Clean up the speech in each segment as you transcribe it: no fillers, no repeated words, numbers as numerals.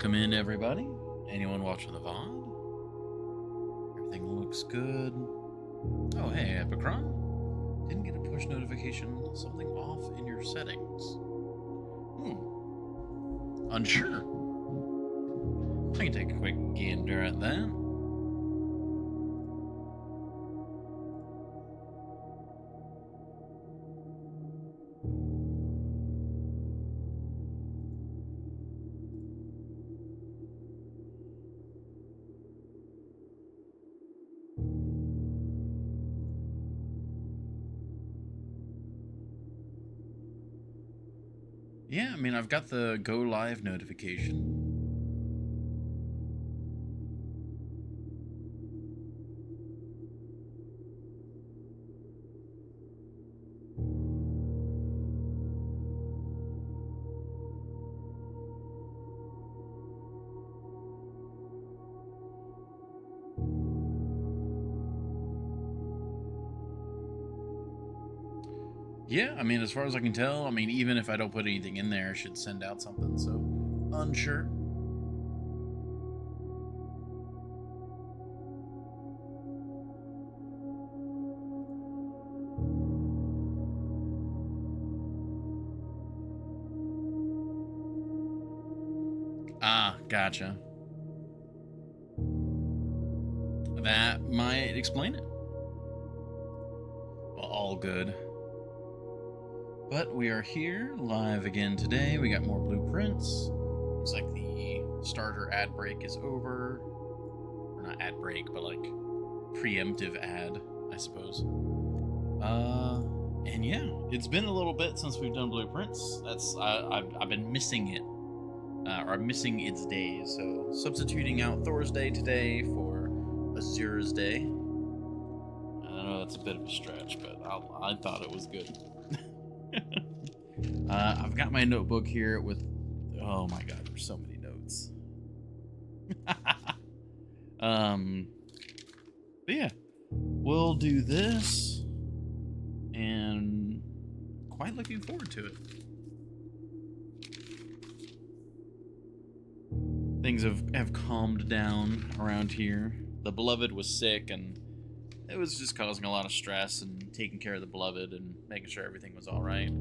Welcome in, everybody. Anyone watching the VOD? Everything looks good. Oh, hey, Epicron. Didn't get a push notification. Something off in your settings. Unsure. I can take a quick gander at that. Yeah, I mean, I've got the go live notification. Yeah, I mean, as far as I can tell, I mean, even if I don't put anything in there, it should send out something, so unsure. Ah, gotcha. That might explain it. Well, all good. But we are here, live again today. We got more blueprints. Looks like the starter ad break is over. Or not ad break, but like preemptive ad, I suppose. And yeah, it's been a little bit since we've done blueprints. I've been missing it. Or I'm missing its days. So substituting out Thor's Day today for Azure's Day. I know that's a bit of a stretch, but I thought it was good. I've got my notebook here with, oh my god, there's so many notes. But yeah, we'll do this, and quite looking forward to it. Things have calmed down around here. The beloved was sick, and it was just causing a lot of stress, and taking care of the beloved and making sure everything was all right.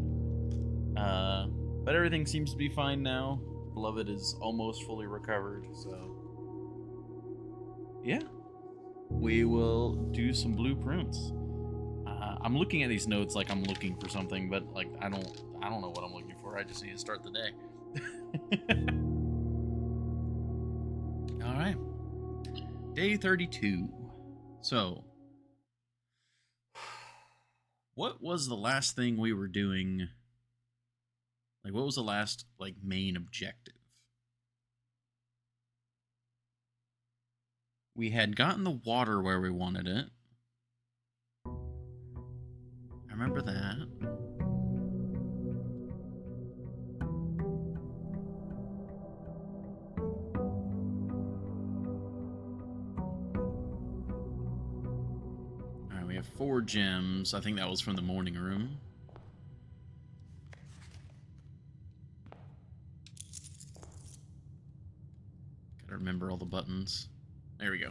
But everything seems to be fine now. Beloved is almost fully recovered, so yeah, we will do some blueprints. I'm looking at these notes like I'm looking for something, but like I don't know what I'm looking for. I just need to start the day. All right, day 32. So, what was the last thing we were doing? Like, what was the last, like, main objective? We had gotten the water where we wanted it. I remember that. Alright, we have 4 gems. I think that was from the morning room. Gotta remember all the buttons. There we go.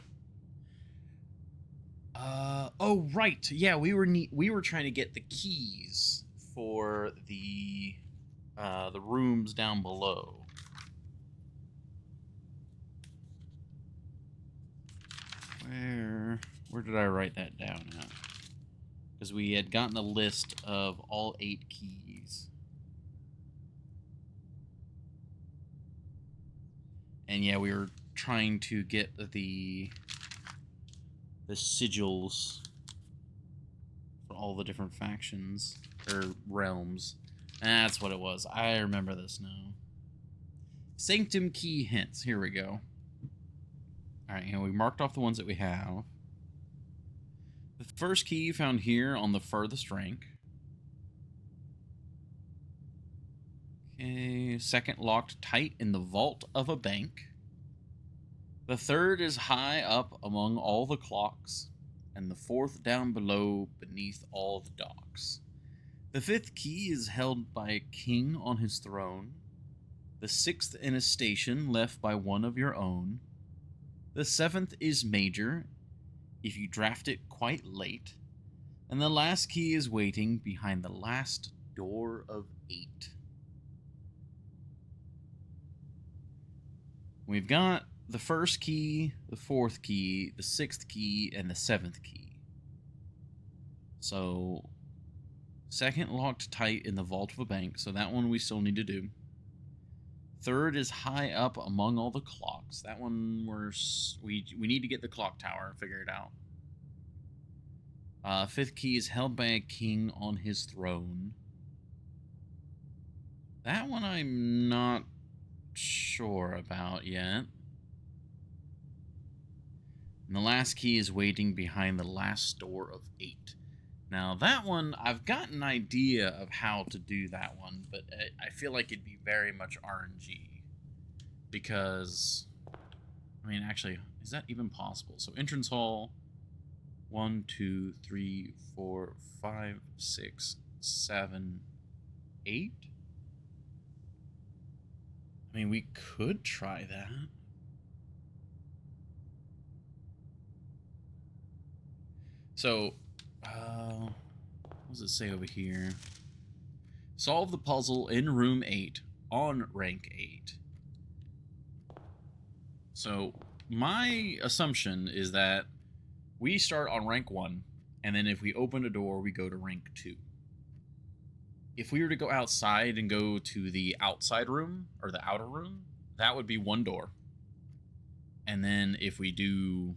Oh right, yeah, we were trying to get the keys for the rooms down below. Where did I write that down at? Because we had gotten a list of all 8 keys. And yeah, we were trying to get the sigils for all the different factions or realms. That's what it was. I remember this now. Sanctum key hints. Here we go. Alright, and we marked off the ones that we have. The first key found here on the furthest rank. Okay, second locked tight in the vault of a bank. The third is high up among all the clocks, and the fourth down below beneath all the docks. The fifth key is held by a king on his throne. The 6th in a station left by one of your own. The 7th is major, if you draft it quite late. And the last key is waiting behind the last door of 8. We've got the 1st key, the 4th key, the 6th key, and the 7th key. So, 2nd locked tight in the vault of a bank, so that one we still need to do. 3rd is high up among all the clocks. That one we need to get the clock tower figured out. 5th key is held by a king on his throne. That one I'm not sure about yet. And the last key is waiting behind the last door of 8. Now that one, I've got an idea of how to do that one, but I feel like it'd be very much RNG. Because, I mean, actually, is that even possible? So entrance hall, 1, 2, 3, 4, 5, 6, 7, 8? I mean, we could try that. So, what does it say over here? Solve the puzzle in room 8 on rank 8. So, my assumption is that we start on rank 1, and then if we open a door, we go to rank 2. If we were to go outside and go to the outside room, or the outer room, that would be 1 door. And then if we do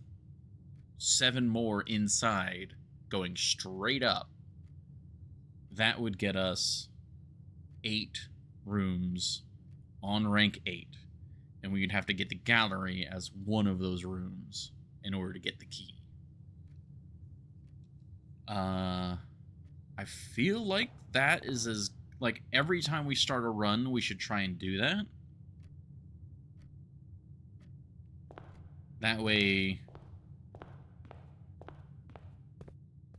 7 more inside, going straight up, that would get us 8 rooms on rank 8. And we'd have to get the gallery as one of those rooms in order to get the key. I feel like that is as... Like, every time we start a run, we should try and do that. That way...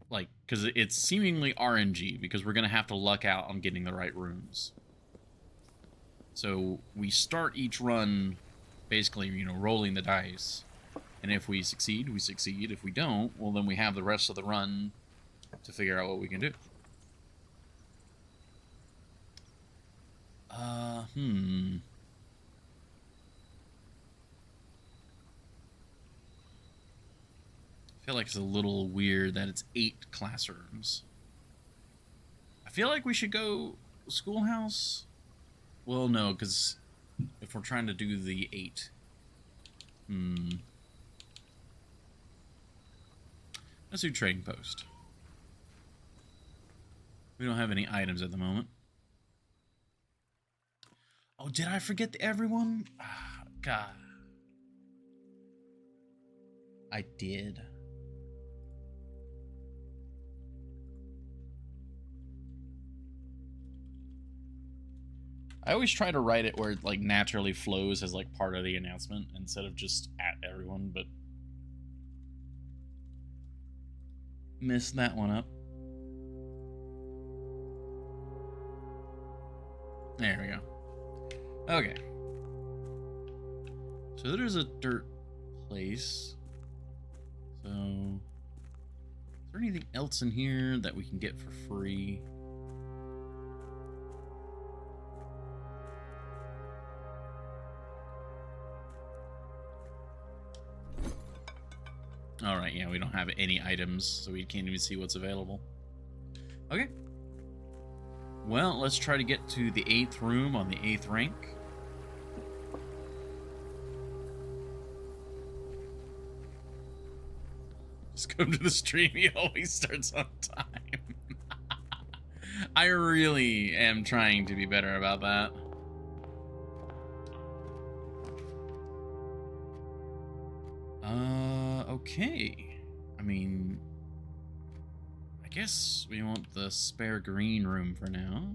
Like, because it's seemingly RNG, because we're going to have to luck out on getting the right rooms. So, we start each run, basically, you know, rolling the dice. And if we succeed, we succeed. If we don't, well, then we have the rest of the run to figure out what we can do. I feel like it's a little weird that it's 8 classrooms. I feel like we should go schoolhouse. Well, no, because if we're trying to do the 8. Let's do trading post. We don't have any items at the moment. Oh, did I forget everyone? Ah, God. I did. I always try to write it where it like naturally flows as like part of the announcement instead of just at everyone, but missed that one up. There we go. Okay. So there's a dirt place. So is there anything else in here that we can get for free? Alright, yeah, we don't have any items, so we can't even see what's available. Okay. Well, let's try to get to the 8th room on the 8th rank. Just come to the stream, he always starts on time. I really am trying to be better about that. Okay. I mean, I guess we want the spare green room for now.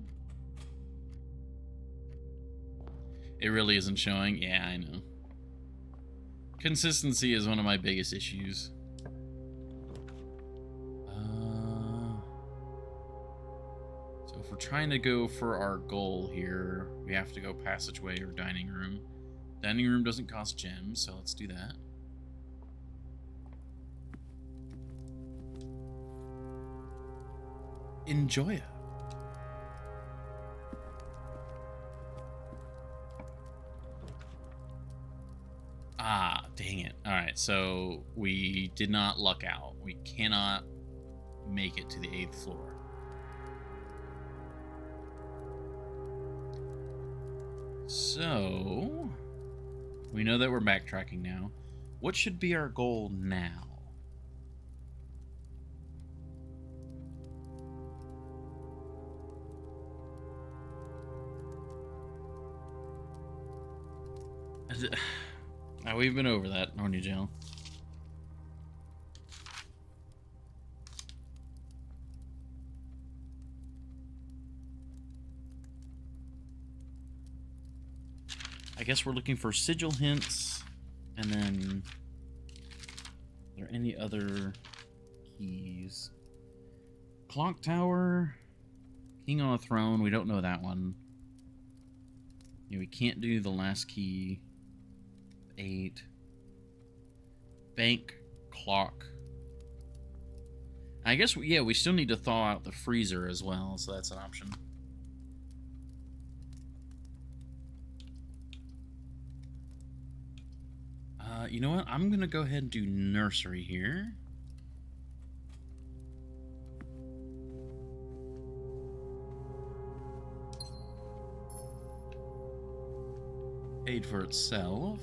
It really isn't showing. Yeah, I know. Consistency is one of my biggest issues. So if we're trying to go for our goal here, we have to go passageway or dining room. Dining room doesn't cost gems, so let's do that. Enjoy it. Ah, dang it. Alright, so we did not luck out. We cannot make it to the 8th floor. So, we know that we're backtracking now. What should be our goal now? We've been over that, Horny Jail. I guess we're looking for sigil hints, and then are there any other keys? Clock tower, king on a throne. We don't know that one. Yeah, we can't do the last key. 8. Bank clock. I guess yeah, we still need to thaw out the freezer as well, so that's an option. You know what? I'm gonna go ahead and do nursery here. Paid for itself.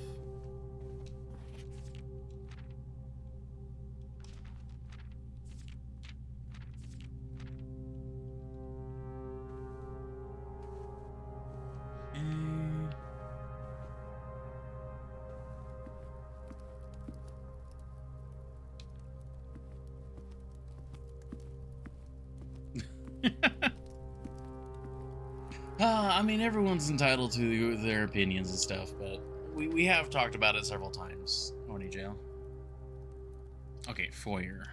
I mean, everyone's entitled to their opinions and stuff, but we have talked about it several times. Horny Jail. Okay, foyer.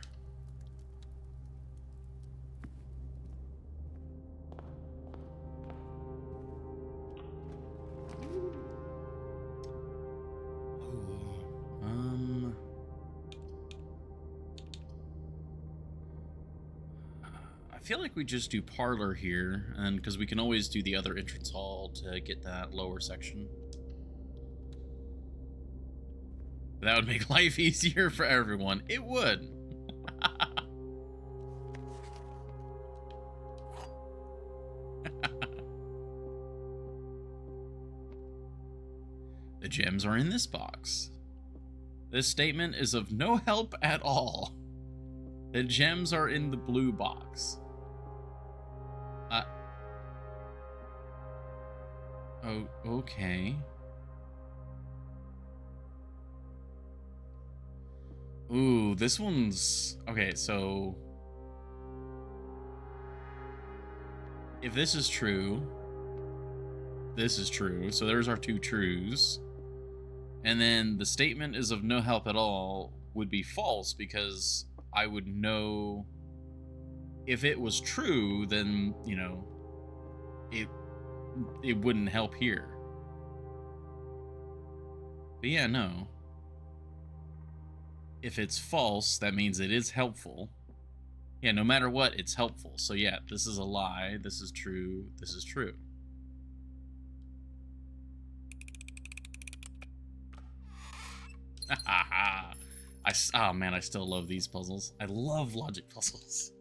I feel like we just do parlor here, and because we can always do the other entrance hall to get that lower section. That would make life easier for everyone. It would. The gems are in this box. This statement is of no help at all. The gems are in the blue box. Oh, okay. Ooh, this one's... Okay, so... If this is true... This is true. So there's our two trues. And then the statement is of no help at all would be false because I would know... If it was true, then, you know... It wouldn't help here. But yeah, no. If it's false, that means it is helpful. Yeah, no matter what, it's helpful. So yeah, this is a lie, this is true, this is true. Oh man, I still love these puzzles. I love logic puzzles.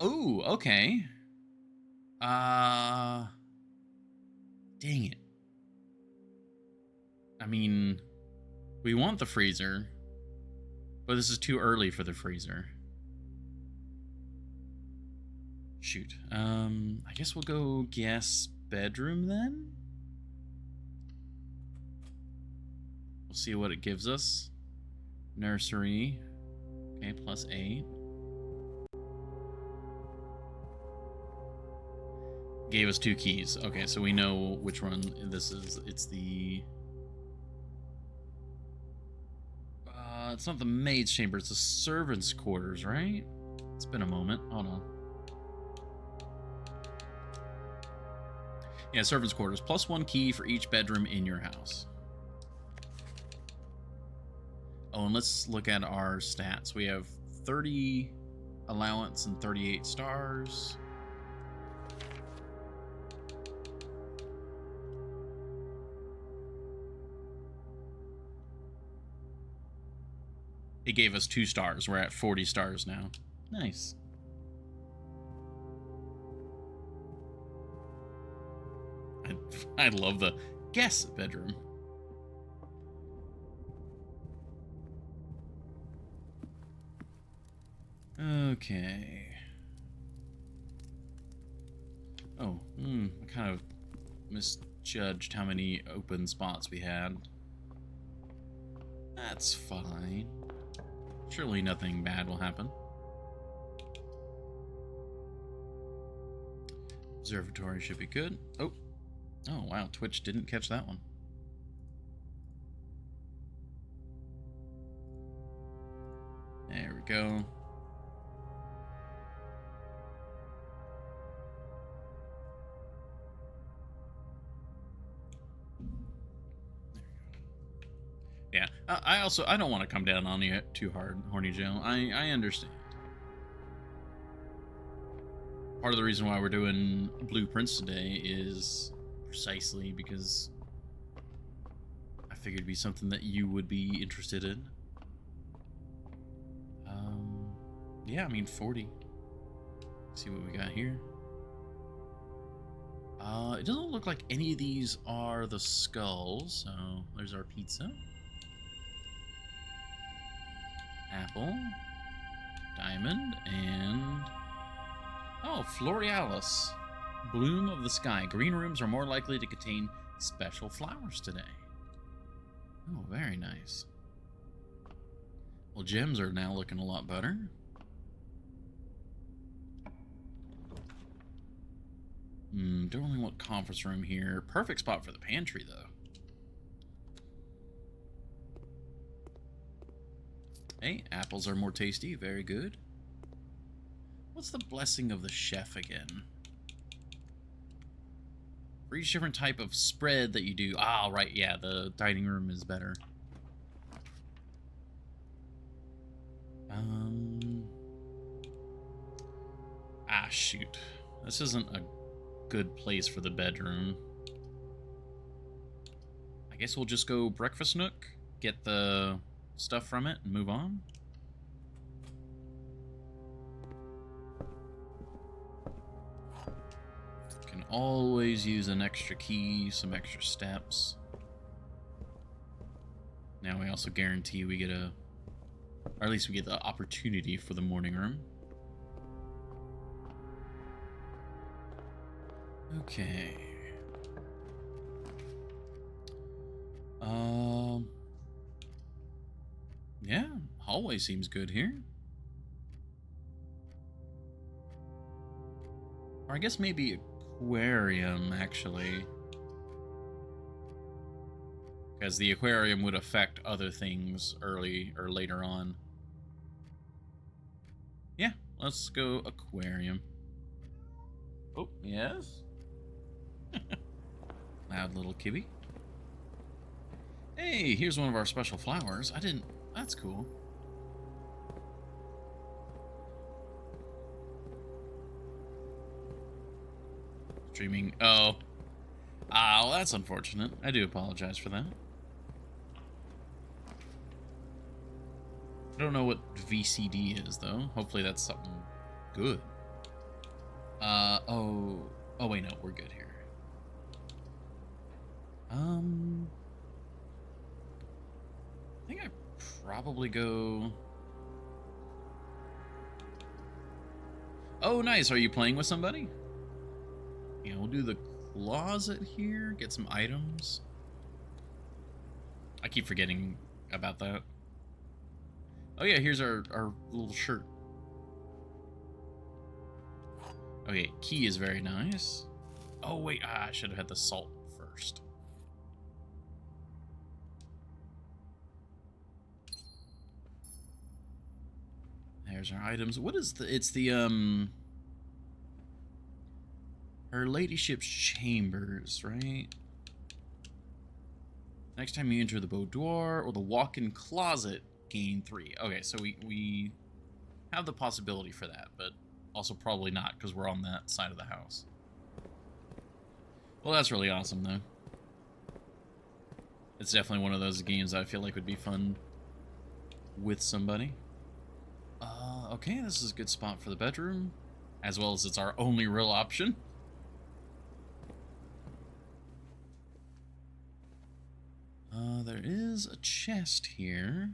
Oh, okay. Dang it. I mean, we want the freezer, but this is too early for the freezer. Shoot. I guess we'll go guess bedroom then? We'll see what it gives us. Nursery. Okay, +8. Gave us 2 keys. Okay, so we know which one this is. It's the... it's not the maid's chamber, it's the servant's quarters, right? It's been a moment. Hold on. Yeah, servants' quarters. +1 key for each bedroom in your house. Oh, and let's look at our stats. We have 30 allowance and 38 stars. It gave us 2 stars. We're at 40 stars now. Nice. I love the guest bedroom. Okay. Oh, I kind of misjudged how many open spots we had. That's fine. Surely nothing bad will happen. Observatory should be good. Oh, wow, Twitch didn't catch that one. There we go. Yeah, I don't want to come down on you too hard, Horny Joe. I understand. Part of the reason why we're doing blueprints today is precisely because I figured it'd be something that you would be interested in. Yeah, I mean 40. Let's see what we got here. It doesn't look like any of these are the skulls, so there's our pizza. Apple, diamond, and oh, Florealis, bloom of the sky. Green rooms are more likely to contain special flowers today. Oh, very nice. Well, gems are now looking a lot better. Don't really want conference room here. Perfect spot for the pantry, though. Hey, apples are more tasty. Very good. What's the blessing of the chef again? For each different type of spread that you do. Ah, right, yeah, the dining room is better. Ah, shoot. This isn't a good place for the bedroom. I guess we'll just go breakfast nook, get the stuff from it, and move on. Can always use an extra key, some extra steps. Now we also guarantee we get or at least we get the opportunity for the morning room. Okay. Yeah, hallway seems good here. Or I guess maybe aquarium, actually. Because the aquarium would affect other things early or later on. Yeah, let's go aquarium. Oh, yes? Loud little kibby. Hey, here's one of our special flowers. That's cool. Streaming. Oh. Well, that's unfortunate. I do apologize for that. I don't know what VCD is, though. Hopefully that's something good. Oh, wait, no, we're good here. I think I probably go... Oh, nice. Are you playing with somebody? Yeah, we'll do the closet here, get some items. I keep forgetting about that. Oh yeah, here's our little shirt. Okay, key is very nice. Oh wait, I should have had the salt first. There's our items. What is the... It's the, Her Ladyship's chambers, right? Next time you enter the boudoir or the walk-in closet, gain 3. Okay, so we have the possibility for that, but also probably not, because we're on that side of the house. Well, that's really awesome, though. It's definitely one of those games I feel like would be fun with somebody. Okay, this is a good spot for the bedroom, as well as it's our only real option. There is a chest here.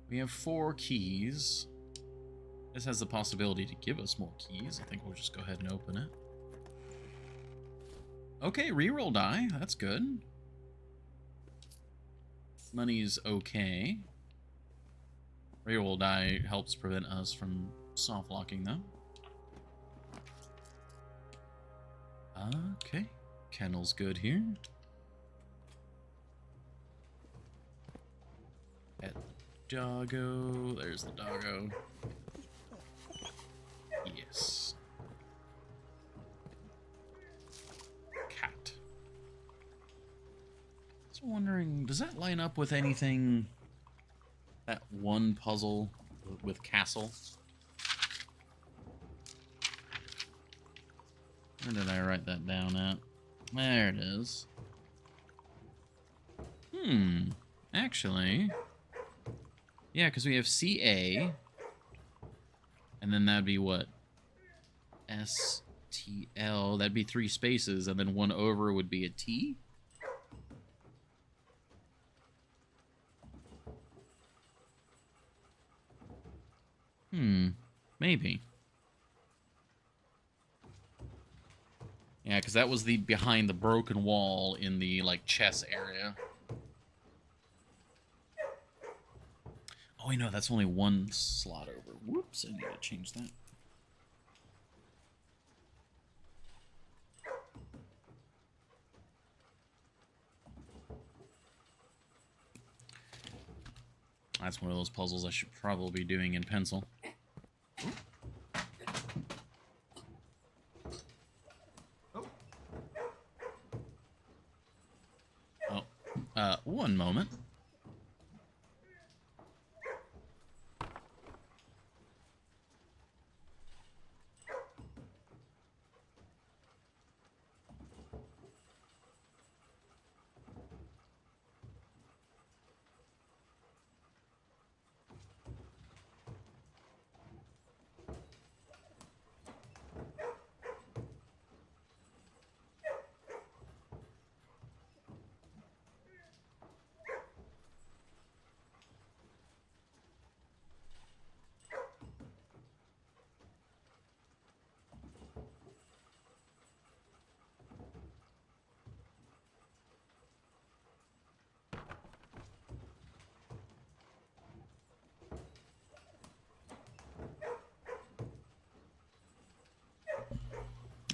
We have 4 keys. This has the possibility to give us more keys. I think we'll just go ahead and open it. Okay, reroll die. That's good. Money's okay. Reroll die helps prevent us from soft locking, though. Okay. Kennel's good here. Pet doggo. There's the doggo. Yes. Cat. I was wondering, does that line up with anything? That one puzzle with castle? Where did I write that down at? There it is. Actually... Yeah, because we have CA, and then that'd be what? STL, that'd be 3 spaces, and then 1 over would be a T? Maybe. Yeah, because that was the behind the broken wall in the, like, chess area. Oh, wait, no, that's only 1 slot over. Whoops, I need to change that. That's one of those puzzles I should probably be doing in pencil. Oh, one moment.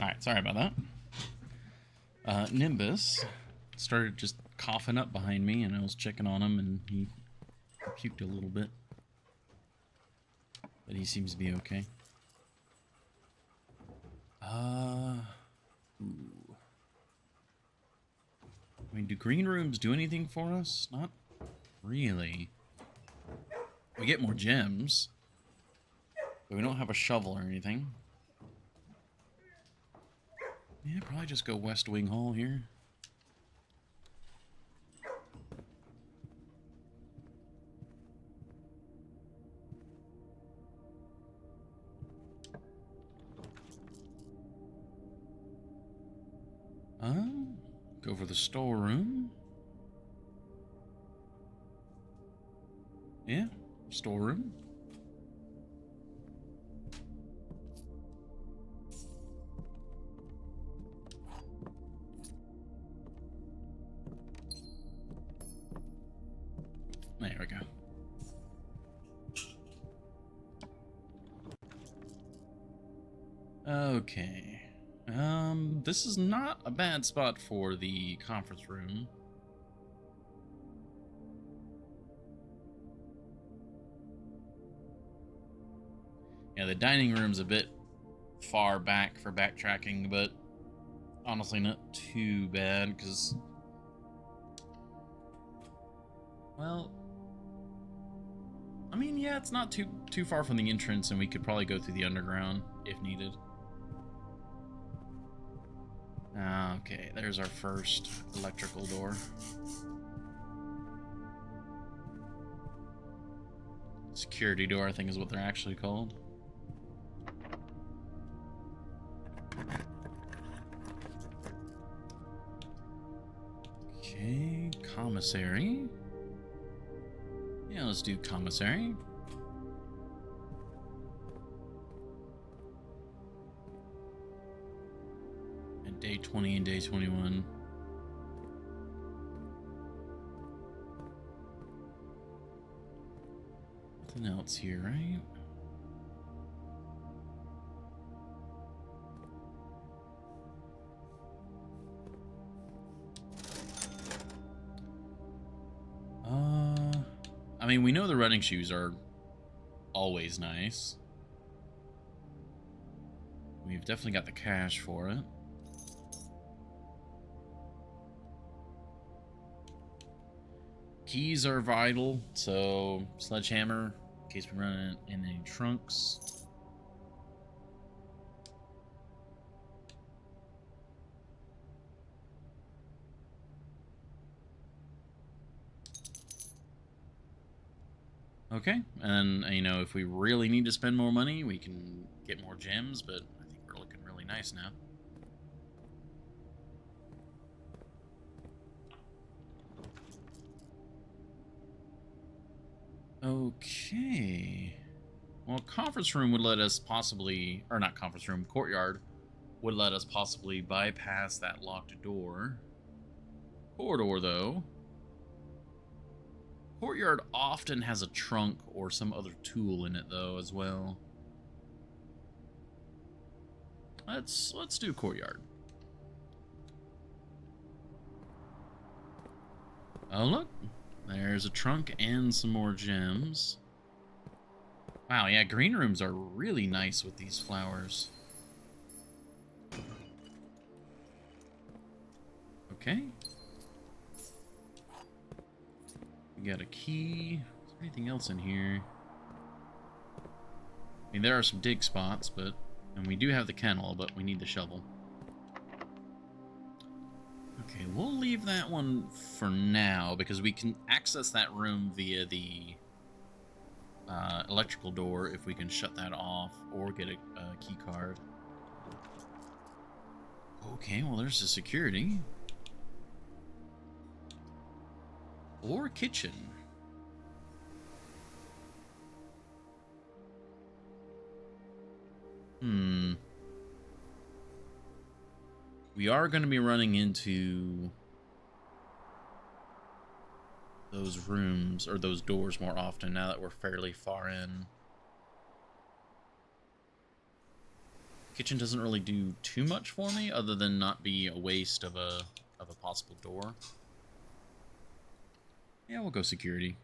Alright, sorry about that. Nimbus started just coughing up behind me, and I was checking on him, and he puked a little bit. But he seems to be okay. Ooh. I mean, do green rooms do anything for us? Not really. We get more gems, but we don't have a shovel or anything. Yeah, probably just go West Wing Hall here. Go for the storeroom. Yeah, storeroom. There we go. Okay. This is not a bad spot for the conference room. Yeah, the dining room's a bit far back for backtracking, but honestly not too bad, because... Well... I mean, yeah, it's not too far from the entrance, and we could probably go through the underground if needed. Okay, there's our first electrical door. Security door, I think is what they're actually called. Okay, commissary. Yeah, let's do commissary. And day 20 and day 21. Nothing else here, right? I mean, we know the running shoes are always nice. We've definitely got the cash for it. Keys are vital, so sledgehammer in case we run in any trunks. Okay, and you know, if we really need to spend more money, we can get more gems, but I think we're looking really nice now. Okay. Well, conference room would let us possibly, or not conference room, courtyard would let us possibly bypass that locked door. Corridor, though. Courtyard often has a trunk or some other tool in it, though, as well. Let's do courtyard. Oh, look. There's a trunk and some more gems. Wow, yeah, green rooms are really nice with these flowers. Okay. We got a key. Is there anything else in here? I mean, there are some dig spots, but... And we do have the kennel, but we need the shovel. Okay, we'll leave that one for now, because we can access that room via the electrical door if we can shut that off, or get a key card. Okay, well, there's the security. Or kitchen. We are going to be running into those rooms, or those doors, more often now that we're fairly far in. Kitchen doesn't really do too much for me, other than not be a waste of a possible door. Yeah, we'll go security.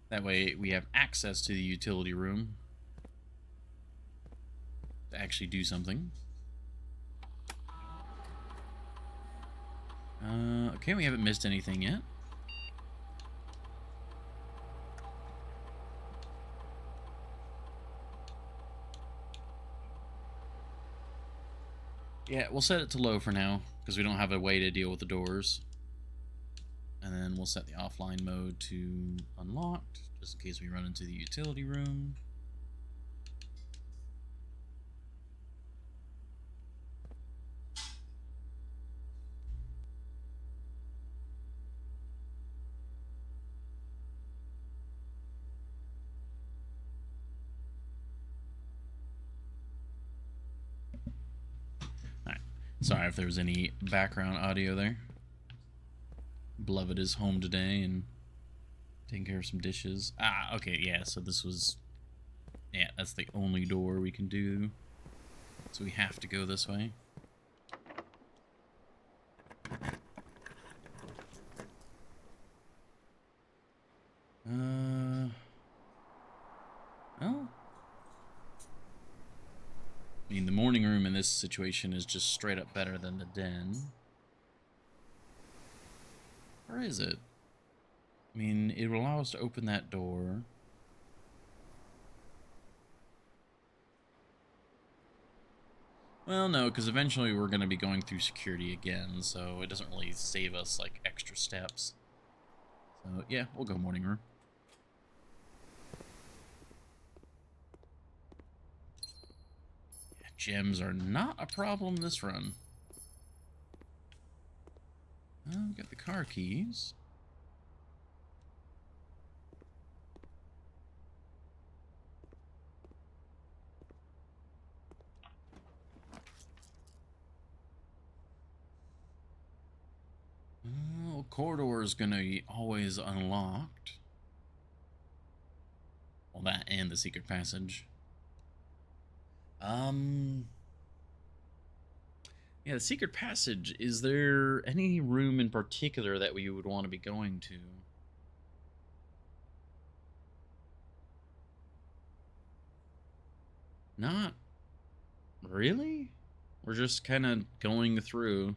That way we have access to the utility room to actually do something. Okay, we haven't missed anything yet. Yeah, we'll set it to low for now, because we don't have a way to deal with the doors. And then we'll set the offline mode to unlocked, just in case we run into the utility room. Alright, sorry if there was any background audio there. Beloved is home today and taking care of some dishes. Ah, okay, yeah, so this was... Yeah, that's the only door we can do. So we have to go this way. situation is just straight up better than the den. Where is it? I mean, it will allow us to open that door. Well, no, because eventually we're going to be going through security again, so it doesn't really save us, like, extra steps. So, yeah, we'll go morning room. Yeah, gems are not a problem this run. We got the car keys. Oh, corridor is gonna be always unlocked. Well, that and the secret passage. Yeah, the secret passage. Is there any room in particular that we would want to be going to? Not really. We're just kind of going through.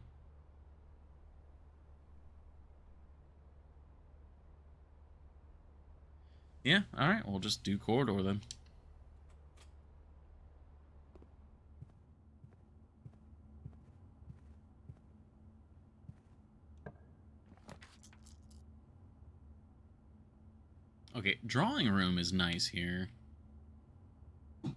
Yeah, alright, we'll just do corridor then. Okay, drawing room is nice here. I'm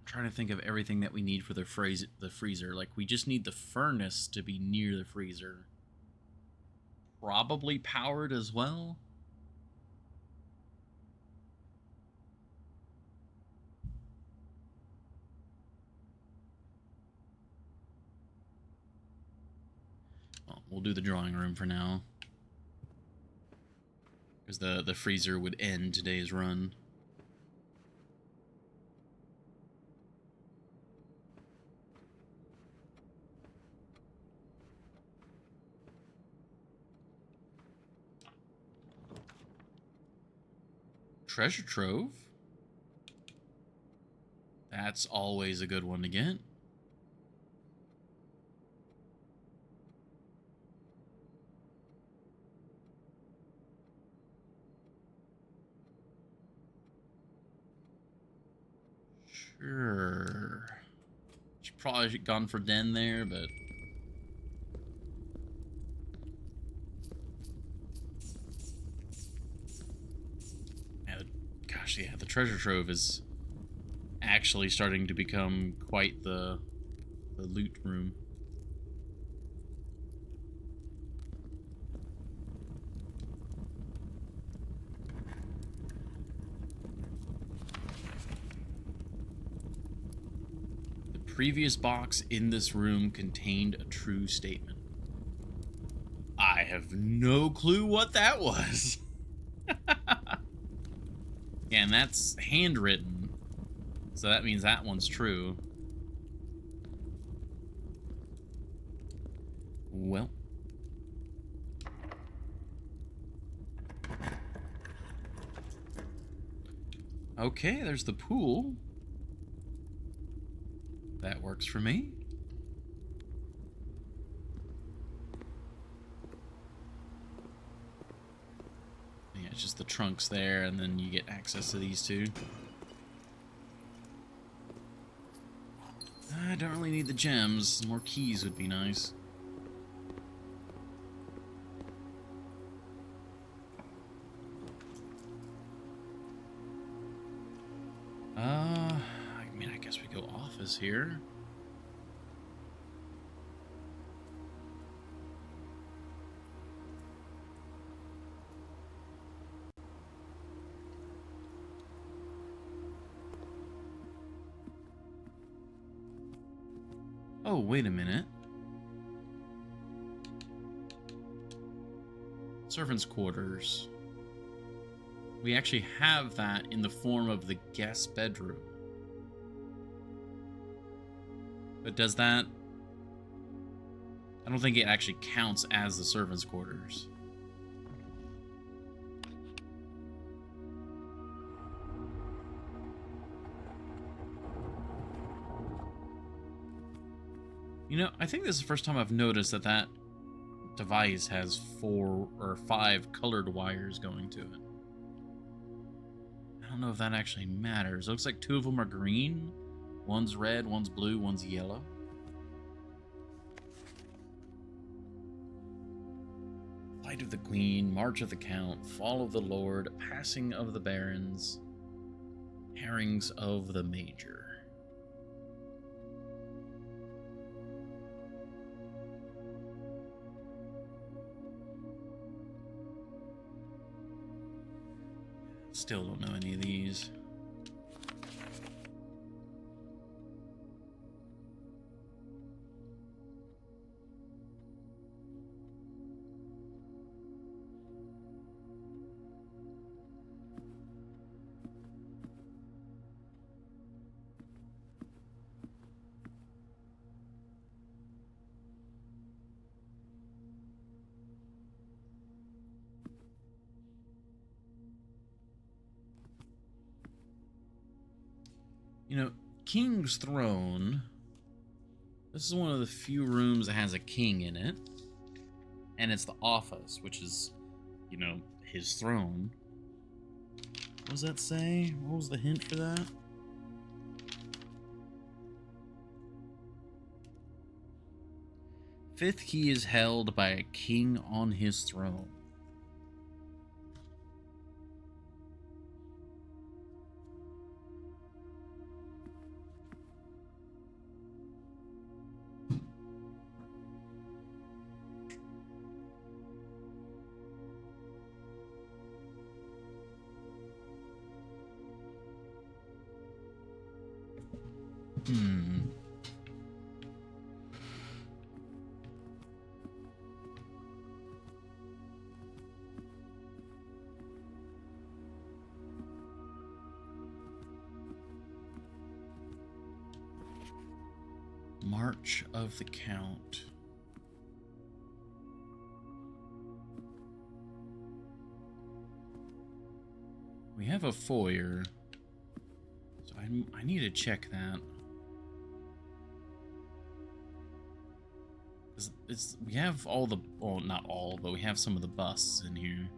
trying to think of everything that we need for the freezer. Like, we just need the furnace to be near the freezer. Probably powered as well. Well, we'll do the drawing room for now. Because the freezer would end today's run. Treasure trove. That's always a good one to get. Sure. Should probably gone for den there, but yeah, gosh, yeah, the treasure trove is actually starting to become quite the loot room. The previous box in this room contained a true statement. I have no clue what that was. Yeah, and that's handwritten. So that means that one's true. Well. Okay, there's the pool. That works for me. Yeah, it's just the trunks there, and then you get access to these two. I don't really need the gems. More keys would be nice. I mean, I guess we go office here. Oh, wait a minute. Servants' quarters. We actually have that in the form of the guest bedroom. But does that I don't think it actually counts as the servants' quarters. You know, I think this is the first time I've noticed that that device has 4 or 5 colored wires going to it. I don't know if that actually matters. It looks like 2 of them are green. One's red, one's blue, one's yellow. Flight of the Queen, March of the Count, Fall of the Lord, Passing of the Barons, Herrings of the Major. Still don't know any of these. You know, King's Throne. This is one of the few rooms that has a king in it. And it's the office, which is, you know, his throne. What does that say? What was the hint for that? Fifth key is held by a king on his throne. March of the Count. We have a foyer, so I need to check that. We have all the, well, not all, but we have some of the busts in here.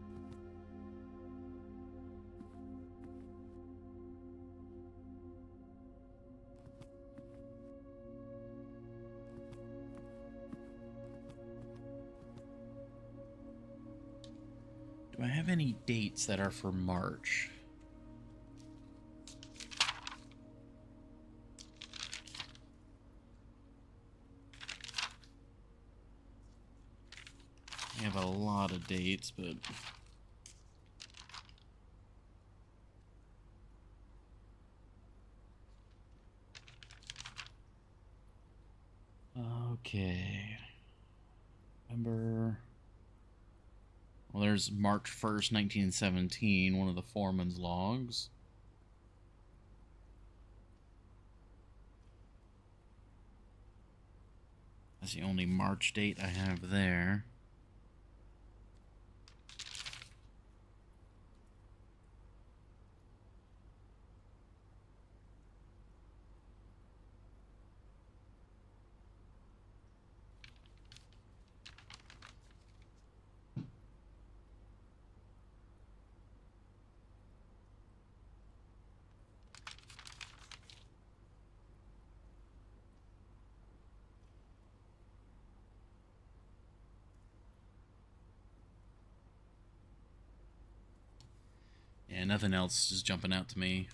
Do I have any dates that are for March? I have a lot of dates, but... Okay. November... Well, there's March 1st, 1917, one of the foreman's logs. That's the only March date I have there. Yeah, nothing else is jumping out to me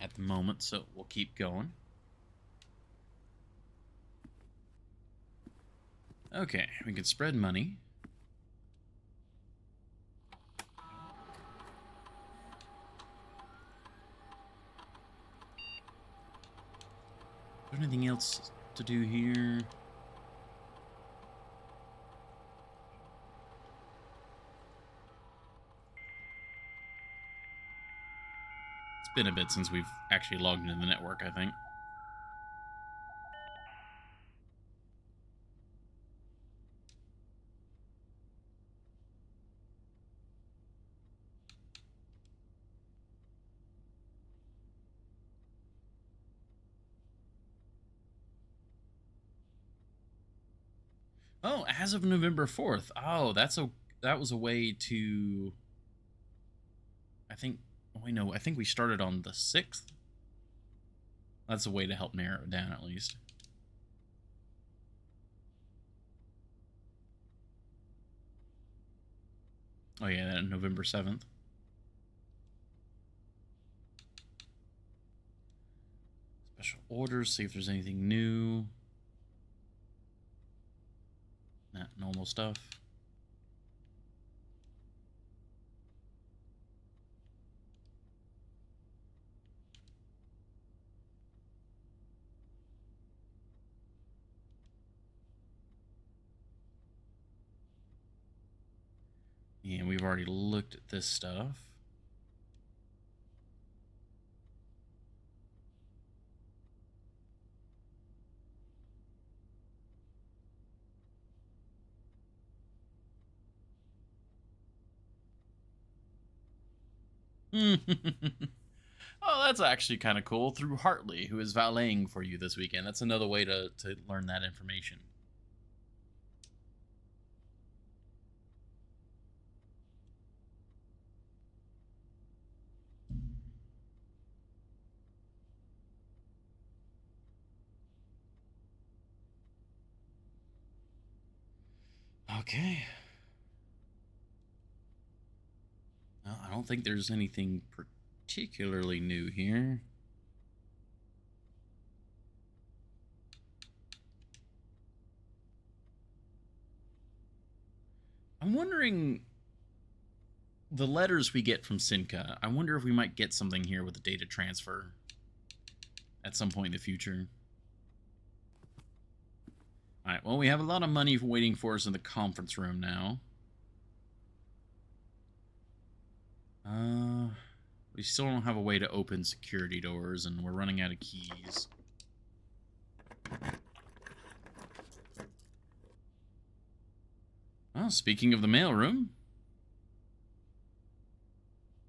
at the moment, so we'll keep going. Okay, we can spread money. Is there anything else to do here? It's been a bit since we've actually logged into the network, I think. Oh, as of November 4th. Oh, that was a way to, I think, oh, wait, no, I think we started on the 6th. That's a way to help narrow it down, at least. Oh, yeah, November 7th. Special orders, see if there's anything new. Nah, normal stuff. Yeah, we've already looked at this stuff. Oh, that's actually kind of cool. Through Hartley, who is valeting for you this weekend. That's another way to learn that information. Okay. Well, I don't think there's anything particularly new here. I'm wondering, the letters we get from Sinka, I wonder if we might get something here with the data transfer at some point in the future. Alright, well, we have a lot of money waiting for us in the conference room now. We still don't have a way to open security doors, and we're running out of keys. Well, speaking of the mailroom.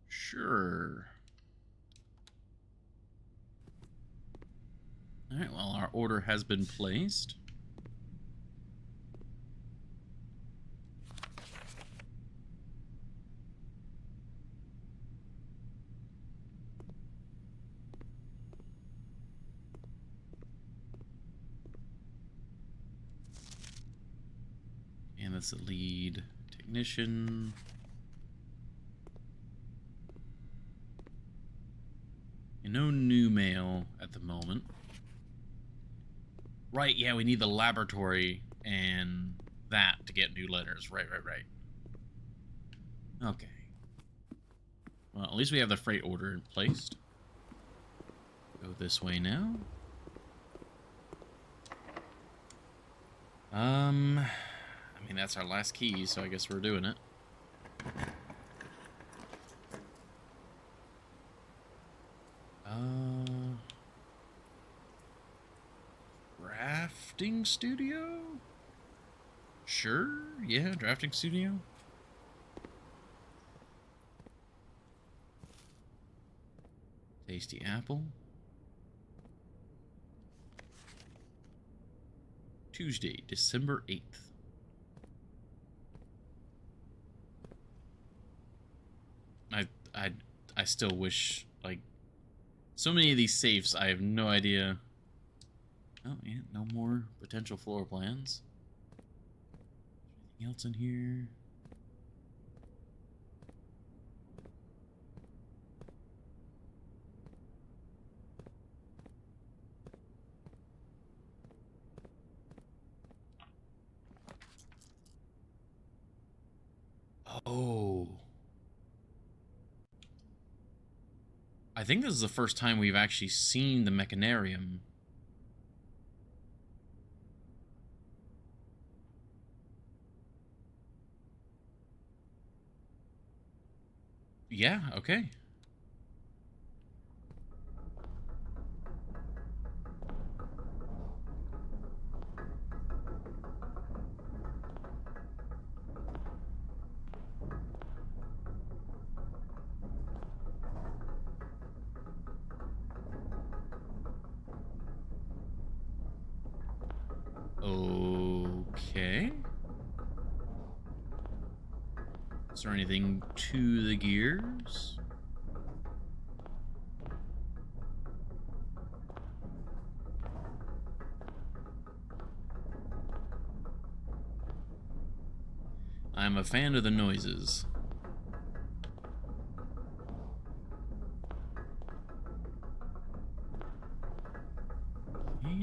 Sure. Alright, well, our order has been placed. And that's the lead technician. And no new mail at the moment. Right, yeah, we need the laboratory and that to get new letters. Right. Okay. Well, at least we have the freight order placed. Go this way now. I mean, that's our last key, so I guess we're doing it. Drafting studio? Sure, yeah, drafting studio. Tasty apple. Tuesday, December 8th. I still wish, like, so many of these safes, I have no idea. Oh, yeah, no more potential floor plans. Anything else in here? Oh. I think this is the first time we've actually seen the mechanarium. Yeah, okay. Okay. Is there anything to the gears? I'm a fan of the noises.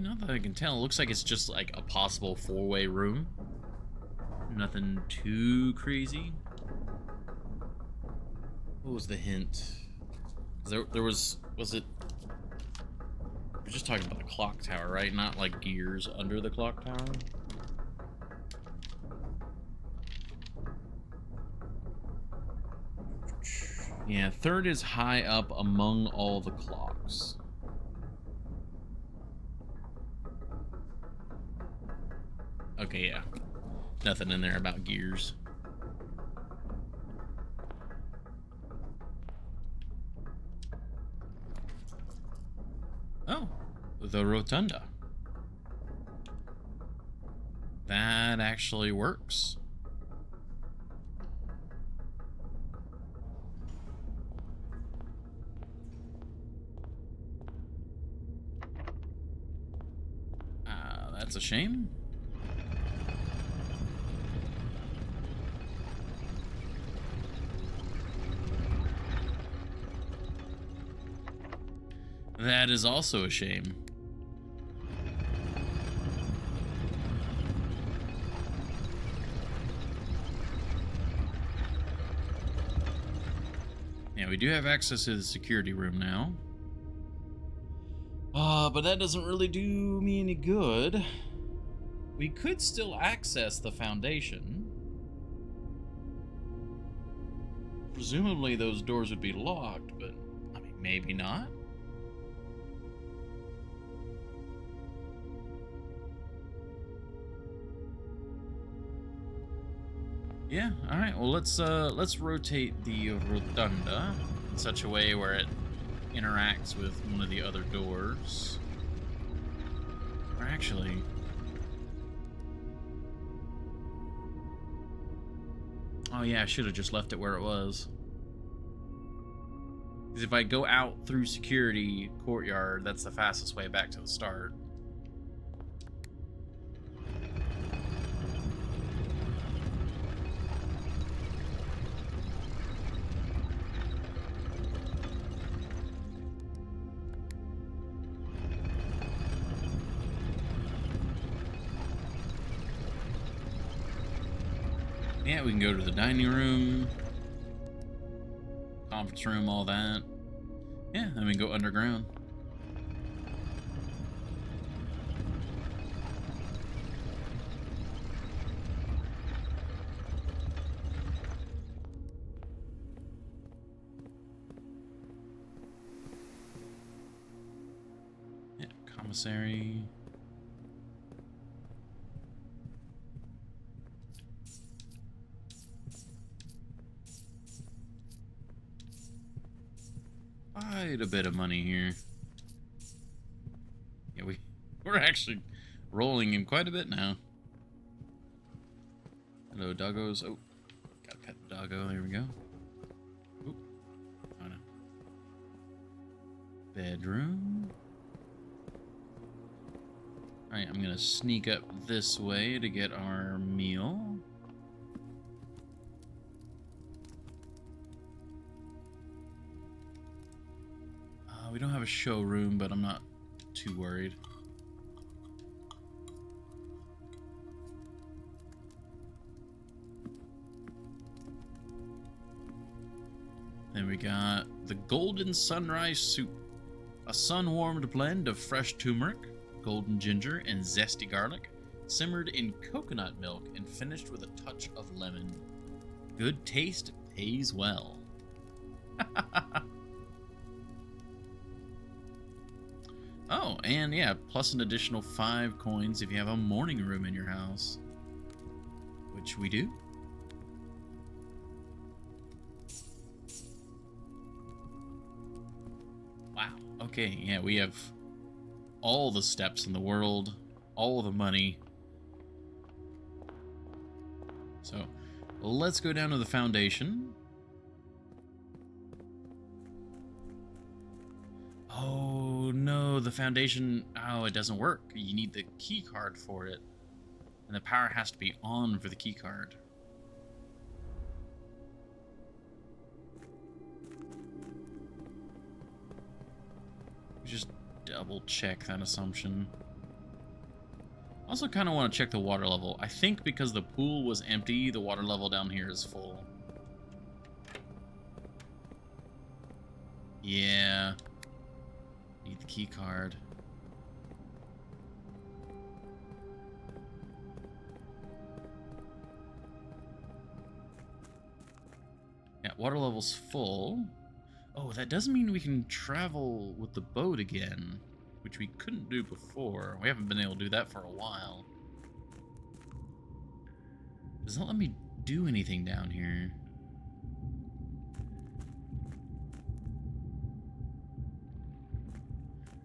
Not that I can tell. It looks like it's just like a possible four-way room. Nothing too crazy. What was the hint? There was it? We're just talking about the clock tower, right? Not like gears under the clock tower. Yeah, third is high up among all the clocks. Okay, yeah. Nothing in there about gears. Oh, the rotunda. That actually works. That's a shame. That is also a shame. Yeah, we do have access to the security room now. But that doesn't really do me any good. We could still access the foundation. Presumably those doors would be locked, but I mean, maybe not. Yeah, all right. Well, let's rotate the rotunda in such a way where it interacts with one of the other doors. Or actually, oh yeah, I should have just left it where it was. Because if I go out through security courtyard, that's the fastest way back to the start. Yeah, we can go to the dining room, conference room, all that. Yeah, then we can go underground. Yeah, commissary. Quite a bit of money here. Yeah, we're actually rolling in quite a bit now. Hello, doggos. Oh, gotta pet the doggo. There we go. Oop. Oh no. Bedroom. Alright, I'm gonna sneak up this way to get our meal. We don't have a showroom, but I'm not too worried. Then we got the Golden Sunrise Soup. A sun-warmed blend of fresh turmeric, golden ginger, and zesty garlic, simmered in coconut milk and finished with a touch of lemon. Good taste pays well. Oh, and yeah, plus an additional 5 coins if you have a morning room in your house. Which we do. Wow. Okay, yeah, we have all the steps in the world, all the money. So, Let's go down to the foundation. Oh no, the foundation, oh, it doesn't work. You need the key card for it. And the power has to be on for the key card. Just double check that assumption. Also kind of want to check the water level. I think because the pool was empty, the water level down here is full. Yeah. Need the key card. Yeah, water level's full. Oh, that doesn't mean we can travel with the boat again, which we couldn't do before. We haven't been able to do that for a while. Does not let me do anything down here.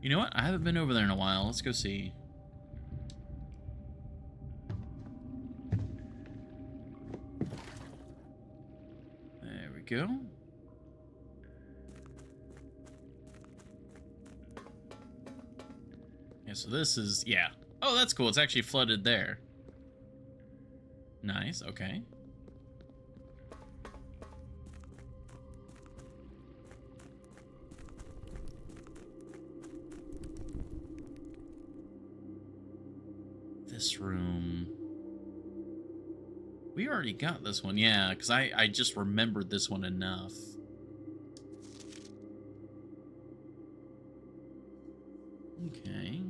You know what? I haven't been over there in a while. Let's go see. There we go. Yeah, so this is, yeah. Oh, that's cool. It's actually flooded there. Nice, okay. This room. We already got this one, yeah, because I just remembered this one enough. Okay.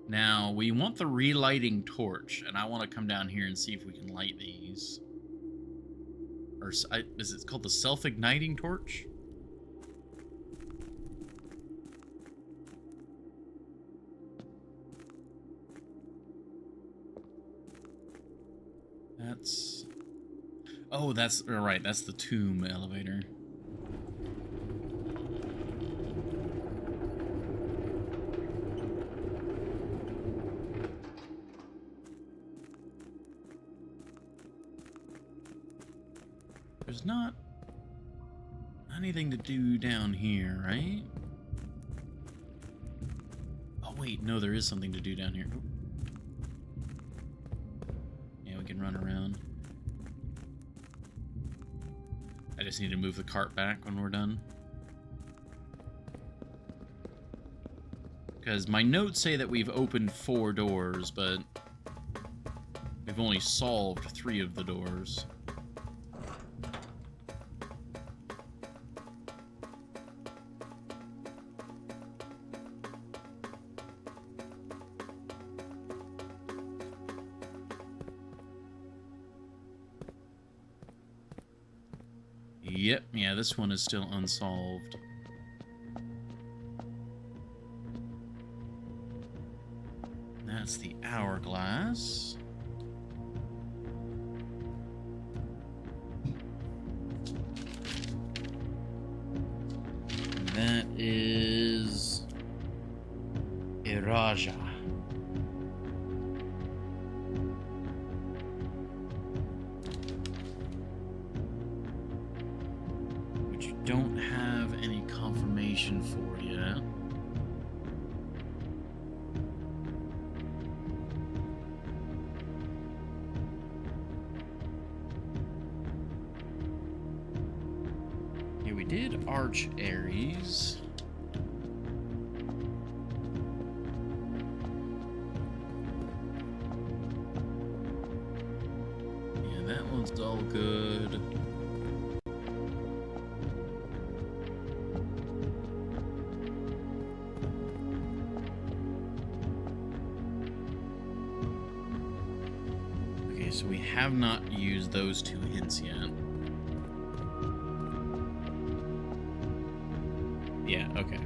Now, we want the relighting torch, and I want to come down here and see if we can light these. Or is it called the self-igniting torch? That's... Oh, that's... Right, that's the tomb elevator. There's not anything to do down here, right? Oh, wait, no, there is something to do down here. Yeah, we can run around. I just need to move the cart back when we're done. Because my notes say that we've opened 4 doors, but we've only solved 3 of the doors. Yep, yeah, this one is still unsolved. That's the hourglass. And that is Iraja. Don't have any confirmation for yet. Yeah, we did Arch Ares. Yeah, that one's all good. So we have not used those 2 hints yet. Yeah, okay.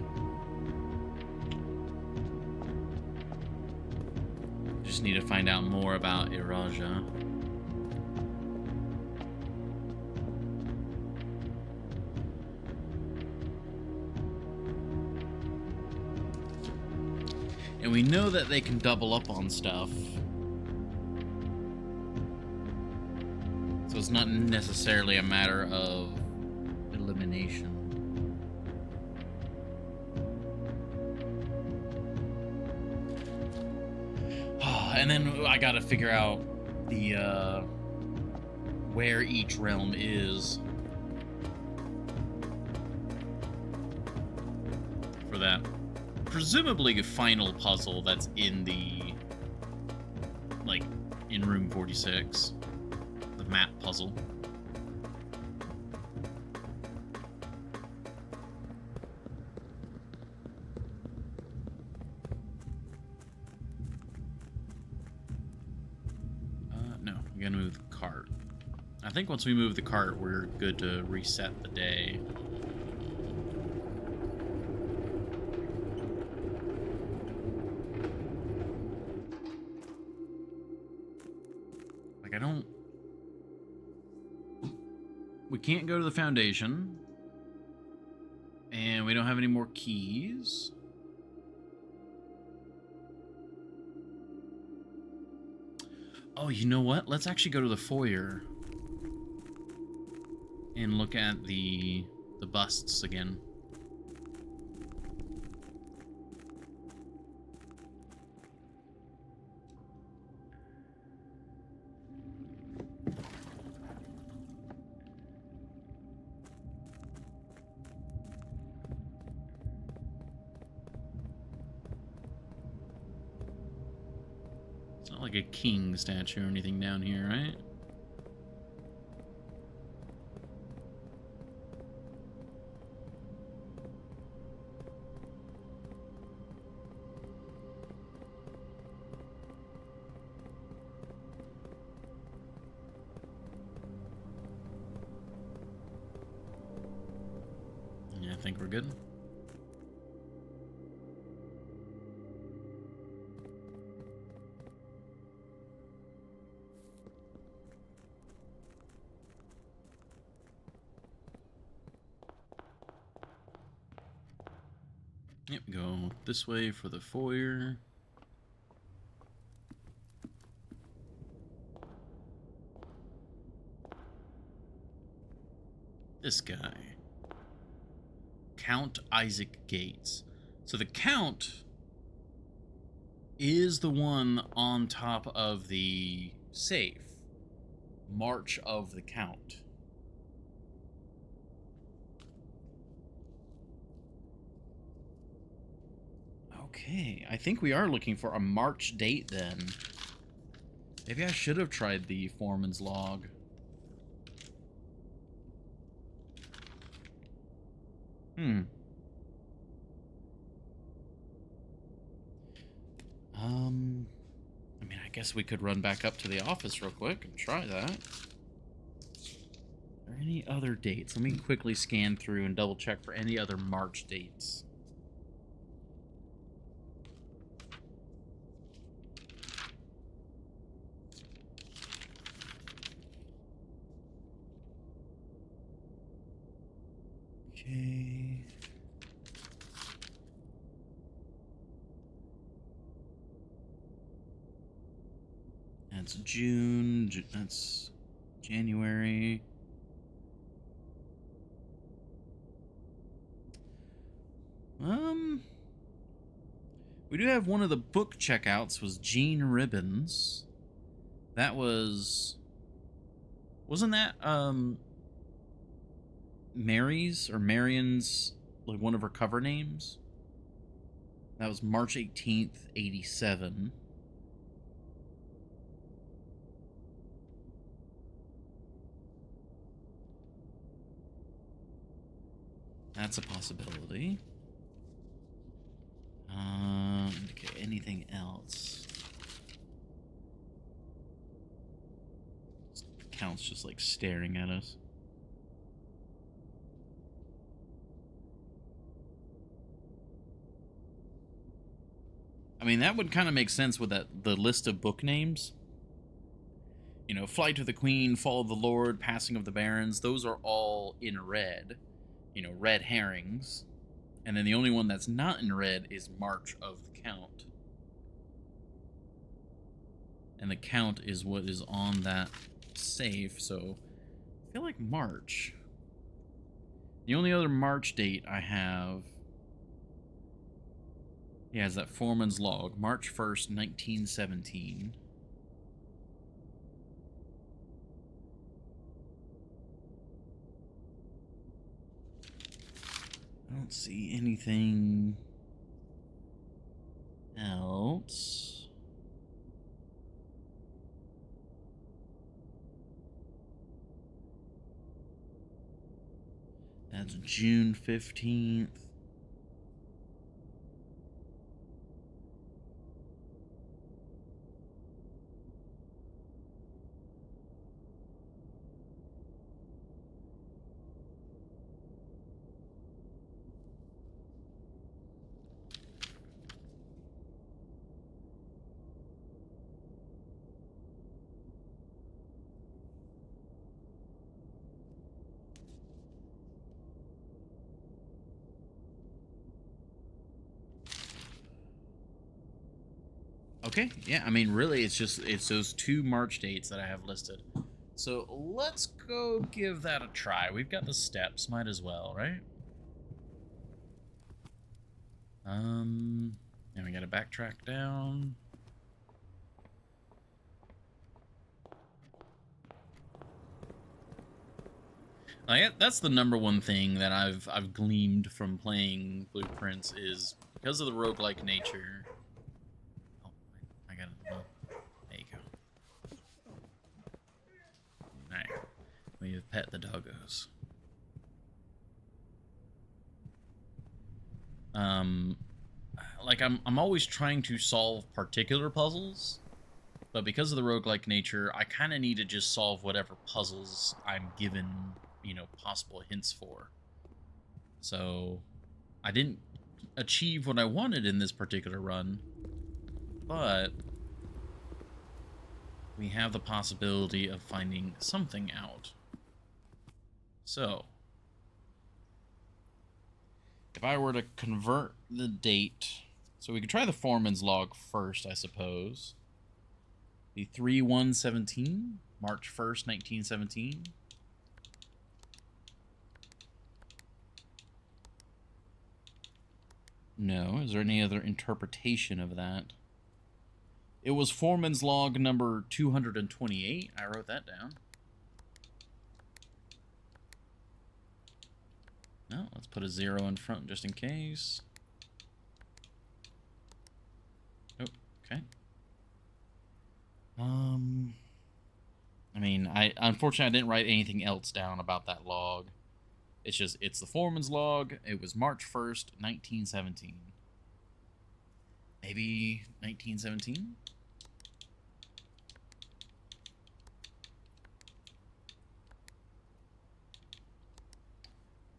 Just need to find out more about Iraja. And we know that they can double up on stuff. So it's not necessarily a matter of elimination. And then I gotta figure out the where each realm is for that presumably final puzzle that's in the, like, in room 46, the map puzzle. No, I'm gonna move the cart. I think once we move the cart, we're good to reset the day. Like, I don't... We can't go to the foundation. And we don't have any more keys. Oh, you know what? Let's actually go to the foyer and look at the busts again. It's not like a king statue or anything down here, right? Yeah, I think we're good. Yep, go this way for the foyer. This guy. Count Isaac Gates. So the Count is the one on top of the safe. March of the Count. Okay, I think we are looking for a March date then. Maybe I should have tried the foreman's log. I mean, I guess we could run back up to the office real quick and try that. Are there any other dates? Let me quickly scan through and double check for any other March dates. Okay. That's June. That's January. We do have one of the book checkouts was Jean Ribbons. That was... Wasn't that, Mary's or Marion's, like, one of her cover names? That was March 18th, 87. That's a possibility. Okay, anything else? Count's just like staring at us. I mean, that would kind of make sense with the list of book names. You know, Flight of the Queen, Fall of the Lord, Passing of the Barons. Those are all in red. You know, red herrings. And then the only one that's not in red is March of the Count. And the Count is what is on that safe, so I feel like March. The only other March date I have, yeah, is that foreman's log, March 1st, 1917. I don't see anything else. That's June 15th. Okay, yeah, I mean, really, it's those 2 March dates that I have listed. So let's go give that a try. We've got the steps, might as well, right? And we gotta backtrack down. That's the number one thing that I've gleaned from playing Blueprints is because of the roguelike nature. Oh, I got it. There you go. Alright. We have pet the doggos. Like I'm always trying to solve particular puzzles, but because of the roguelike nature, I kind of need to just solve whatever puzzles I'm given, you know, possible hints for. So I didn't achieve what I wanted in this particular run, but we have the possibility of finding something out. So if I were to convert the date, so we could try the foreman's log first, I suppose. The 3/1/17, March 1st, 1917. No, is there any other interpretation of that? It was foreman's log number 228. I wrote that down. No, let's put a 0 in front just in case. Oh, okay. I mean, unfortunately I didn't write anything else down about that log. It's the foreman's log. It was March 1st, 1917. Maybe 1917?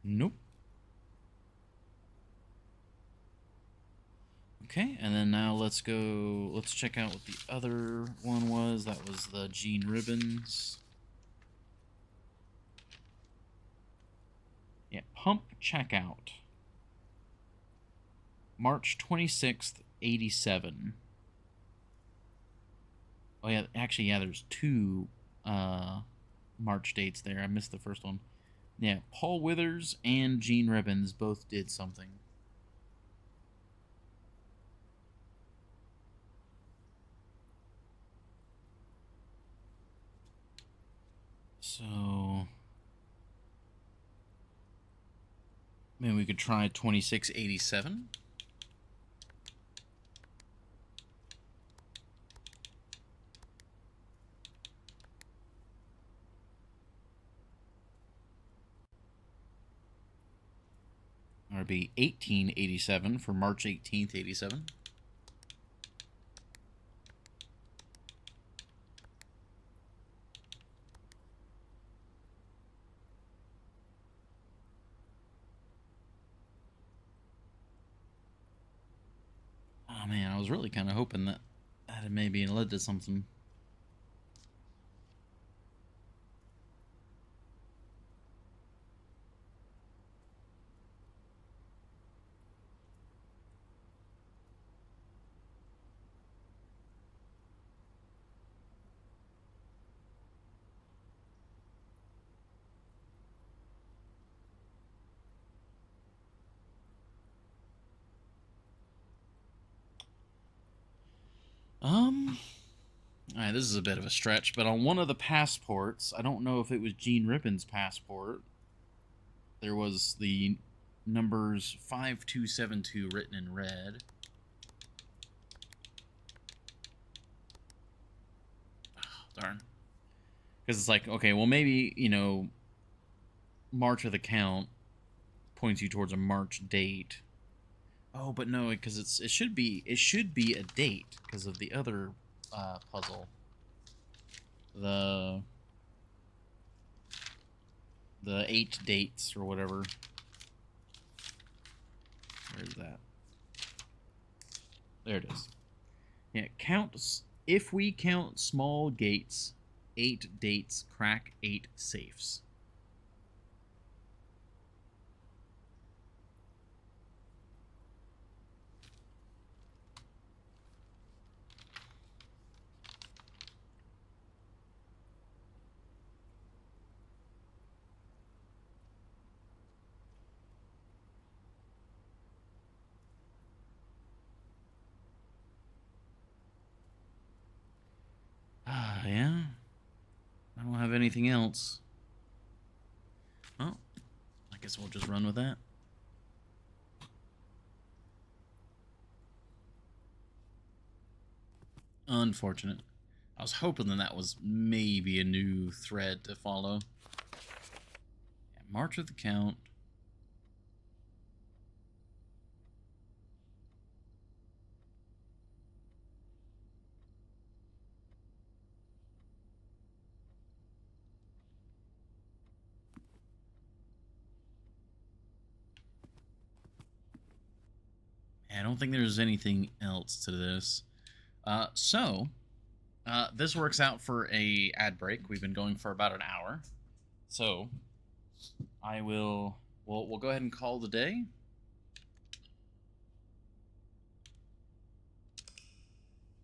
Nope. Okay, and then now let's check out what the other one was. That was the Gene Ribbons. Yeah, pump checkout. March 26th, 87. Oh yeah, actually, yeah, there's 2 March dates there. I missed the first one. Yeah, Paul Withers and Gene Ribbons both did something. So maybe we could try 2687. Or it'd be 1887 for March 18th, 87. Oh man, I was really kind of hoping that had maybe led to something. Um, all right, this is a bit of a stretch, but on one of the passports, I don't know if it was Gene Rippon's passport, there was the numbers 5272 written in red. Oh, darn. Because it's like, okay, well, maybe, you know, March of the Count points you towards a March date. Oh, but no, because it should be a date because of the other puzzle. The 8 dates or whatever. Where's that? There it is. Yeah, if we count small gates, 8 dates crack 8 safes. Yeah. I don't have anything else. Oh, I guess we'll just run with that. Unfortunate. I was hoping that was maybe a new thread to follow. Yeah, March of the Count. I don't think there's anything else to this. This works out for a ad break. We've been going for about an hour. So, we'll go ahead and call the day.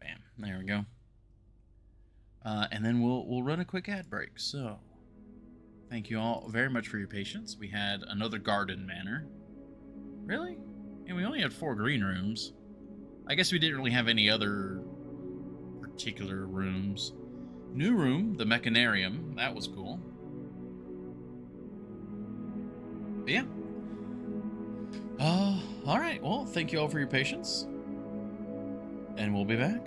Bam, there we go. And then we'll run a quick ad break. So, thank you all very much for your patience. We had another garden manor. Really? And we only had 4 green rooms. I guess we didn't really have any other particular rooms. New room, the mechanarium. That was cool. But yeah. All right. Well, thank you all for your patience. And we'll be back.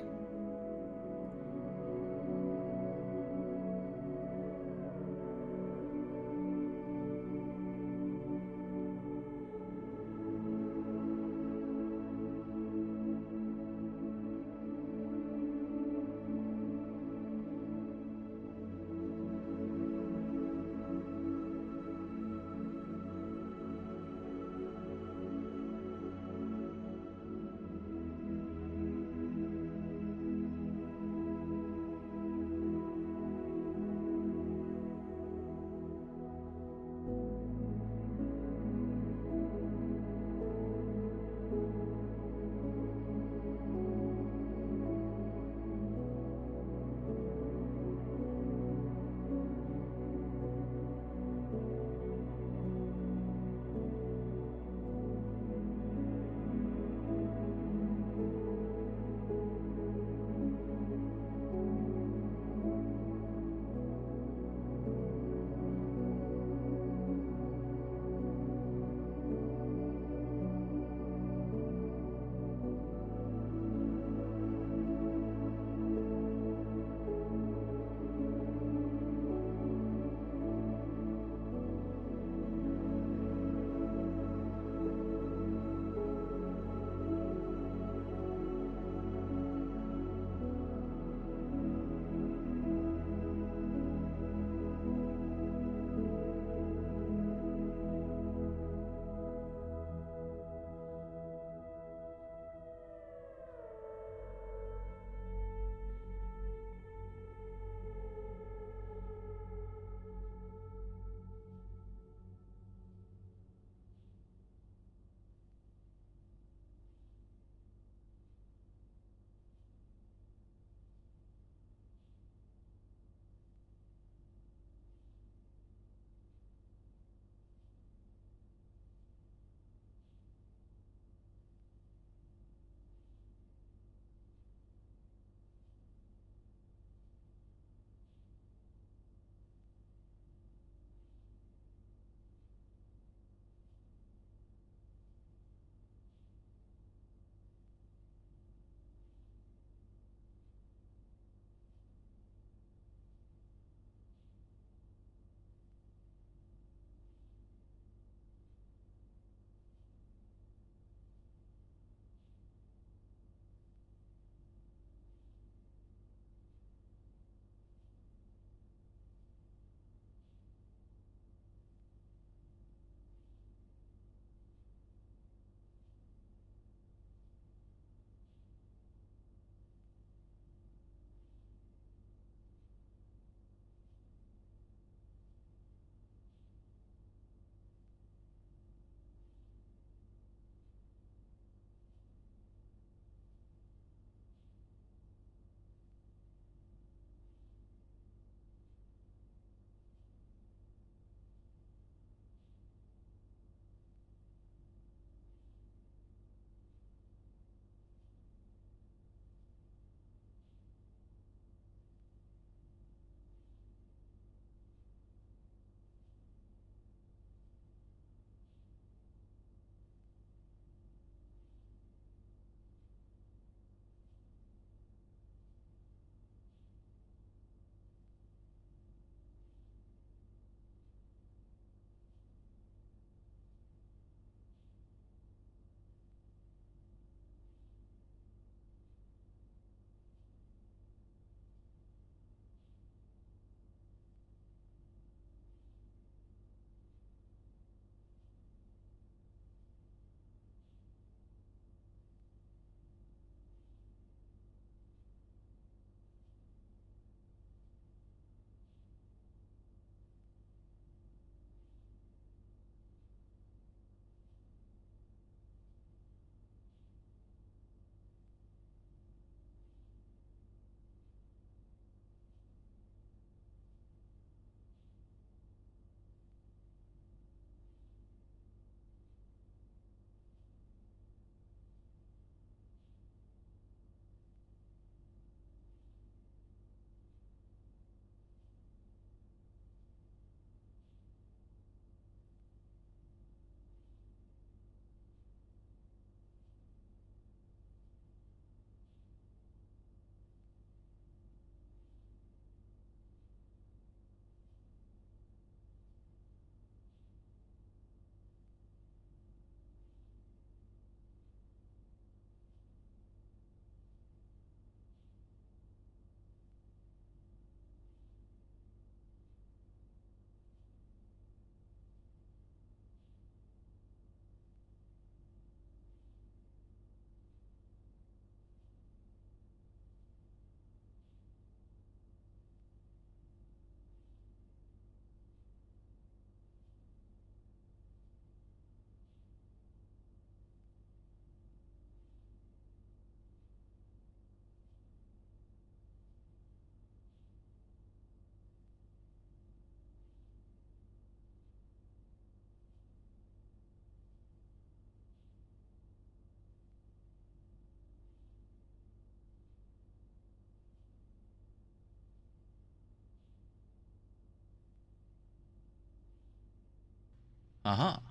Aha.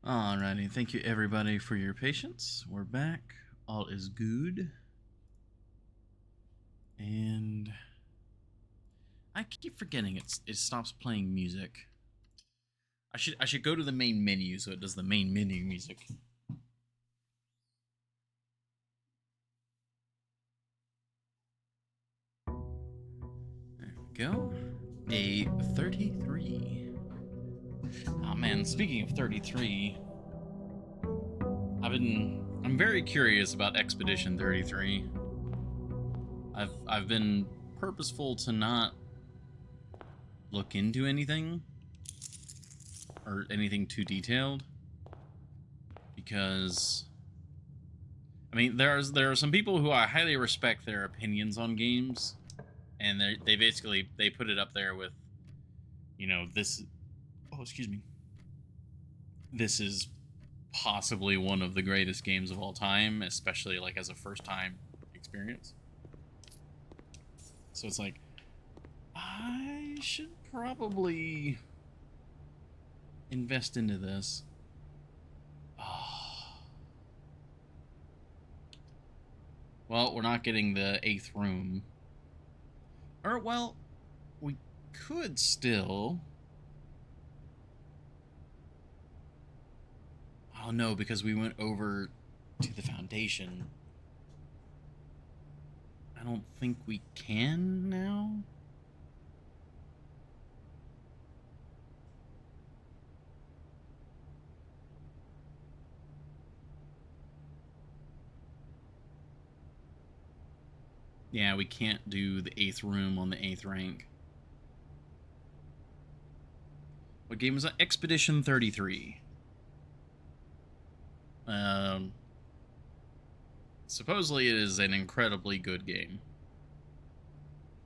Alrighty, thank you everybody for your patience. We're back. All is good. And I keep forgetting it stops playing music. I should go to the main menu so it does the main menu music. There we go. Day 33. Oh man, speaking of 33, I'm very curious about Expedition 33. I've been purposeful to not look into anything or anything too detailed because I mean there are some people who I highly respect their opinions on games, and they basically they put it up there with, you know, this, oh excuse me, this is possibly one of the greatest games of all time, especially like as a first time experience. So it's like I should probably invest into this. Oh. Well, we're not getting the 8th room. Or, well, we could still. Oh no, because we went over to the foundation. I don't think we can now. Yeah, we can't do the 8th room on the 8th rank. What game was that? Expedition 33. Supposedly it is an incredibly good game.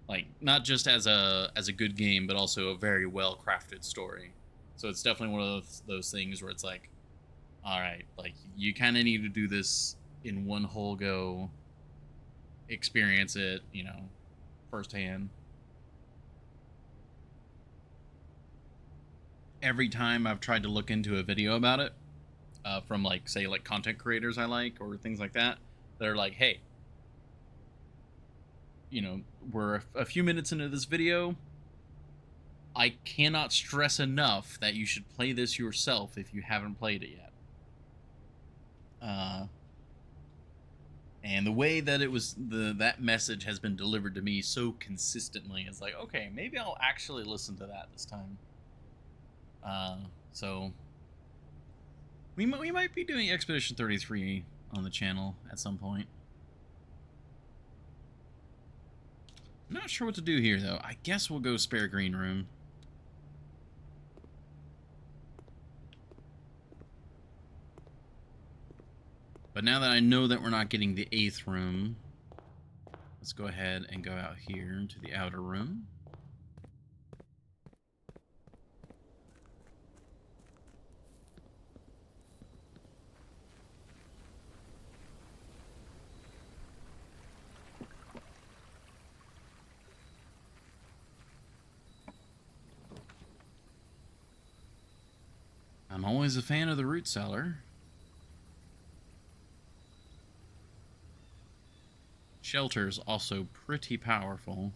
Like, not just as a good game, but also a very well crafted story. So it's definitely one of those things where it's like, all right, like you kind of need to do this in one whole go, experience it, you know, firsthand. Every time I've tried to look into a video about it, from like say like content creators I like or things like that, they're like, hey, you know, we're a few minutes into this video. I cannot stress enough that you should play this yourself if you haven't played it yet. And the way that it was, that message has been delivered to me so consistently, it's like, okay, maybe I'll actually listen to that this time. So we might be doing Expedition 33 on the channel at some point. I'm not sure what to do here, though. I guess we'll go spare green room. But now that I know that we're not getting the 8th room, let's go ahead and go out here to the outer room. I'm always a fan of the root cellar. Shelter's also pretty powerful.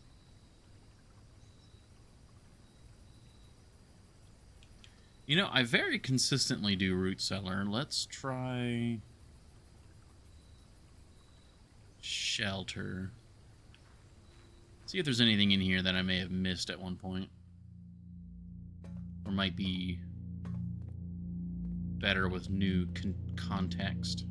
You know, I very consistently do root cellar. Let's try shelter. See if there's anything in here that I may have missed at one point, or might be better with new context.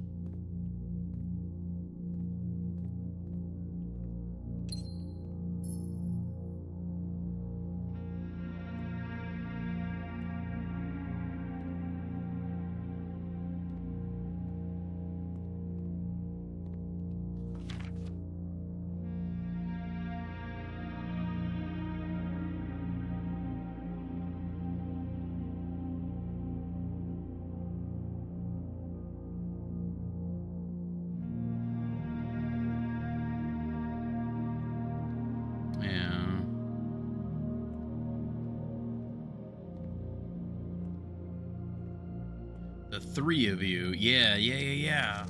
3 of you. Yeah. Yeah,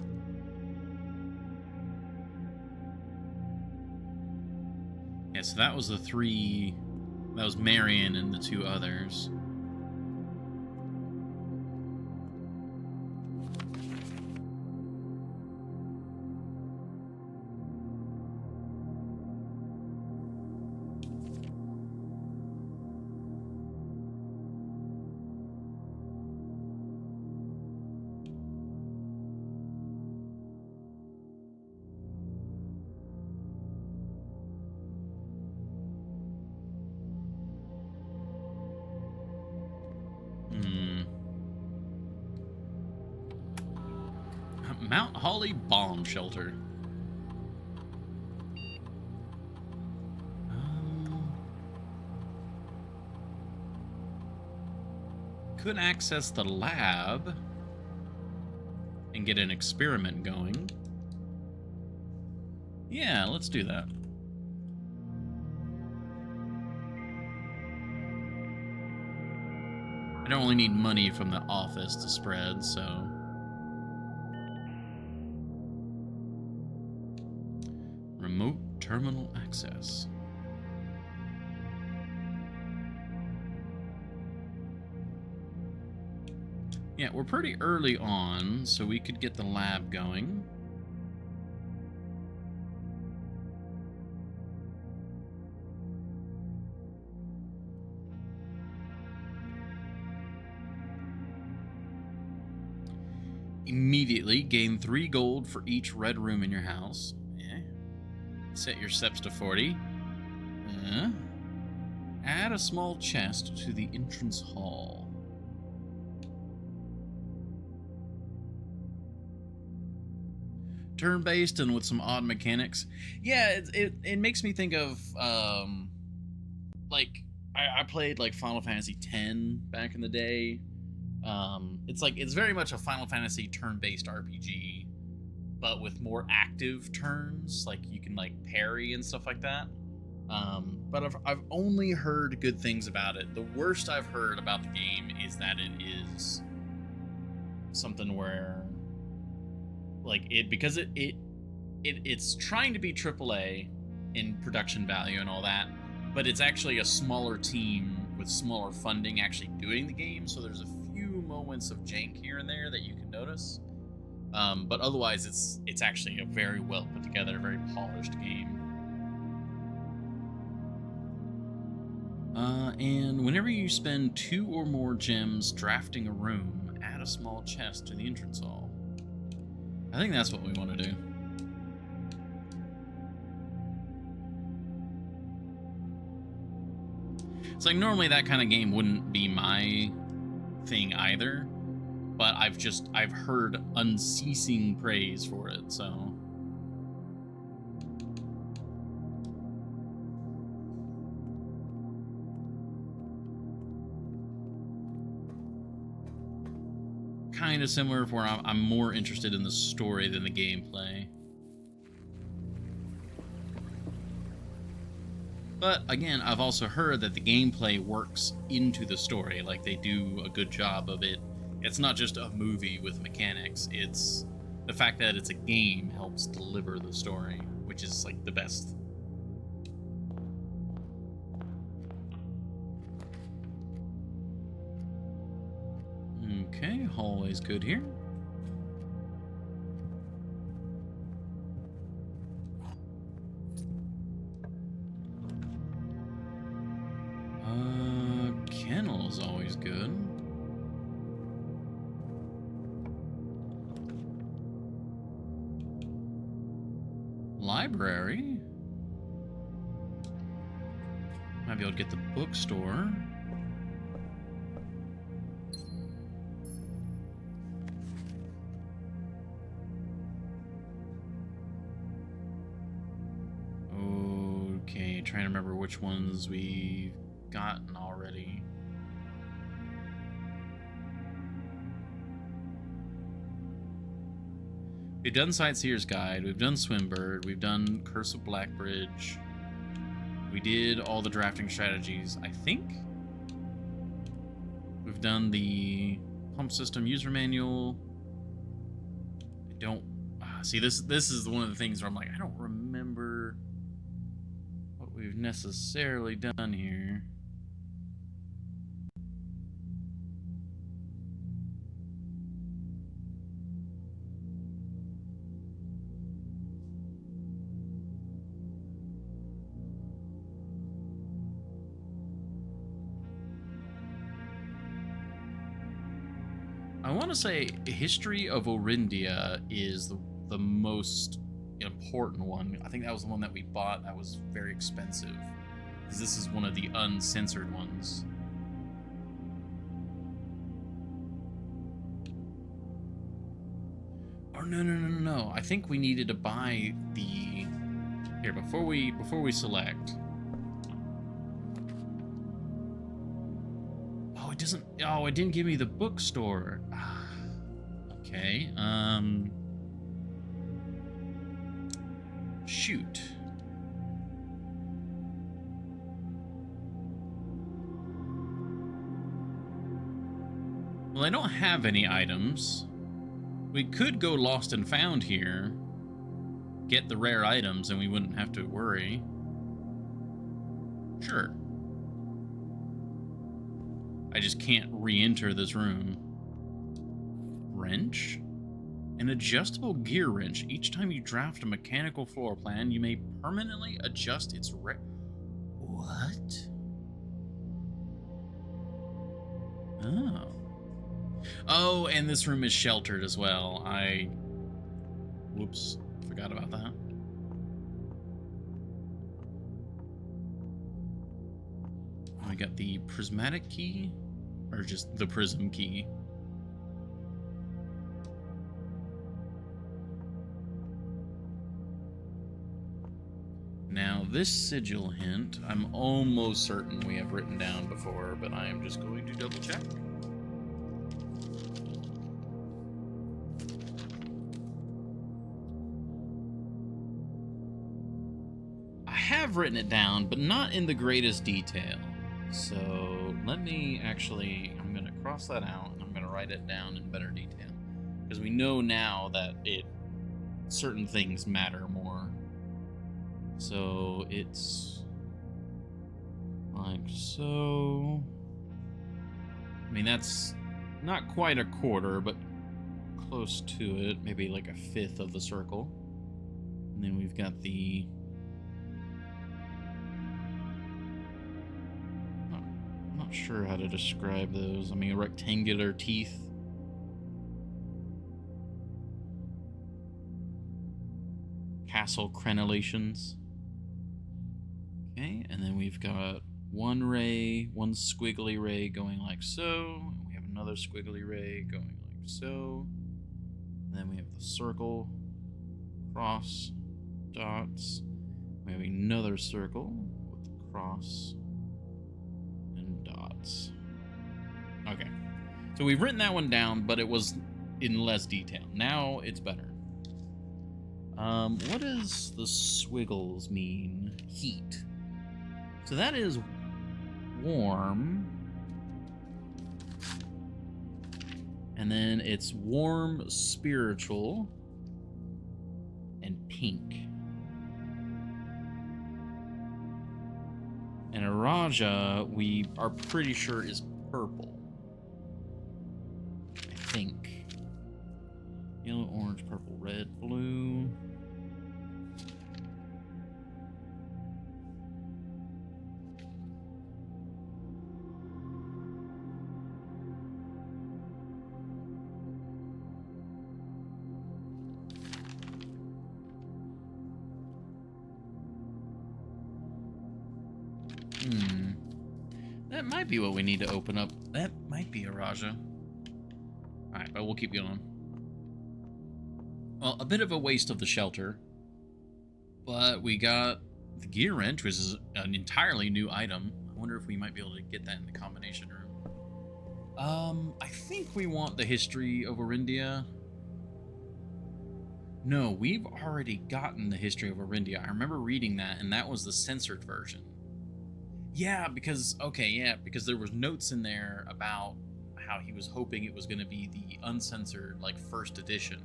so that was the 3. That was Marion and the 2 others. Mount Holly Bomb Shelter. Could access the lab and get an experiment going. Yeah, let's do that. I don't only need money from the office to spread, so... Remote terminal access. Yeah, we're pretty early on, so we could get the lab going. Immediately gain 3 gold for each red room in your house. Yeah. Set your steps to 40. Add a small chest to the entrance hall. Turn-based and with some odd mechanics. Yeah, it makes me think of like I played like Final Fantasy X back in the day. It's very much a Final Fantasy turn-based RPG, but with more active turns, like you can like parry and stuff like that. But I've only heard good things about it. The worst I've heard about the game is that it is something where like it's trying to be AAA in production value and all that, but it's actually a smaller team with smaller funding actually doing the game, so there's a few moments of jank here and there that you can notice. But otherwise it's actually a very well put together, very polished game. And whenever you spend 2 or more gems drafting a room, add a small chest to the entrance hall. I think that's what we want to do. It's like normally that kind of game wouldn't be my thing either, but I've heard unceasing praise for it, so. Kind of similar, where I'm more interested in the story than the gameplay. But again, I've also heard that the gameplay works into the story, like they do a good job of it. It's not just a movie with mechanics, it's the fact that it's a game helps deliver the story, which is like the best. Okay, hallway's good here. Kennel's always good. Library. Might be able to get the bookstore. Okay, trying to remember which ones we've gotten already. We've done Sightseer's Guide, we've done Swimbird, we've done Curse of Blackbridge. We did all the drafting strategies, I think. We've done the Pump system user manual. I don't see this is one of the things where I'm like, I don't remember what we've necessarily done here. I want to say History of Orindia is the most important one. I think that was the one that we bought that was very expensive, because this is one of the uncensored ones. Oh no. I think we needed to buy the here before we select. Oh, it didn't give me the bookstore. Okay. Shoot. Well, I don't have any items. We could go lost and found here, get the rare items, and we wouldn't have to worry. Sure. I just can't re-enter this room. Wrench? An adjustable gear wrench. Each time you draft a mechanical floor plan, you may permanently adjust its What? Oh. Oh, and this room is sheltered as well. Whoops. Forgot about that. I got the prismatic key, or just the prism key. Now, this sigil hint, I'm almost certain we have written down before, but I am just going to double check. I have written it down, but not in the greatest detail. So let me actually, I'm going to cross that out and I'm going to write it down in better detail, because we know now that certain things matter more. So it's like so. I mean, that's not quite a quarter, but close to it, maybe like a fifth of the circle. And then we've got the not sure how to describe those. I mean, rectangular teeth. Castle crenellations. Okay, and then we've got one squiggly ray going like so. And we have another squiggly ray going like so. And then we have the circle, cross, dots. We have another circle with the cross and dots. Okay, so we've written that one down, but it was in less detail. Now it's better. What does the squiggles mean? Heat. So that is warm. And then it's warm, spiritual, and pink. And a Raja, we are pretty sure is purple. I think. Yellow, orange, purple, red, blue. That might be what we need to open up. That might be a Raja. Alright, but we'll keep going. Well, a bit of a waste of the shelter. But we got the gear wrench, which is an entirely new item. I wonder if we might be able to get that in the combination room. I think we want the history of Orindia. No, we've already gotten the history of Orindia. I remember reading that, and that was the censored version. Yeah, because there was notes in there about how he was hoping it was going to be the uncensored, like, first edition.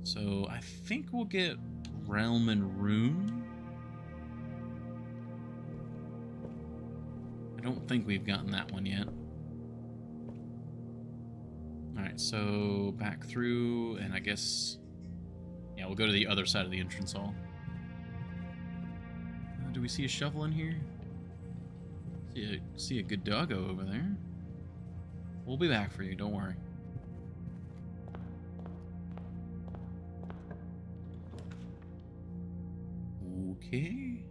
So I think we'll get Realm and Rune. I don't think we've gotten that one yet. Alright, so back through, and I guess... yeah, we'll go to the other side of the entrance hall. Do we see a shovel in here? See a good doggo over there. We'll be back for you, don't worry. Okay.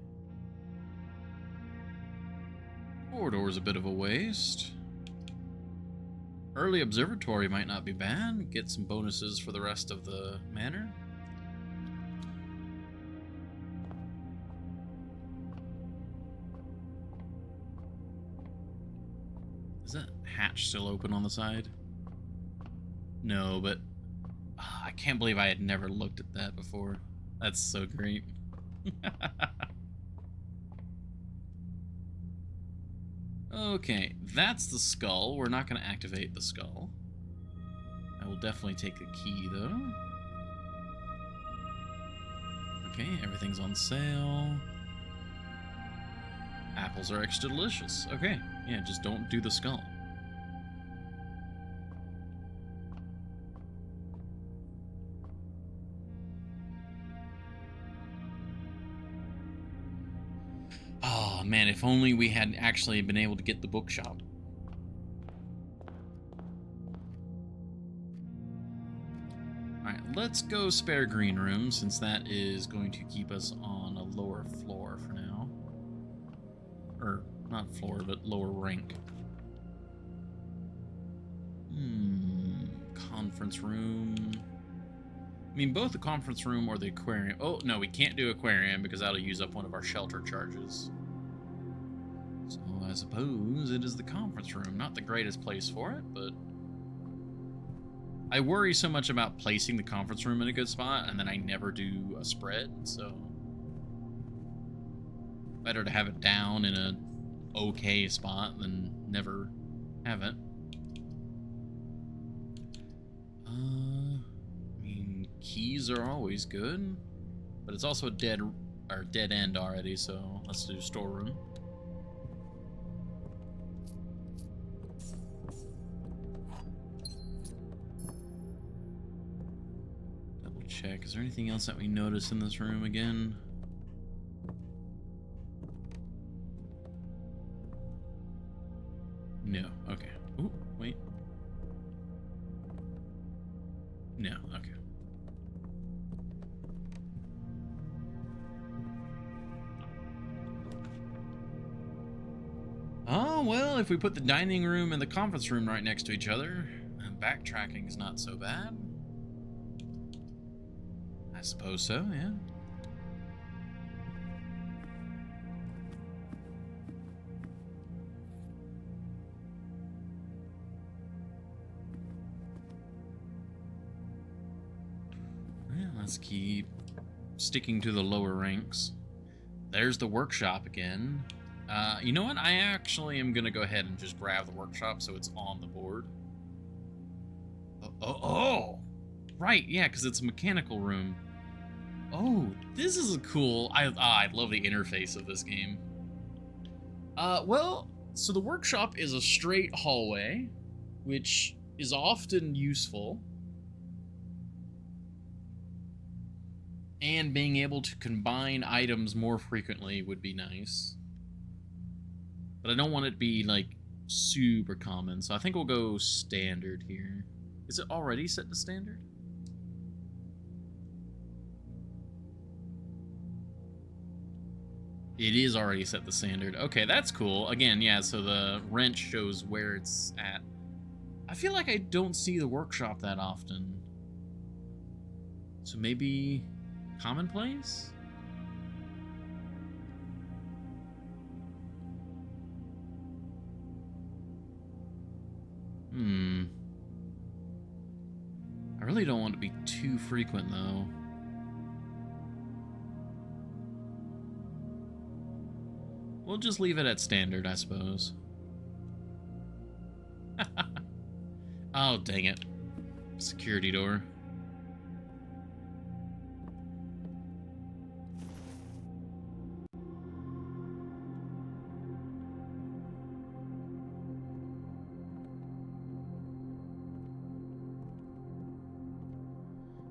Corridor's a bit of a waste. Early observatory might not be bad. Get some bonuses for the rest of the manor. Is that hatch still open on the side? No, but I can't believe I had never looked at that before. That's so great. Okay, that's the skull. We're not going to activate the skull. I will definitely take the key, though. Okay, everything's on sale. Apples are extra delicious. Okay, yeah, just don't do the skull. Oh man, if only we had actually been able to get the bookshop. Alright, let's go spare green room, since that is going to keep us on a lower floor for now. Or, not floor, but lower rank. Conference room. I mean, both the conference room or the aquarium. Oh, no, we can't do aquarium because that'll use up one of our shelter charges. So I suppose it is the conference room. Not the greatest place for it, but... I worry so much about placing the conference room in a good spot, and then I never do a spread, so... better to have it down in a okay spot than never have it. Keys are always good, but it's also a dead end already, so let's do storeroom. Double check. Is there anything else that we notice in this room again? No. Okay. Ooh, wait. No. Okay. Oh, well, if we put the dining room and the conference room right next to each other, backtracking is not so bad. I suppose so, yeah. Yeah, let's keep sticking to the lower ranks. There's the workshop again. You know what? I actually am going to go ahead and just grab the workshop so it's on the board. Oh! Right, yeah, because it's a mechanical room. Oh, this is a cool... I love the interface of this game. Well, so the workshop is a straight hallway, which is often useful. And being able to combine items more frequently would be nice. But I don't want it to be, like, super common, so I think we'll go standard here. Is it already set to standard? It is already set to standard. Okay, that's cool. Again, yeah, so the wrench shows where it's at. I feel like I don't see the workshop that often. So maybe commonplace? I really don't want to be too frequent, though. We'll just leave it at standard, I suppose. Oh, dang it. Security door.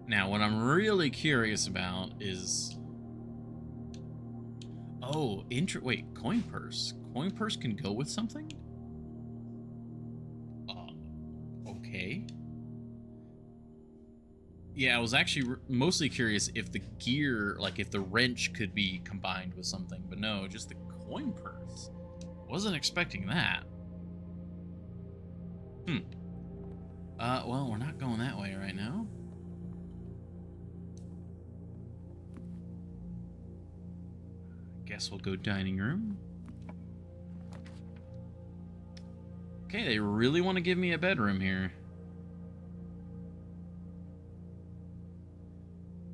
Now, what I'm really curious about is... Oh, wait, coin purse. Coin purse can go with something? Okay. Yeah, I was actually mostly curious if the gear, like if the wrench could be combined with something, but no, just the coin purse. Wasn't expecting that. Well, we're not going that way right now. Guess we'll go dining room. Okay, they really want to give me a bedroom here.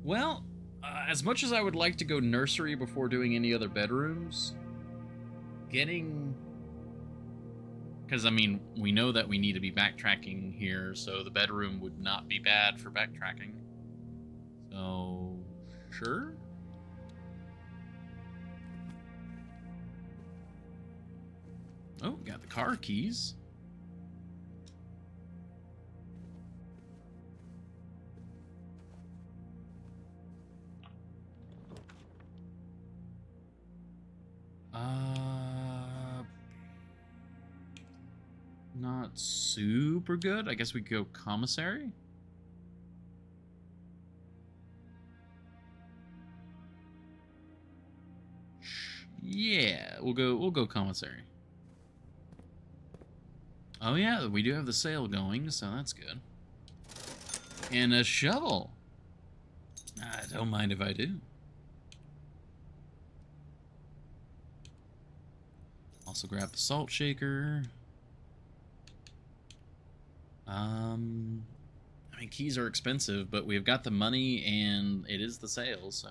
Well, as much as I would like to go nursery before doing any other bedrooms, getting... Because, I mean, we know that we need to be backtracking here, so the bedroom would not be bad for backtracking. So, sure. Oh, got the car keys. Not super good. I guess we could go commissary. Yeah, we'll go commissary. Oh yeah, we do have the sale going, so that's good. And a shovel. I don't mind if I do. Also grab the salt shaker. I mean, keys are expensive, but we've got the money and it is the sale, so.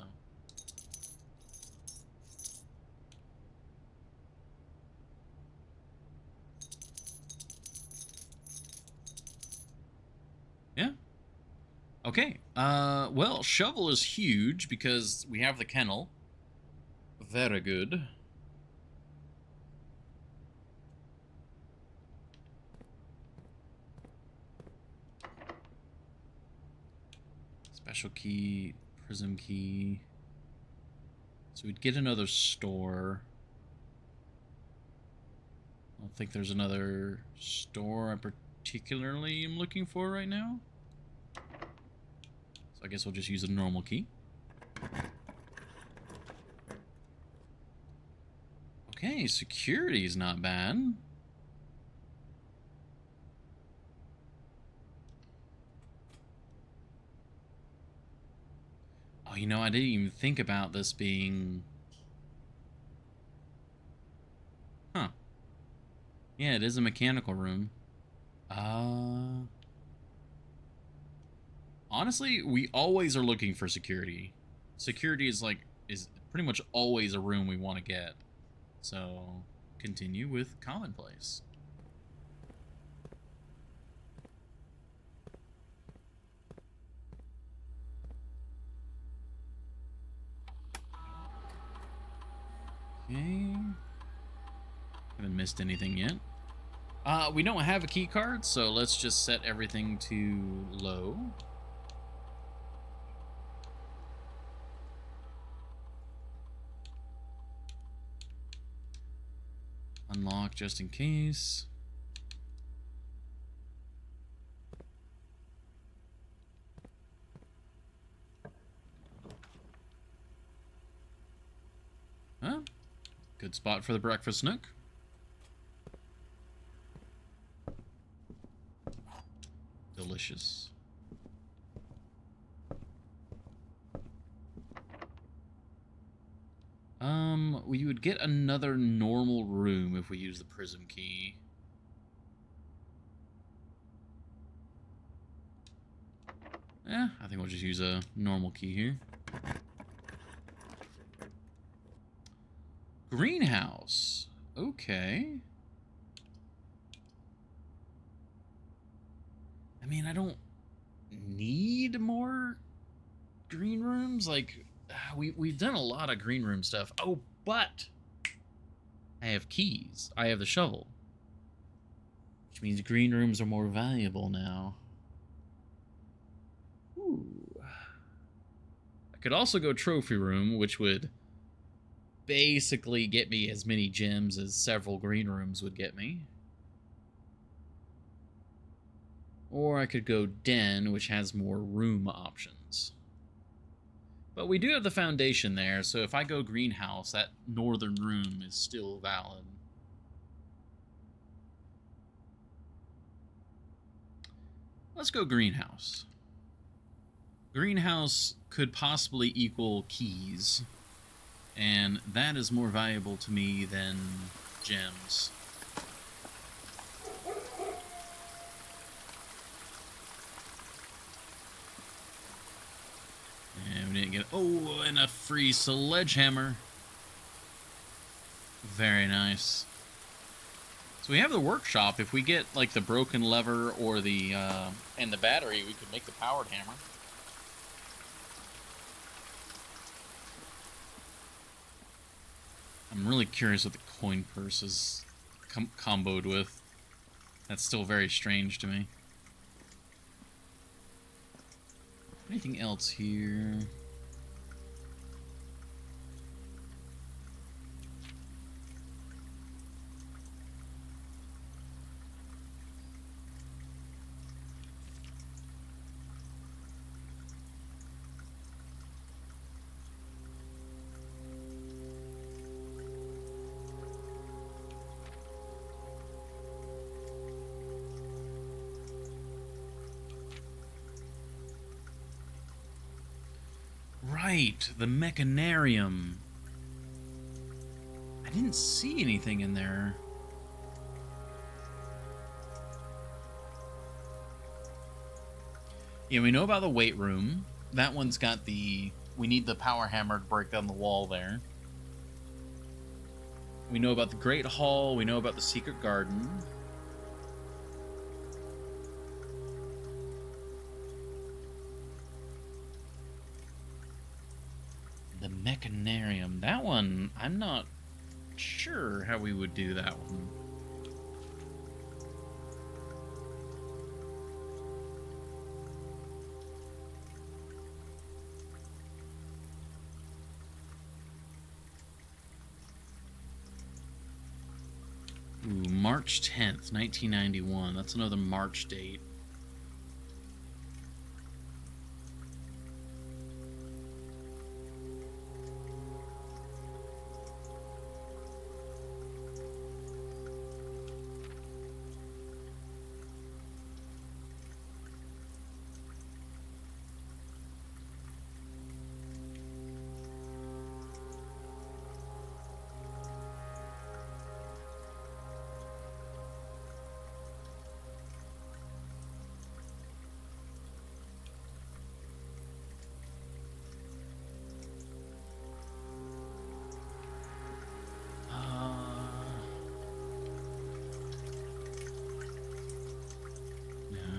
Yeah. Okay. Well, shovel is huge because we have the kennel. Very good. Special key, prism key. So we'd get another store. I don't think there's another store I particularly am looking for right now. So I guess we'll just use a normal key. Okay, security is not bad. Oh, you know, I didn't even think about this being... Huh. Yeah, it is a mechanical room. Honestly, we always are looking for security. Security is pretty much always a room we want to get. So, continue with commonplace. Okay. Haven't missed anything yet. We don't have a key card, so let's just set everything to low. Unlock just in case. Huh? Good spot for the breakfast nook. Delicious. We would get another normal room if we use the prism key. Yeah, I think we'll just use a normal key here. Greenhouse. Okay. I mean, I don't need more green rooms. Like, we've done a lot of green room stuff. Oh, but I have keys. I have the shovel. Which means green rooms are more valuable now. Ooh. I could also go trophy room, which would basically get me as many gems as several green rooms would get me. Or I could go den, which has more room options. But we do have the foundation there, so if I go greenhouse, that northern room is still valid. Let's go greenhouse. Greenhouse could possibly equal keys, and that is more valuable to me than gems. And we didn't get... Oh, and a free sledgehammer. Very nice. So we have the workshop. If we get, like, the broken lever or the, and the battery, we could make the powered hammer. I'm really curious what the coin purse is comboed with. That's still very strange to me. Anything else here? Right, the mechanarium. I didn't see anything in there. Yeah, we know about the weight room. That one's got the... We need the power hammer to break down the wall there. We know about the Great Hall. We know about the secret garden. The mechanarium. That one, I'm not sure how we would do that one. Ooh, March 10th, 1991. That's another March date.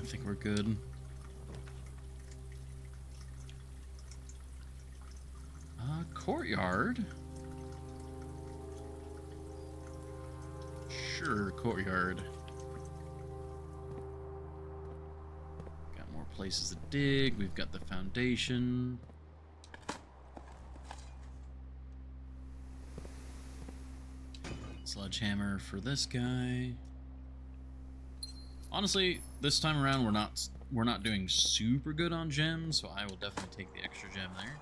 I think we're good. Courtyard. Sure, courtyard. Got more places to dig. We've got the foundation. Sledgehammer for this guy. Honestly, this time around we're not doing super good on gems, so I will definitely take the extra gem there,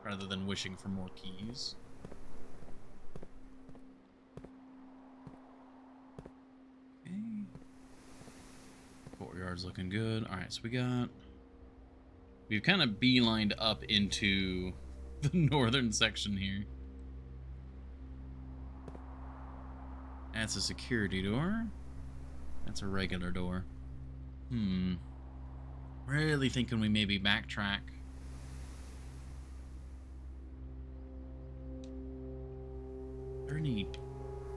rather than wishing for more keys. Okay. Courtyard's looking good. Alright, so we've kind of beelined up into the northern section here. That's a security door. That's a regular door. Really thinking we maybe backtrack. there any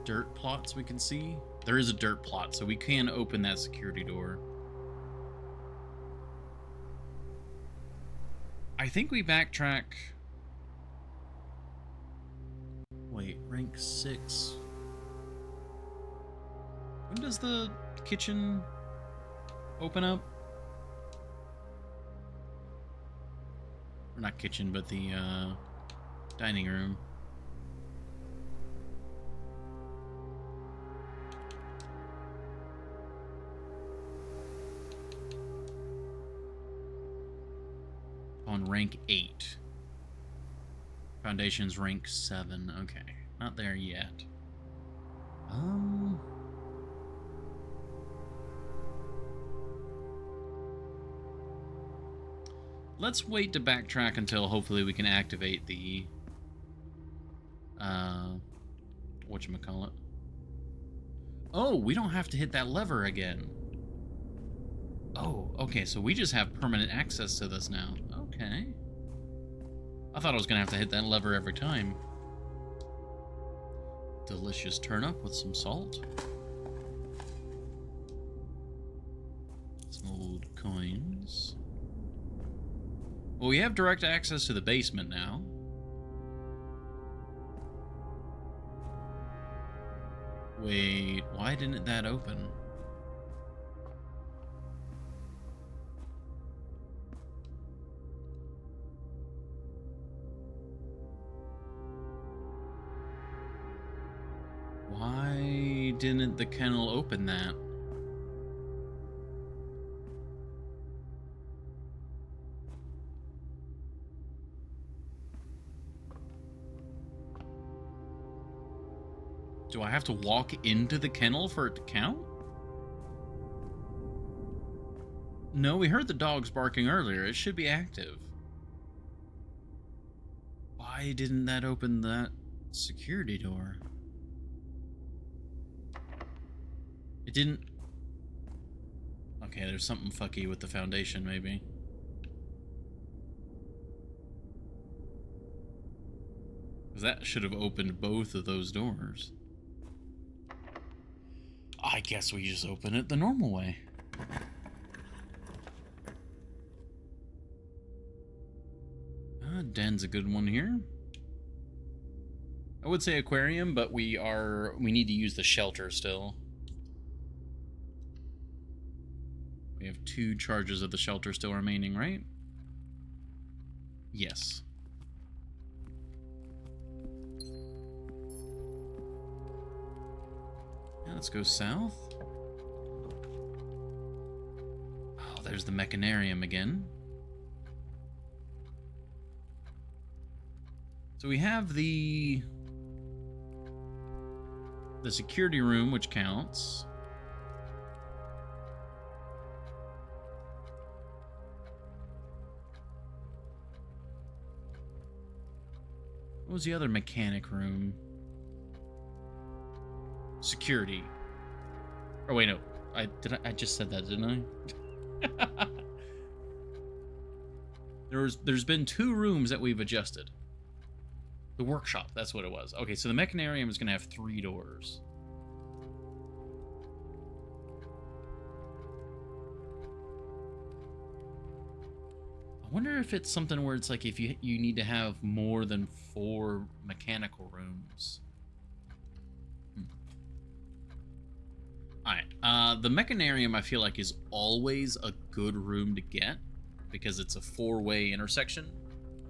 dirt plots we can see? There is a dirt plot, so we can open that security door. I think we backtrack. Wait, rank 6. When does the kitchen open up? Or not kitchen, but the dining room. On rank 8. Foundation's rank 7. Okay, not there yet. Let's wait to backtrack until hopefully we can activate the whatchamacallit. Oh, we don't have to hit that lever again. Oh, okay, so we just have permanent access to this now. Okay. I thought I was gonna have to hit that lever every time. Delicious turnip with some salt. Some old coins. Well, we have direct access to the basement now. Wait, why didn't that open? Why didn't the kennel open that? Do I have to walk into the kennel for it to count? No, we heard the dogs barking earlier. It should be active. Why didn't that open that security door? It didn't... Okay, there's something fucky with the foundation, maybe. Because that should have opened both of those doors. I guess we just open it the normal way. Den's a good one here. I would say aquarium, but we need to use the shelter still. We have 2 charges of the shelter still remaining, right? Yes. Yeah, let's go south. Oh, there's the mechanarium again. So we have the security room, which counts. What was the other mechanic room? Security. Oh wait, no. I just said that, didn't I? There's been 2 rooms that we've adjusted. The workshop, that's what it was. Okay, so the mechanarium is going to have 3 doors. I wonder if it's something where it's like if you need to have more than 4 mechanical rooms. Alright, the mechanarium I feel like is always a good room to get because it's a 4-way intersection,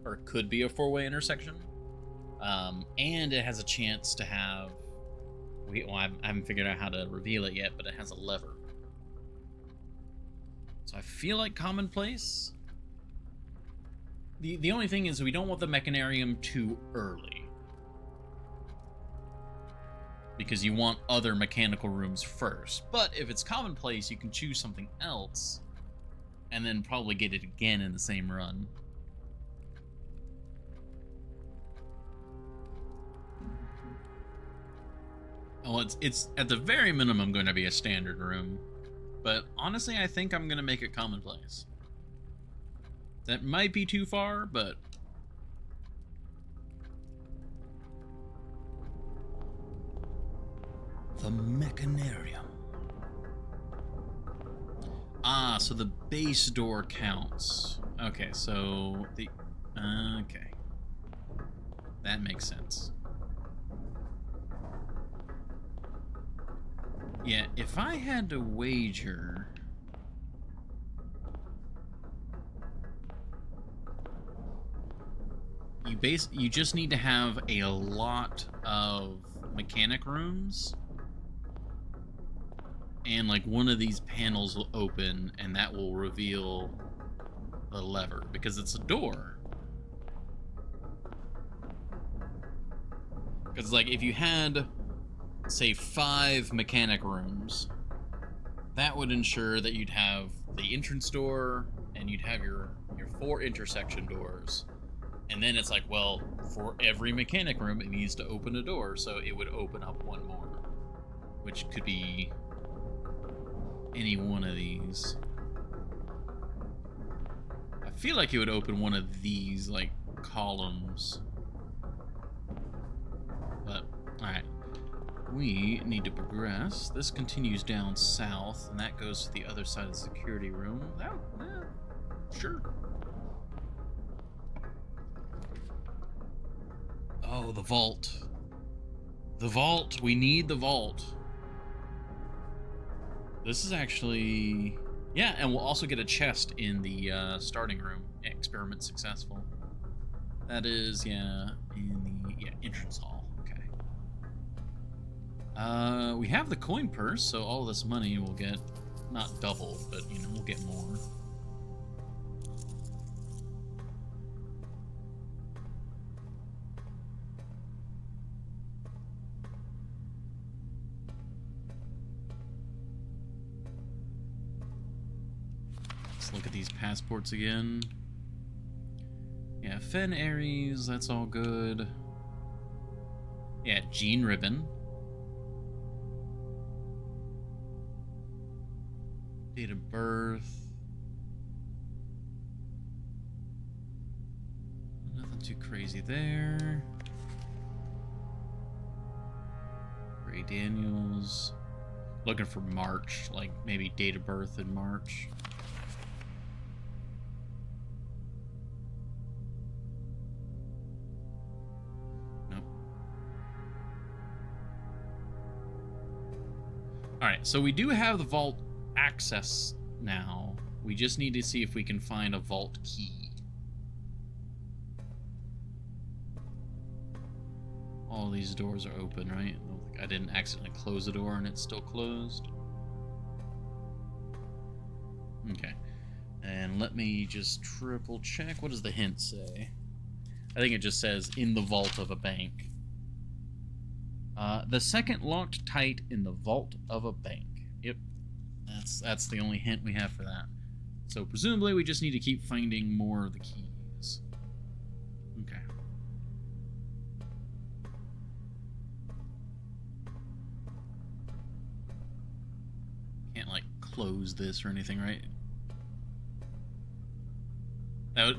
or it could be a 4-way intersection. And it has a chance to have... I haven't figured out how to reveal it yet, but it has a lever. So I feel like commonplace. The only thing is we don't want the mechanarium too early. Because you want other mechanical rooms first. But if it's commonplace, you can choose something else. And then probably get it again in the same run. Well, it's at the very minimum going to be a standard room. But honestly, I think I'm going to make it commonplace. That might be too far, but... the Mechanarium. Ah, so the base door counts. Okay, so the... Okay. That makes sense. Yeah, if I had to wager... You just need to have a lot of mechanic rooms, and like one of these panels will open and that will reveal the lever because it's a door. Because like if you had, say, 5 mechanic rooms, that would ensure that you'd have the entrance door and you'd have your 4 intersection doors. And then it's like, well, for every mechanic room, it needs to open a door, so it would open up one more, which could be any one of these. I feel like it would open one of these, like, columns. But, alright. We need to progress. This continues down south, and that goes to the other side of the security room. Sure. Oh, the vault. The vault. We need the vault. This is actually... Yeah, and we'll also get a chest in the starting room. Experiment successful. That is, yeah, in the entrance hall. Okay. We have the coin purse, so all this money will get, not double, but, you know, we'll get more. Look at these passports again. Yeah, Fen Aries, that's all good. Yeah, Gene Ribbon. Date of birth. Nothing too crazy there. Ray Daniels. Looking for March, like maybe date of birth in March. Alright, so we do have the vault access now. We just need to see if we can find a vault key. All these doors are open, right? I didn't accidentally close the door and it's still closed. Okay. And let me just triple check. What does the hint say? I think it just says, in the vault of a bank. The second locked tight in the vault of a bank. Yep, that's the only hint we have for that. So presumably we just need to keep finding more of the keys. Okay. Can't like close this or anything, right?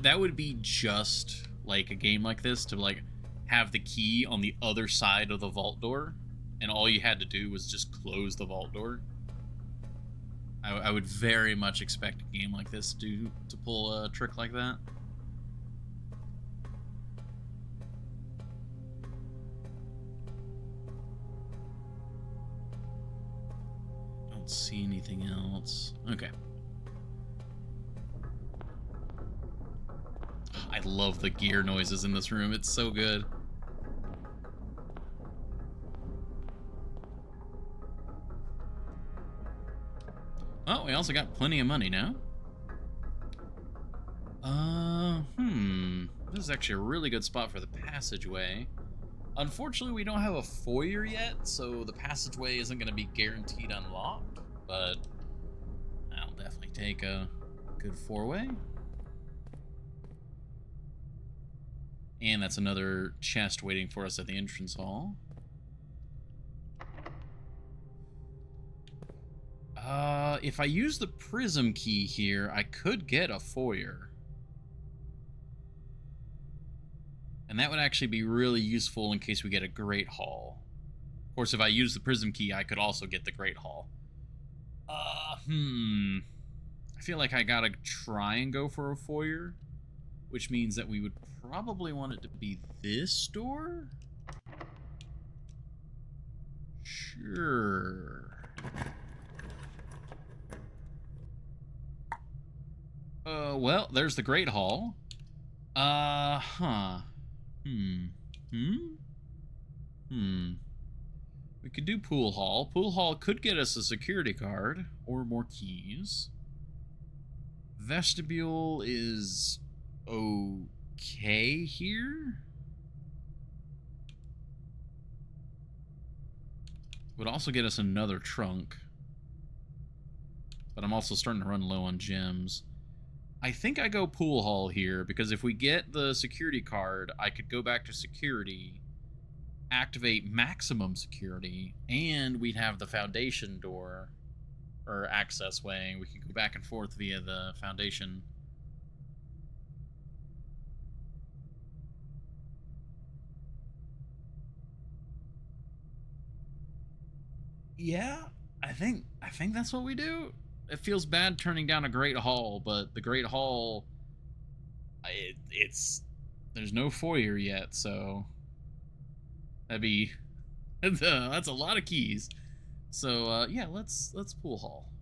That would be just like a game like this to like have the key on the other side of the vault door, and all you had to do was just close the vault door. I would very much expect a game like this to pull a trick like that. Don't see anything else. Okay. I love the gear noises in this room. It's so good. Oh, we also got plenty of money now. This is actually a really good spot for the passageway. Unfortunately, we don't have a foyer yet, so the passageway isn't going to be guaranteed unlocked, but I'll definitely take a good 4-way. And that's another chest waiting for us at the entrance hall. If I use the prism key here, I could get a foyer. And that would actually be really useful in case we get a great hall. Of course, if I use the prism key, I could also get the Great Hall. I feel like I gotta try and go for a foyer, which means that we would probably want it to be this door? Sure. Well, there's the Great Hall. We could do Pool Hall. Pool Hall could get us a security card or more keys. Vestibule is okay here. Would also get us another trunk. But I'm also starting to run low on gems. I think I go Pool Hall here, because if we get the security card, I could go back to security, activate maximum security, and we'd have the foundation door, or access way. We could go back and forth via the foundation. Yeah, I think that's what we do. It feels bad turning down a Great Hall, but the Great Hall, there's no foyer yet, so that'd be that's a lot of keys. So yeah, let's Pool Hall.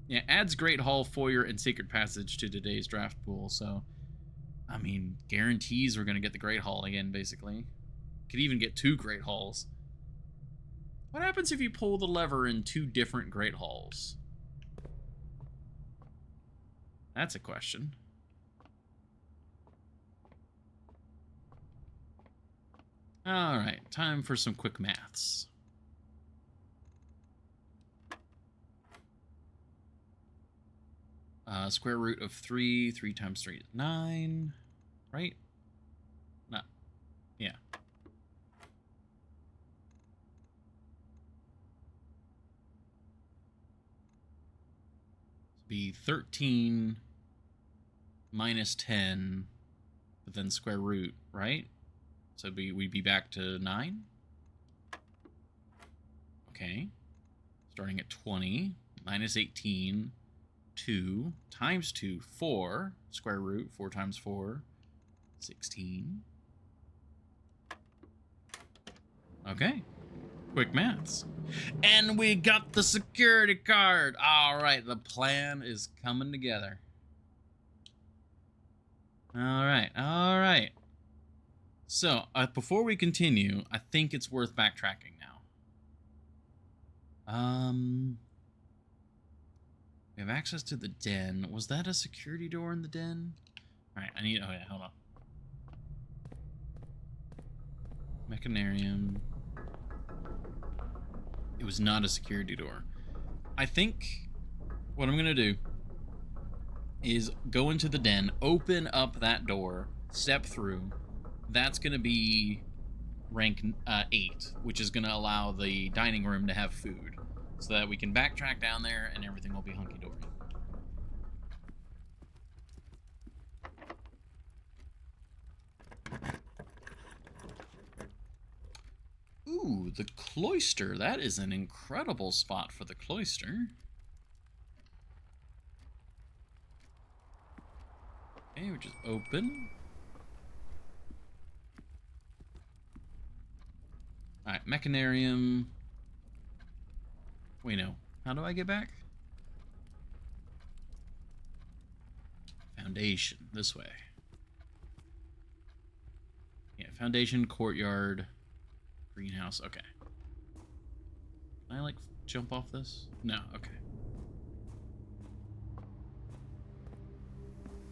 Yeah, adds Great Hall, foyer, and Sacred Passage to today's draft pool. So, I mean, guarantees we're gonna get the Great Hall again, basically. Could even get 2 Great Halls. What happens if you pull the lever in 2 different Great Halls? That's a question. Alright, time for some quick maths. Square root of 3, 3 times 3 is 9, right? No, yeah. Be 13 minus 10, but then square root, right? So we'd be back to 9. Okay. Starting at 20, minus 18, 2, times 2, 4, square root, 4 times 4, 16. Okay. Quick maths. And we got the security card. All right, the plan is coming together. All right. So, before we continue, I think it's worth backtracking now. We have access to the den. Was that a security door in the den? All right, oh yeah, hold on. Mechanarium. It was not a security door. I think what I'm gonna do is go into the den, open up that door, step through. That's gonna be rank 8, which is gonna allow the dining room to have food, so that we can backtrack down there and everything will be hunky-dory. Ooh, the cloister. That is an incredible spot for the cloister. Okay, we just open. Alright, Mechanarium. Wait, no. How do I get back? Foundation. This way. Yeah, foundation, courtyard, greenhouse. Okay. Can I, like, jump off this? No, okay.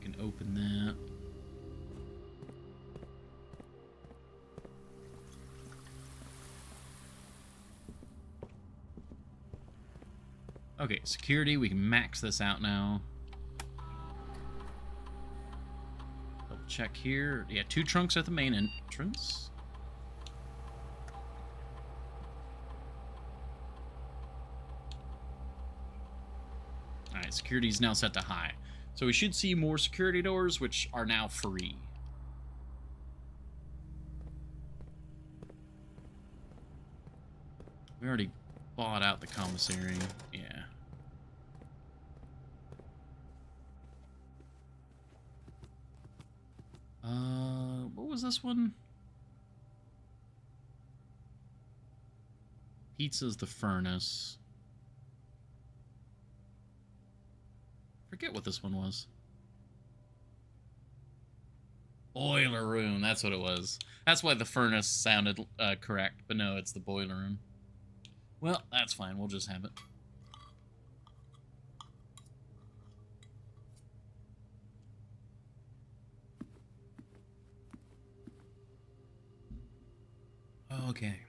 Can open that. Okay, security, we can max this out now. Double check here. Yeah, 2 trunks at the main entrance. Alright, security is now set to high. So we should see more security doors, which are now free. We already bought out the commissary. Yeah. What was this one? Pizza's the furnace. Forget what this one was. Boiler room, that's what it was. That's why the furnace sounded correct, but no, it's the boiler room. Well, that's fine, we'll just have it. Okay.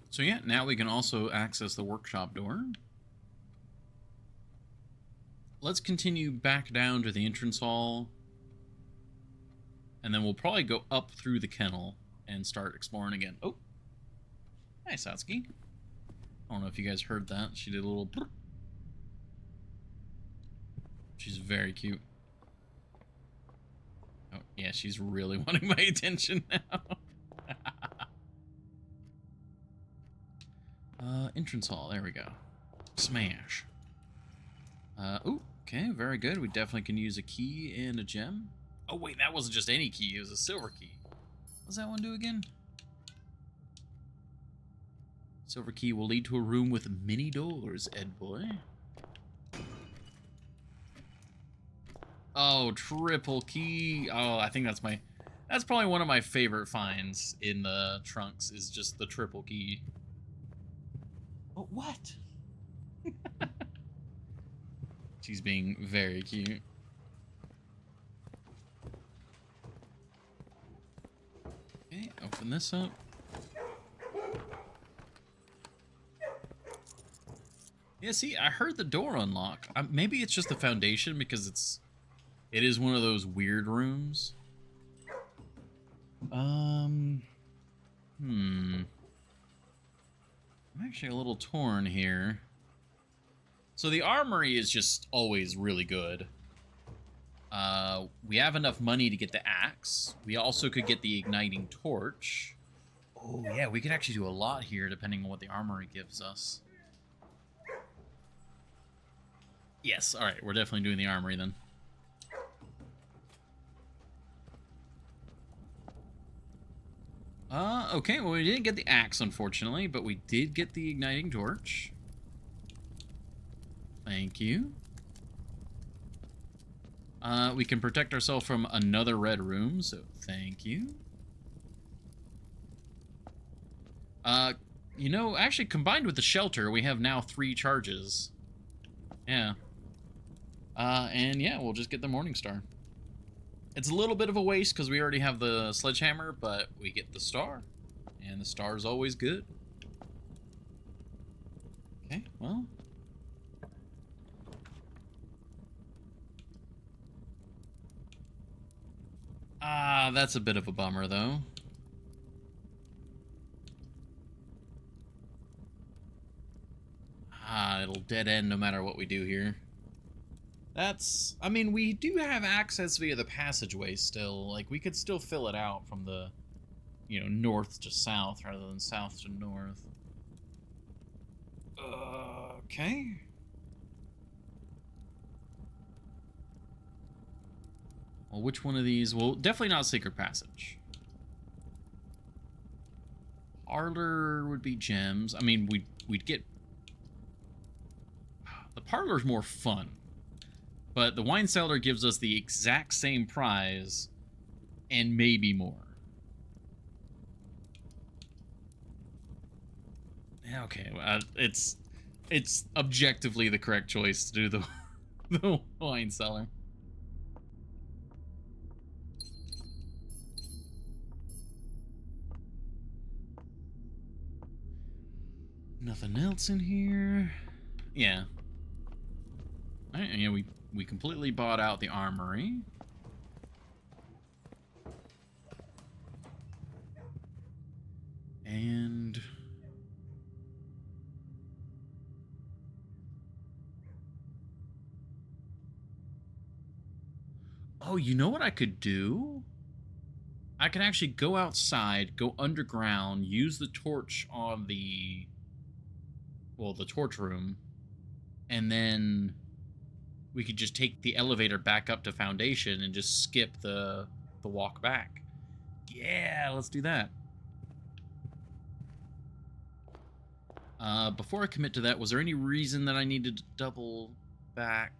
So yeah, now we can also access the workshop door. Let's continue back down to the entrance hall. And then we'll probably go up through the kennel and start exploring again. Oh. Hi, Satsuki. I don't know if you guys heard that. She did a little... She's very cute. Oh, yeah, she's really wanting my attention now. Entrance hall. There we go. Smash. Ooh, okay, very good. We definitely can use a key and a gem. Oh, wait, that wasn't just any key. It was a silver key. What does that one do again? Silver key will lead to a room with many doors, Ed boy. Oh, triple key. Oh, I think that's probably one of my favorite finds in the trunks is just the triple key. Oh, what? She's being very cute. Okay, open this up. Yeah, see, I heard the door unlock. Maybe it's just the foundation because it is one of those weird rooms. I'm actually a little torn here. So the armory is just always really good. We have enough money to get the axe. We also could get the igniting torch. Oh, yeah, we could actually do a lot here depending on what the armory gives us. Yes, all right, we're definitely doing the armory then. Okay, well, we didn't get the axe, unfortunately, but we did get the igniting torch. Thank you. We can protect ourselves from another red room, so thank you. You know, actually, combined with the shelter, we have now 3 charges. Yeah. And yeah, we'll just get the Morning Star. It's a little bit of a waste because we already have the sledgehammer, but we get the star. And the star is always good. Okay, well. That's a bit of a bummer, though. It'll dead end no matter what we do here. I mean, we do have access via the passageway still. Like, we could still fill it out from the, you know, north to south rather than south to north. Okay. Well, which one of these? Well, definitely not Secret Passage. Parlor would be gems. I mean, we'd get... The parlor's more fun. But the wine cellar gives us the exact same prize and maybe more. Okay, well, it's objectively the correct choice to do the wine cellar. Nothing else in here. Yeah. All right, yeah, we completely bought out the armory. And... Oh, you know what I could do? I can actually go outside, go underground, use the torch on the torch room, and then we could just take the elevator back up to Foundation and just skip the walk back. Yeah, let's do that. Before I commit to that, was there any reason that I needed to double back?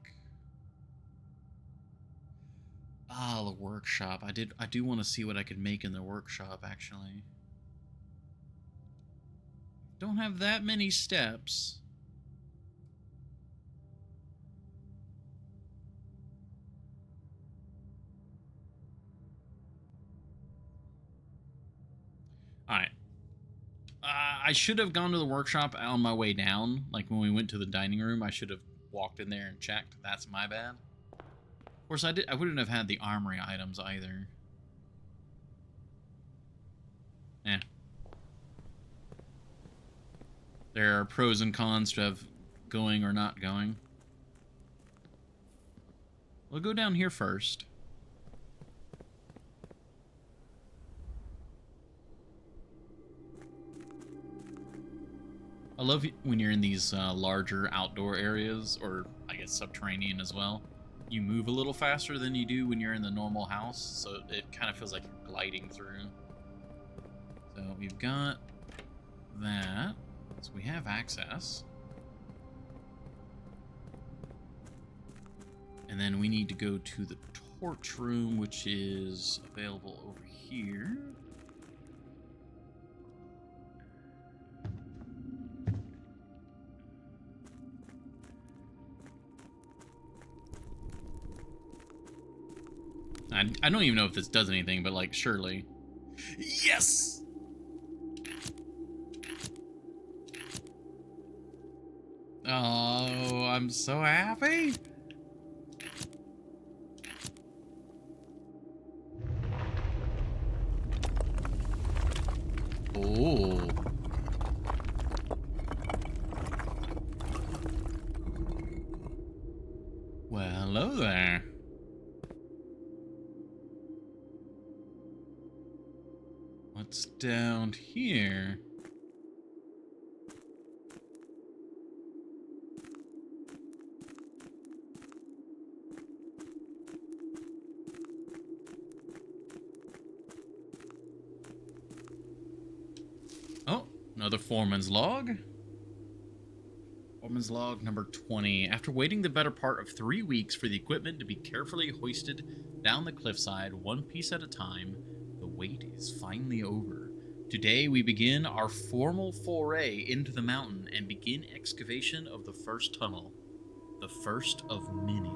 Ah, the workshop. I do want to see what I could make in the workshop, actually. Don't have that many steps. Alright. I should have gone to the workshop on my way down. Like, when we went to the dining room, I should have walked in there and checked. That's my bad. Of course, I wouldn't have had the armory items either. Eh. There are pros and cons to have going or not going. We'll go down here first. I love when you're in these larger outdoor areas, or I guess subterranean as well. You move a little faster than you do when you're in the normal house, so it kind of feels like you're gliding through. So we've got that. So we have access. And then we need to go to the torch room, which is available over here. I don't even know if this does anything, but, like, surely. Yes! Oh, I'm so happy. Oh. Well, hello there. What's down here? Oh, another foreman's log. Foreman's log number 20. After waiting the better part of 3 weeks for the equipment to be carefully hoisted down the cliffside, one piece at a time, the wait is finally over. Today we begin our formal foray into the mountain and begin excavation of the first tunnel. The first of many.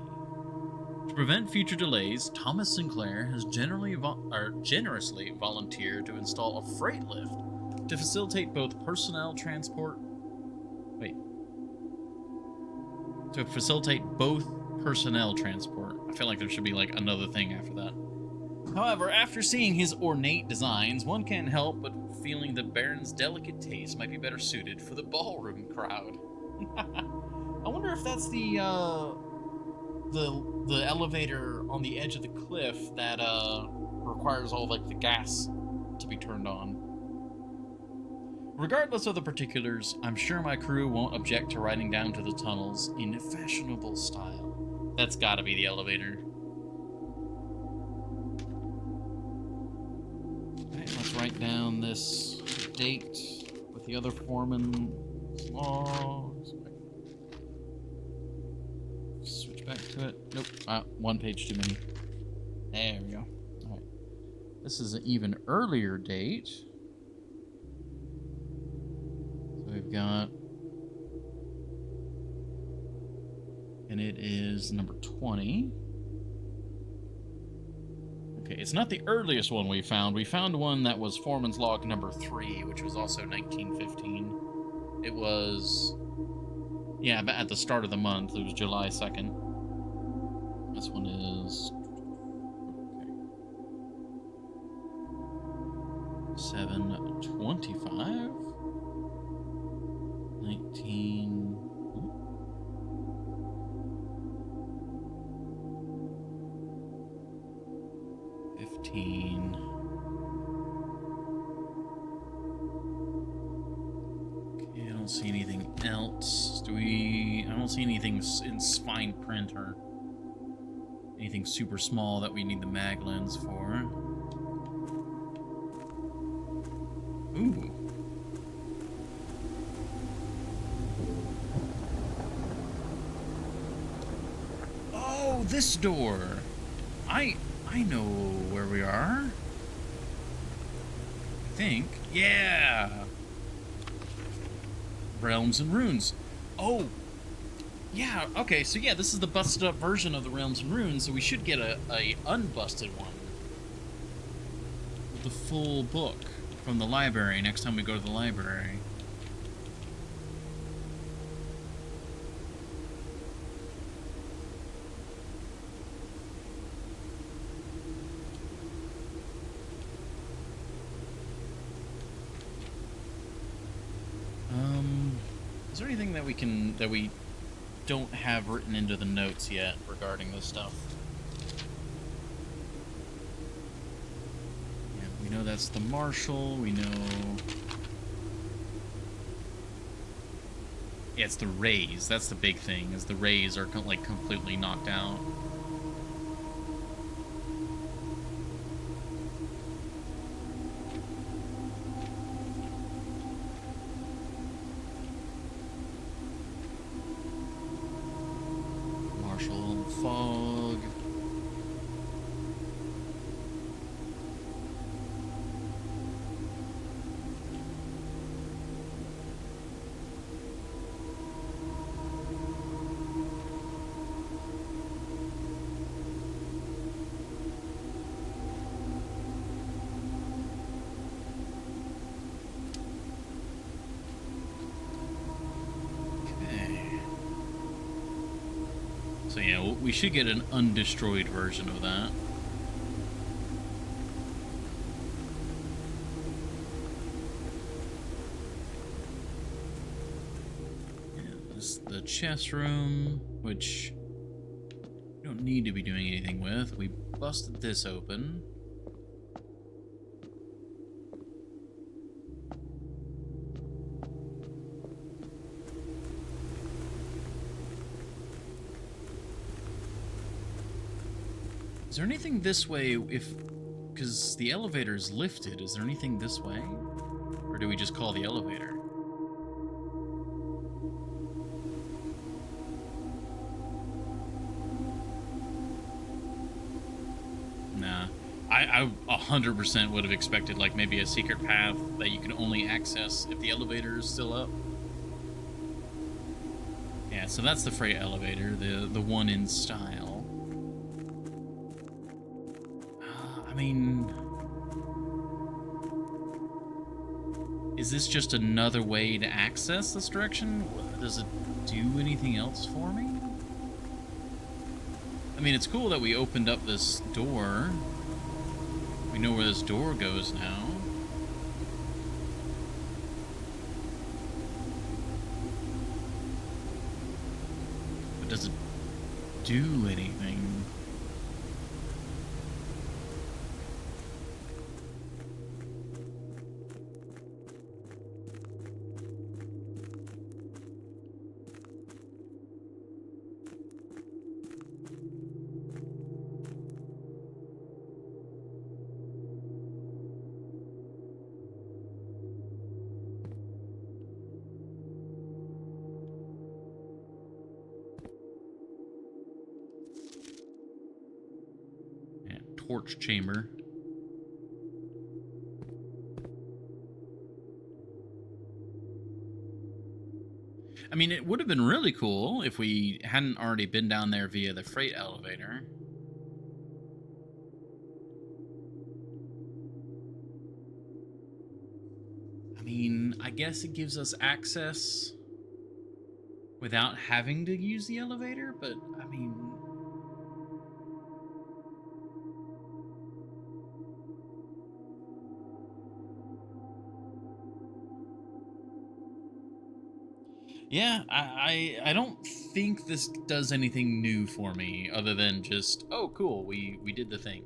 To prevent future delays, Thomas Sinclair has generously volunteered to install a freight lift to facilitate both personnel transport. To facilitate both personnel transport. I feel like there should be like another thing after that. However, after seeing his ornate designs, one can't help but feeling that Baron's delicate taste might be better suited for the ballroom crowd. I wonder if that's the elevator on the edge of the cliff that requires all like the gas to be turned on. Regardless of the particulars, I'm sure my crew won't object to riding down to the tunnels in fashionable style. That's gotta be the elevator. Alright, let's write down this date with the other foreman's logs. Switch back to it. Nope, one page too many. There we go. Alright. This is an even earlier date. We've got, and it is number 20. Okay, it's not the earliest one we found. We found one that was Foreman's Log number 3, which was also 1915. It was, yeah, at the start of the month. It was July 2nd. This one is, okay, 7/25. 19. 15. don't see anything else. Do we... I don't see anything in fine print or anything super small that we need the mag lens for. Ooh. Oh, this door. I know where we are. I think. Yeah. Realms and Runes. Oh. Yeah, okay, so yeah, this is the busted up version of the Realms and Runes, so we should get a unbusted one. With the full book from the library next time we go to the library. Is there anything that we don't have written into the notes yet regarding this stuff? Yeah, we know that's the Marshal, we know... Yeah, it's the rays, that's the big thing, is the rays are like completely knocked out. Fog. So yeah, we should get an undestroyed version of that. Yeah, this is the chest room, which we don't need to be doing anything with. We busted this open. Is there anything this way because the elevator is lifted, is there anything this way? Or do we just call the elevator? Nah. I 100% would have expected like maybe a secret path that you can only access if the elevator is still up. Yeah, so that's the freight elevator, the one in style. I mean, is this just another way to access this direction? Does it do anything else for me? I mean, it's cool that we opened up this door. We know where this door goes now. But does it do anything? Torch chamber. I mean, it would have been really cool if we hadn't already been down there via the freight elevator. I mean, I guess it gives us access without having to use the elevator, but I mean... Yeah, I don't think this does anything new for me other than just, oh cool, we did the thing.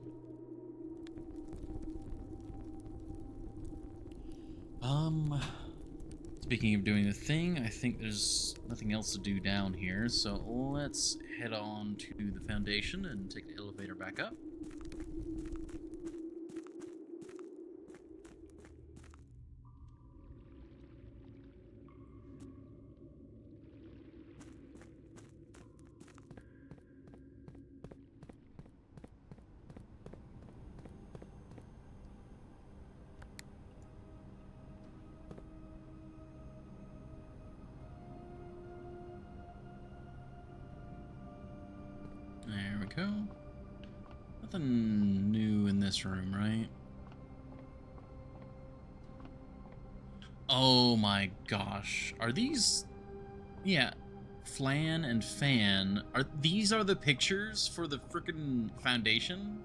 Let's Speaking of doing the thing, I think there's nothing else to do down here, so let's head on to the foundation and take the elevator back up. There we go. Nothing new in this room, right? Oh my gosh. Are these... Yeah. Flan and Fan. These are the pictures for the frickin' foundation?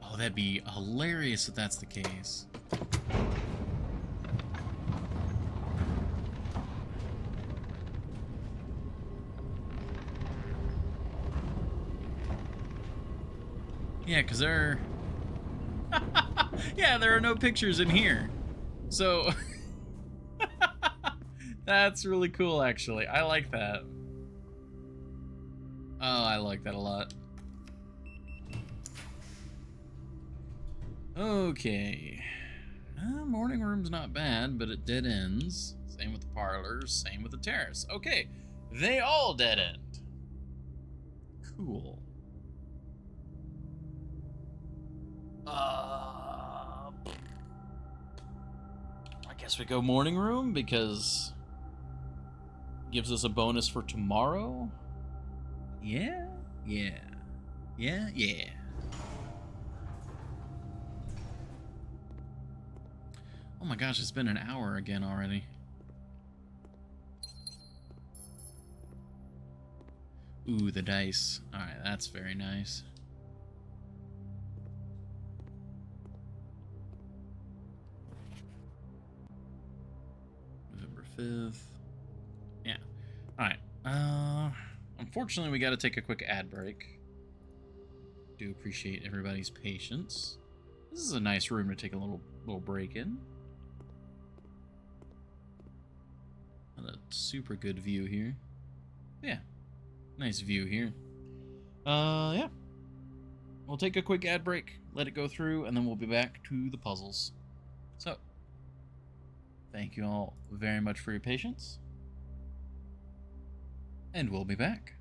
Oh, that'd be hilarious if that's the case. Yeah, because there are... yeah, there are no pictures in here. So... that's really cool, actually. I like that. Oh, I like that a lot. Okay. Morning room's not bad, but it dead ends. Same with the parlors, same with the terrace. Okay, they all dead end. Cool. I guess we go morning room because it gives us a bonus for tomorrow. Yeah. Oh my gosh, it's been an hour again already. Ooh, the dice. Alright, that's very nice. November 5th. Yeah. Alright. Unfortunately, we gotta take a quick ad break. Do appreciate everybody's patience. This is a nice room to take a little break in. Not a super good view here. Yeah. Nice view here. Yeah. We'll take a quick ad break, let it go through, and then we'll be back to the puzzles. So, thank you all very much for your patience. And we'll be back.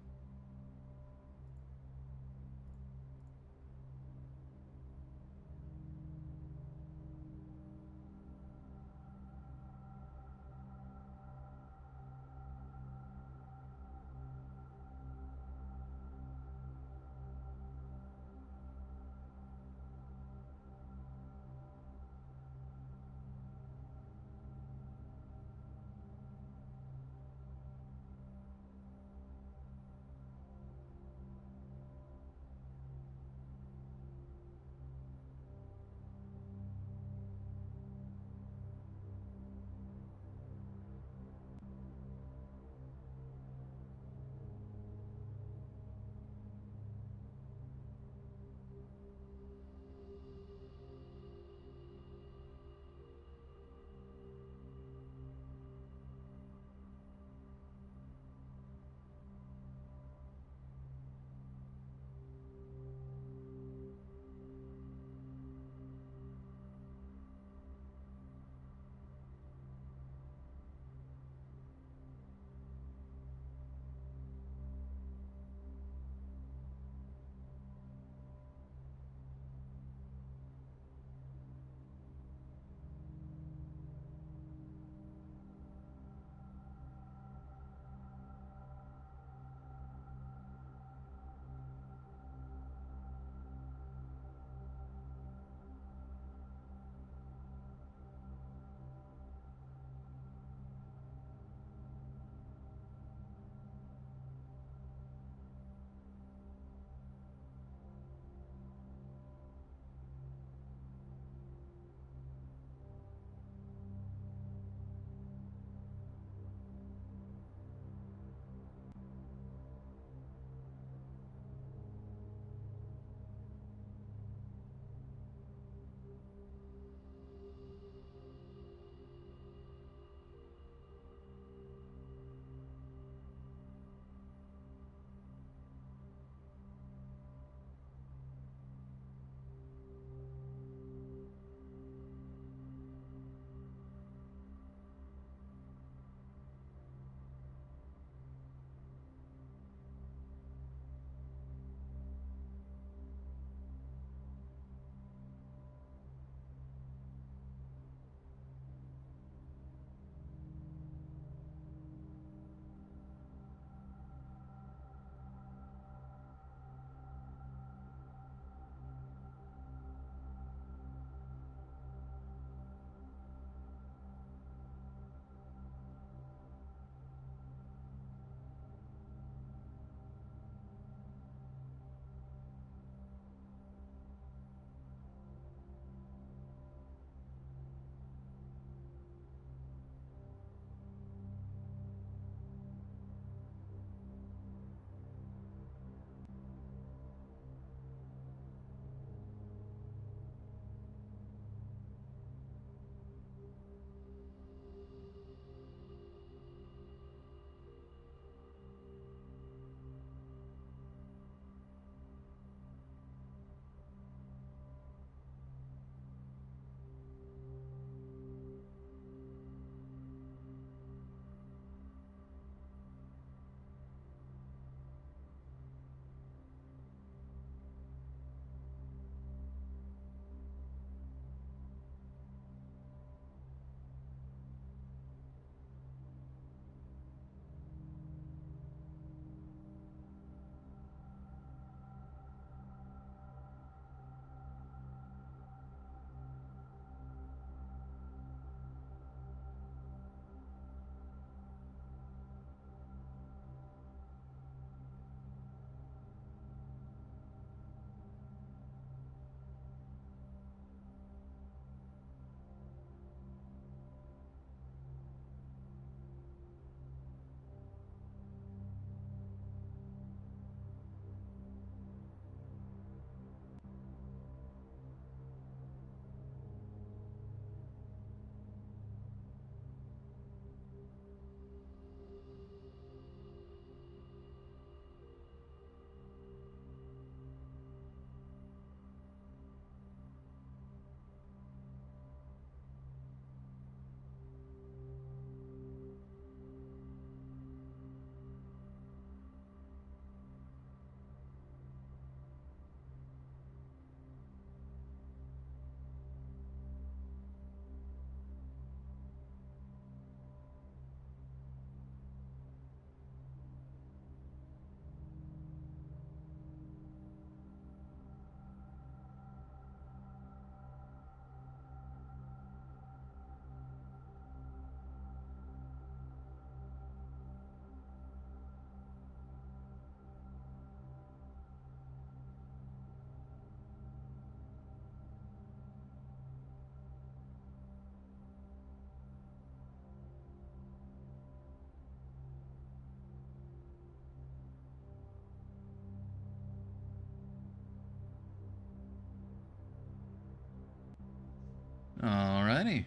Alrighty.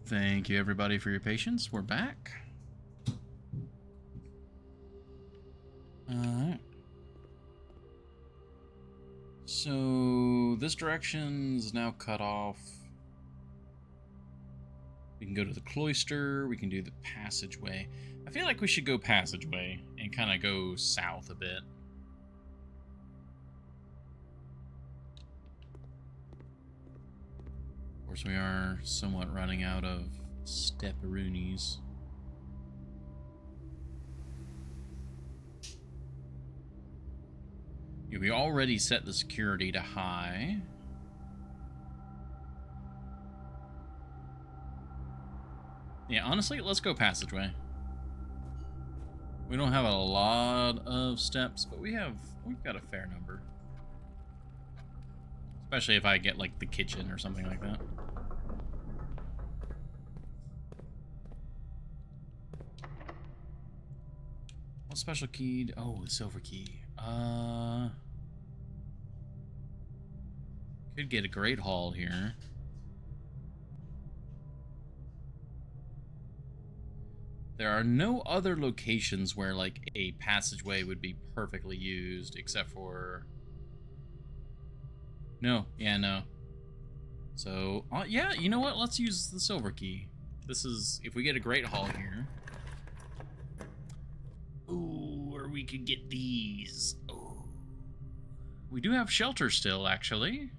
Thank you, everybody, for your patience. We're back. Alright. So, this direction's now cut off. We can go to the cloister. We can do the passageway. I feel like we should go passageway and kind of go south a bit. Of course, we are somewhat running out of stepperoonies. Yeah, we already set the security to high. Yeah, honestly, let's go passageway. We don't have a lot of steps, but we've got a fair number. Especially if I get like the kitchen or something like that. What special keyed? Oh, the silver key. Could get a great haul here. There are no other locations where like a passageway would be perfectly used, except for... No, yeah, no. So, yeah, you know what? Let's use the silver key. This is, if we get a great haul here. Ooh, or we could get these. Oh. We do have shelter still, actually.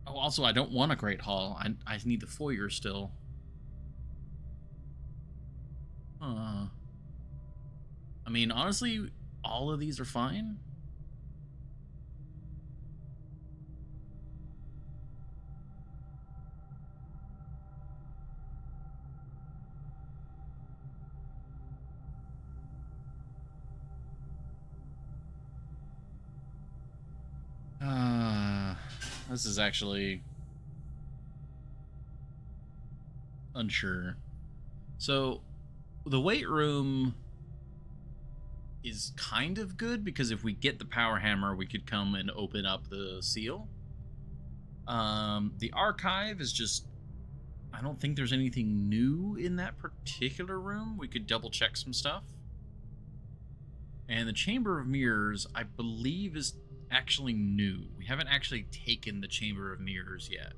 Oh, also, I don't want a great haul. I need the foyer still. I mean, honestly, all of these are fine. This is actually unsure. So, the weight room is kind of good because if we get the power hammer, we could come and open up the seal. The archive is just... I don't think there's anything new in that particular room. We could double check some stuff. And the Chamber of Mirrors, I believe, is actually new. We haven't actually taken the Chamber of Mirrors yet.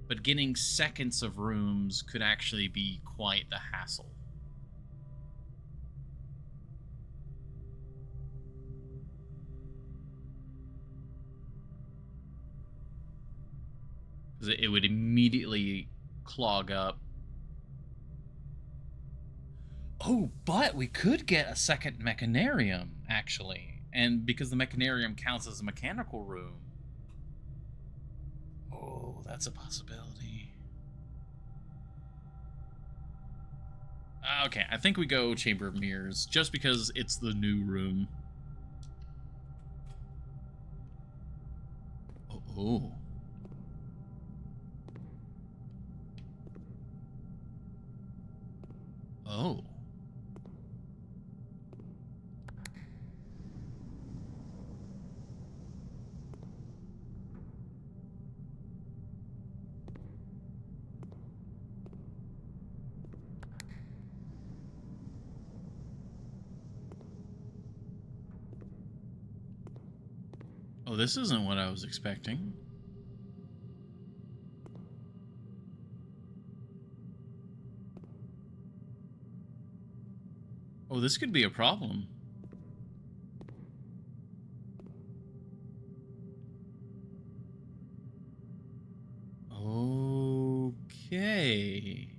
But getting seconds of rooms could actually be quite the hassle. Because it would immediately clog up. Oh, but we could get a second mechanarium, actually. And because the mechanarium counts as a mechanical room. Oh, that's a possibility. Okay, I think we go Chamber of Mirrors, just because it's the new room. Oh. Oh. Oh, this isn't what I was expecting. Oh, this could be a problem. Okay.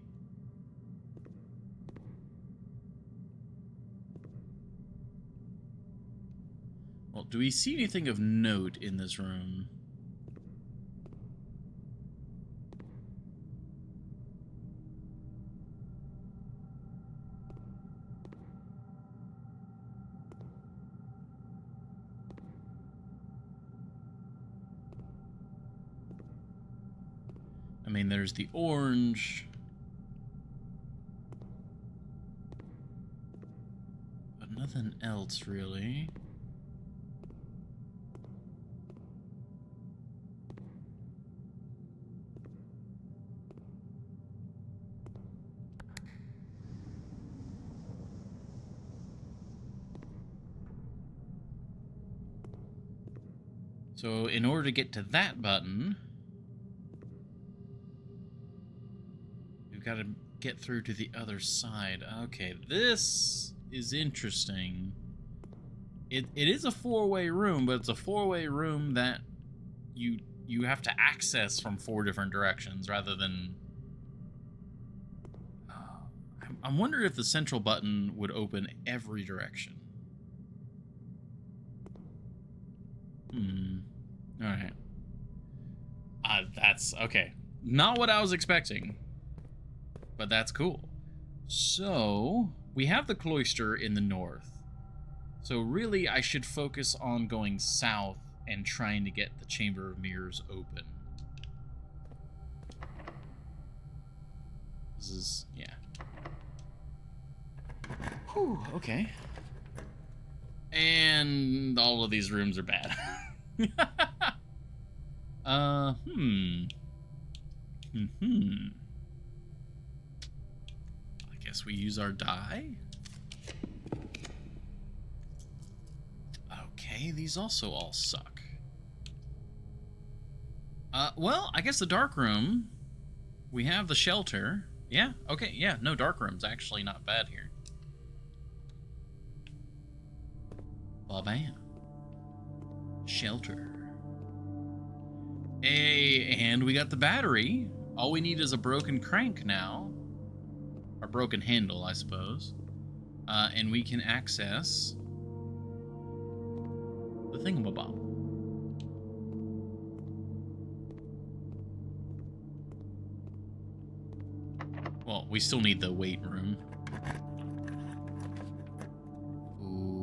Well, do we see anything of note in this room? I mean, there's the orange. But nothing else, really. So in order to get to that button, we've got to get through to the other side. Okay, this is interesting. It is a four-way room, but it's a four-way room that you have to access from 4 different directions rather than... I'm wondering if the central button would open every direction. Alright. That's... okay. Not what I was expecting. But that's cool. So, we have the cloister in the north. So really, I should focus on going south and trying to get the Chamber of Mirrors open. This is... yeah. Whew, okay. And all of these rooms are bad. I guess we use our die. Okay, these also all suck. Well, I guess the dark room. We have the shelter. Yeah, okay, yeah, no, dark room's actually not bad here. Bam. Shelter. Hey, and we got the battery. All we need is a broken crank now. Or broken handle, I suppose. And we can access the thingamabob. Well, we still need the weight room.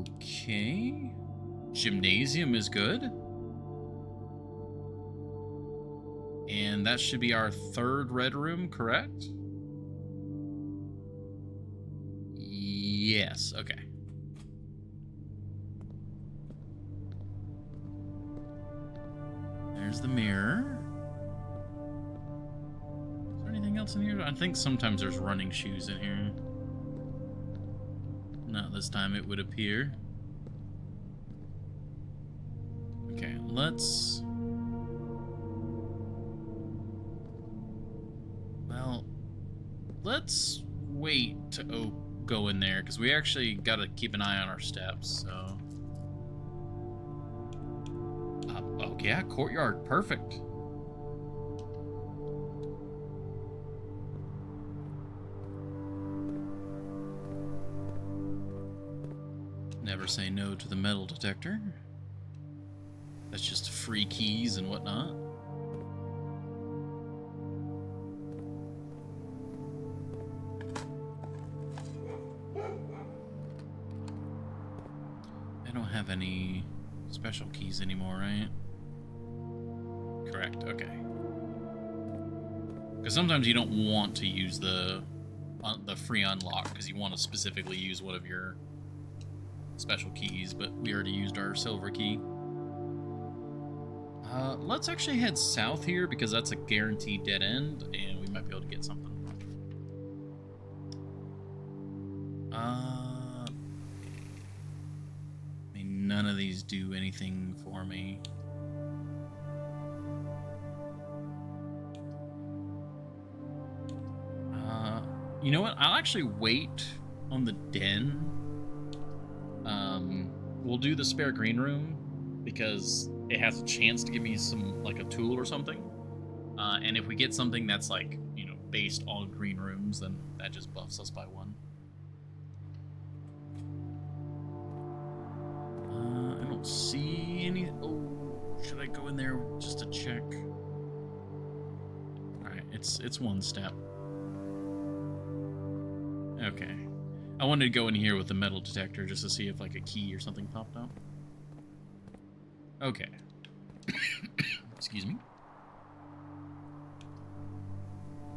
Okay. Gymnasium is good. And that should be our 3rd red room, correct? Yes, okay. There's the mirror. Is there anything else in here? I think sometimes there's running shoes in here. Not this time, it would appear. Okay, let's... well, let's wait to go in there, because we actually got to keep an eye on our steps, so... oh, yeah, courtyard, perfect. Never say no to the metal detector. That's just free keys and whatnot. I don't have any special keys anymore, right? Correct, okay. Because sometimes you don't want to use the free unlock because you want to specifically use one of your special keys, but we already used our silver key. Let's actually head south here because that's a guaranteed dead end, and we might be able to get something. I mean, none of these do anything for me. You know what? I'll actually wait on the den. We'll do the spare green room because it has a chance to give me some, like, a tool or something. And if we get something that's, like, you know, based on green rooms, then that just buffs us by 1. I don't see any... oh, should I go in there just to check? Alright, it's 1 step. Okay. I wanted to go in here with the metal detector just to see if, like, a key or something popped up. Okay. Excuse me.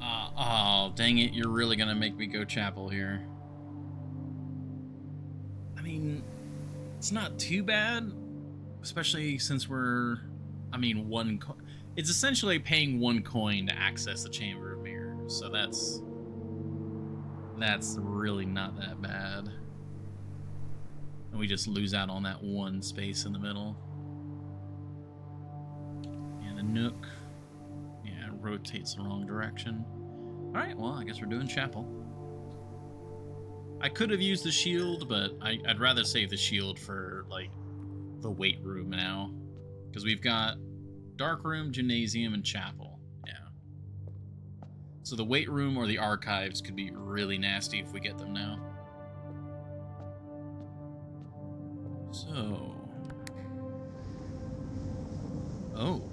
Oh, dang it. You're really gonna make me go chapel here. I mean, it's not too bad, especially since we're... I mean, it's essentially paying 1 coin to access the Chamber of Mirrors, so that's really not that bad. And we just lose out on that 1 space in the middle. nook. Yeah, it rotates the wrong direction. Alright, well, I guess we're doing chapel. I could have used the shield, but I'd rather save the shield for, like, the weight room now. Because we've got dark room, gymnasium, and chapel. Yeah. So the weight room or the archives could be really nasty if we get them now. So... Oh.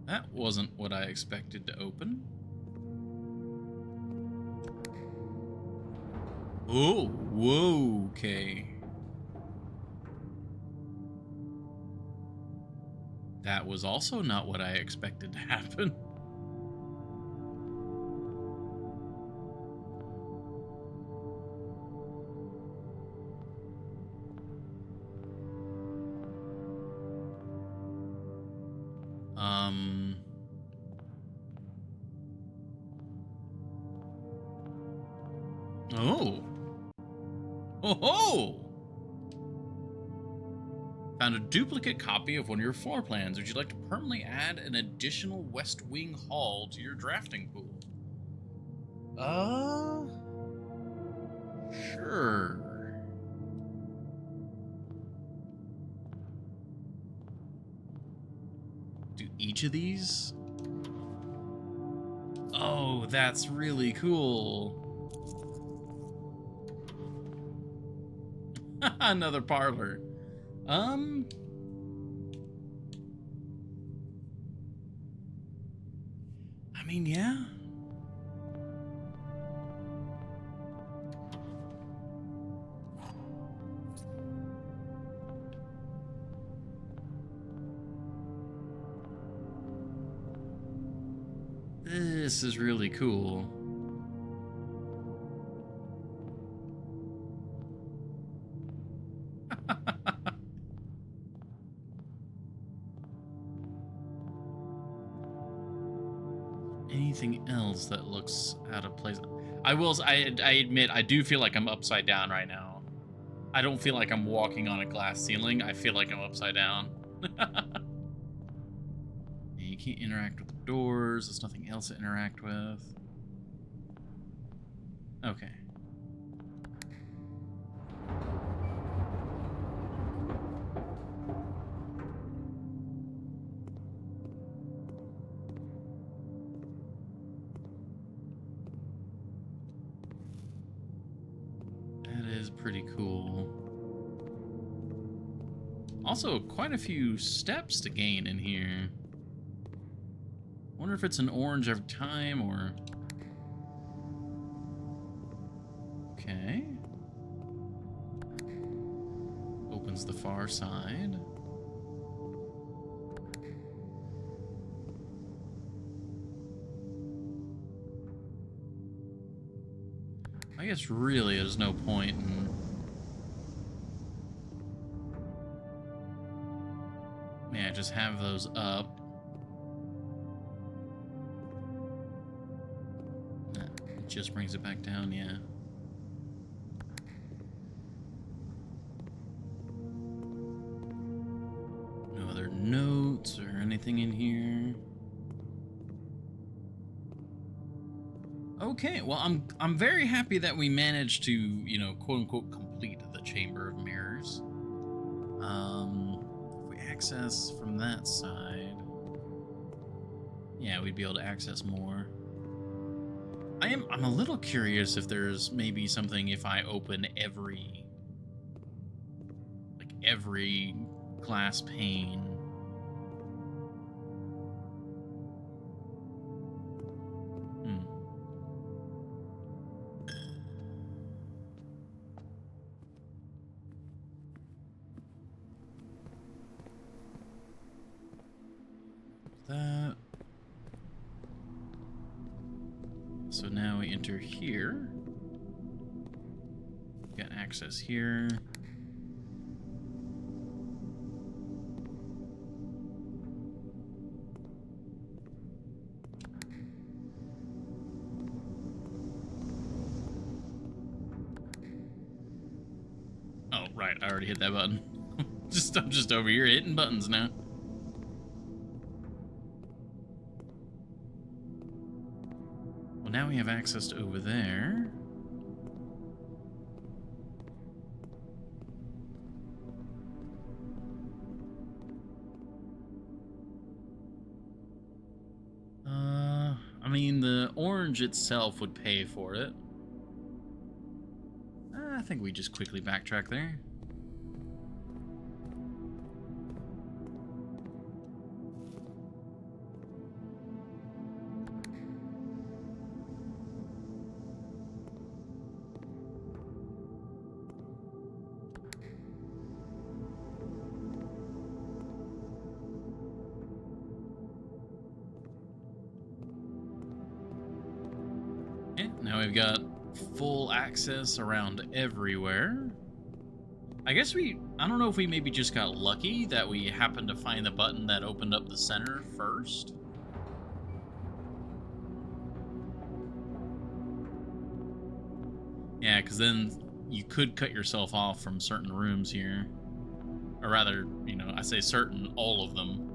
That wasn't what I expected to open. Oh, whoa, okay. That was also not what I expected to happen. Oh. Oh-ho! Found a duplicate copy of one of your floor plans. Would you like to permanently add an additional West Wing hall to your drafting pool? Sure. Do each of these? Oh, that's really cool. Another parlor. I mean, yeah. This is really cool. Anything else that looks out of place? I admit, I do feel like I'm upside down right now. I don't feel like I'm walking on a glass ceiling. I feel like I'm upside down. You can't interact with the doors. There's nothing else to interact with. Okay. Pretty cool. Also, quite a few steps to gain in here. Wonder if it's an orange every time or... Okay. Opens the far side. I guess really there's no point in... Yeah, just have those up. It just brings it back down, yeah. No other notes or anything in here. Okay, well, I'm very happy that we managed to, you know, quote unquote complete the Chamber of Mirrors. If we access from that side, yeah, we'd be able to access more. I'm a little curious if there's maybe something if I open every glass pane. That. So now we enter here. Got access here. Oh, right, I already hit that button. I'm just over here hitting buttons now. now we have access to over there. I mean, the orange itself would pay for it. I think we just quickly backtrack there. Okay, now we've got full access around everywhere. I guess I don't know if we maybe just got lucky that we happened to find the button that opened up the center first. Yeah, because then you could cut yourself off from certain rooms here. Or rather, you know, I say certain, all of them.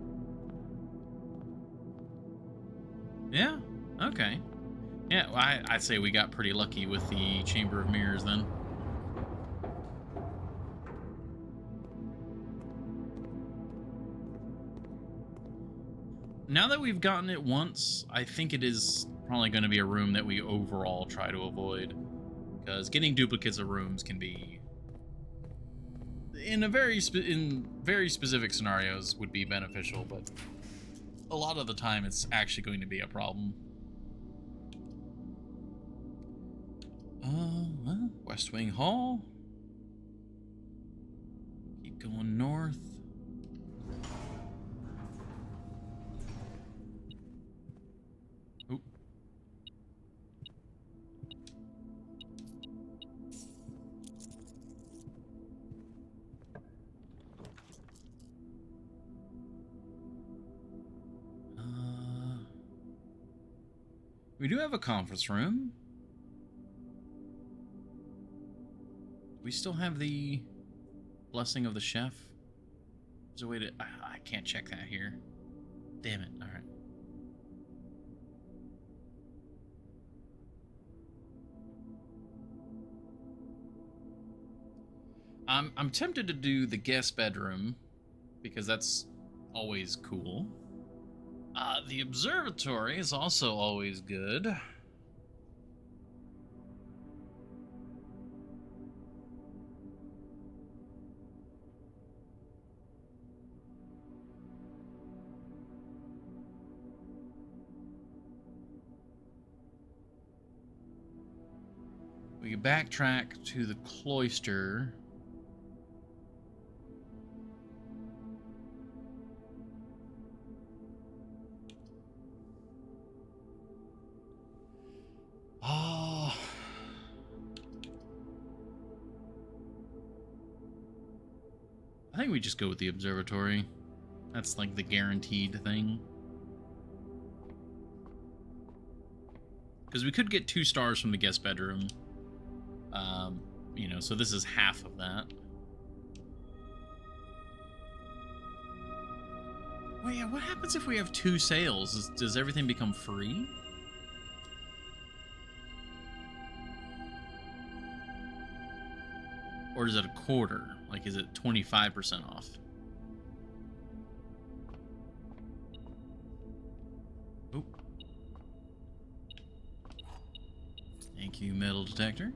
Yeah, okay. Yeah, well, I'd say we got pretty lucky with the Chamber of Mirrors then. Now that we've gotten it once, I think it is probably going to be a room that we overall try to avoid. Because getting duplicates of rooms can be, in very specific scenarios, would be beneficial, but a lot of the time it's actually going to be a problem. Well, West Wing Hall. Keep going north. Oop. We do have a conference room. We still have the blessing of the chef. There's a way to... I can't check that here. Damn it. All right. I'm tempted to do the guest bedroom because that's always cool. The observatory is also always good. We can backtrack to the cloister. Oh. I think we just go with the observatory. That's like the guaranteed thing. Because we could get 2 stars from the guest bedroom. You know, so this is half of that. Wait, yeah, what happens if we have 2 sales? Does everything become free? Or is it a quarter? Like, is it 25% off? Oh. Thank you, metal detector.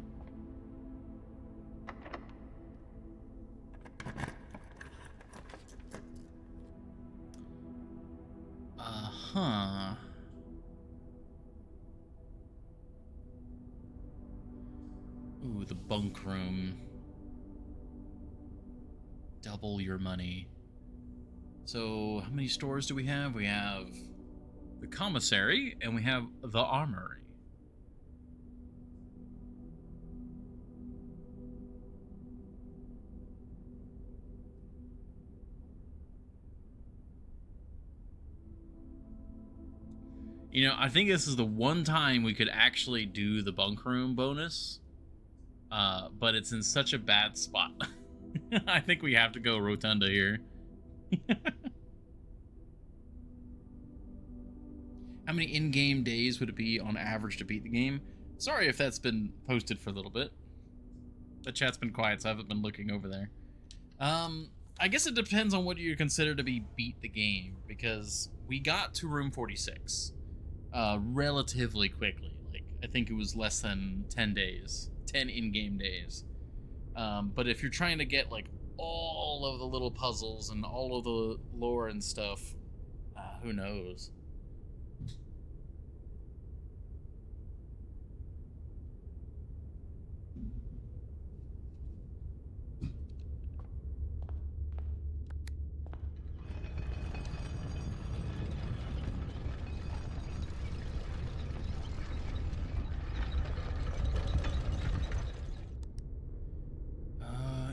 Uh-huh. Ooh, the bunk room. Double your money. So, how many stores do we have? We have the commissary, and we have the armory. You know, I think this is the one time we could actually do the bunk room bonus, but it's in such a bad spot. I think we have to go Rotunda here. How many in-game days would it be on average to beat the game? Sorry if that's been posted for a little bit. The chat's been quiet, so I haven't been looking over there. I guess it depends on what you consider to be beat the game, because we got to room 46 relatively quickly. Like, I think it was less than 10 days, 10 in-game days. But if you're trying to get like all of the little puzzles and all of the lore and stuff, who knows?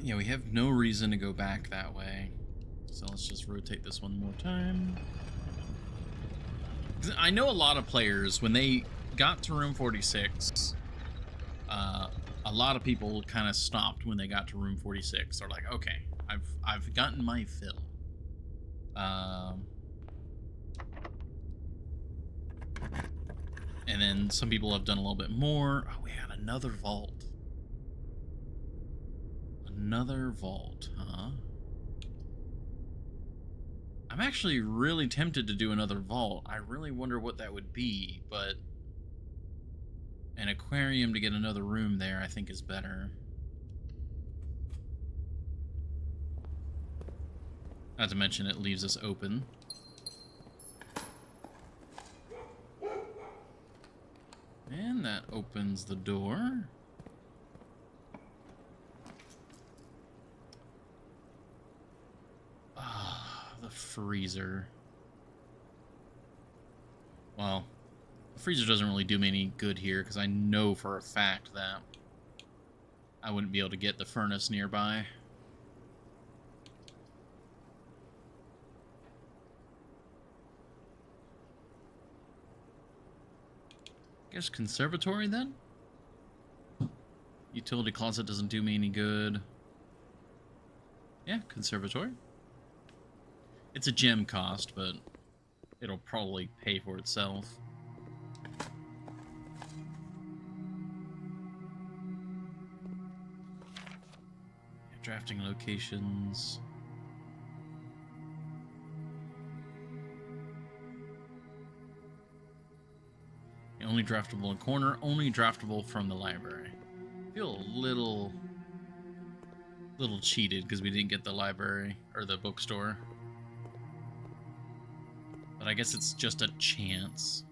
Yeah, we have no reason to go back that way. So let's just rotate this one more time. I know a lot of players, when they got to room 46, a lot of people kind of stopped when they got to room 46. They're like, okay, I've gotten my fill. And then some people have done a little bit more. Oh, we had another vault. Another vault, huh? I'm actually really tempted to do another vault. I really wonder what that would be, but an aquarium to get another room there, I think, is better. Not to mention it leaves us open. And that opens the door. The freezer. Well, the freezer doesn't really do me any good here because I know for a fact that I wouldn't be able to get the furnace nearby. Guess conservatory then? Utility closet doesn't do me any good. Yeah, conservatory. It's a gem cost, but it'll probably pay for itself. Drafting locations. Only draftable in corner, only draftable from the library. I feel a little cheated because we didn't get the library or the bookstore. But I guess it's just a chance.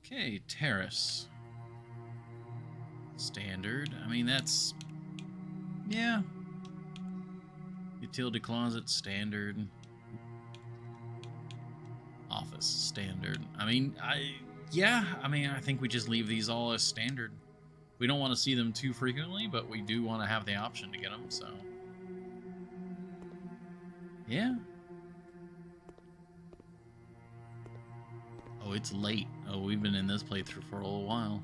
Okay, terrace. Standard. I mean, that's... yeah. Utility closet, standard. Office, standard. I mean, I think we just leave these all as standard. We don't want to see them too frequently, but we do want to have the option to get them, so... yeah. Oh, it's late. Oh, we've been in this playthrough for a little while.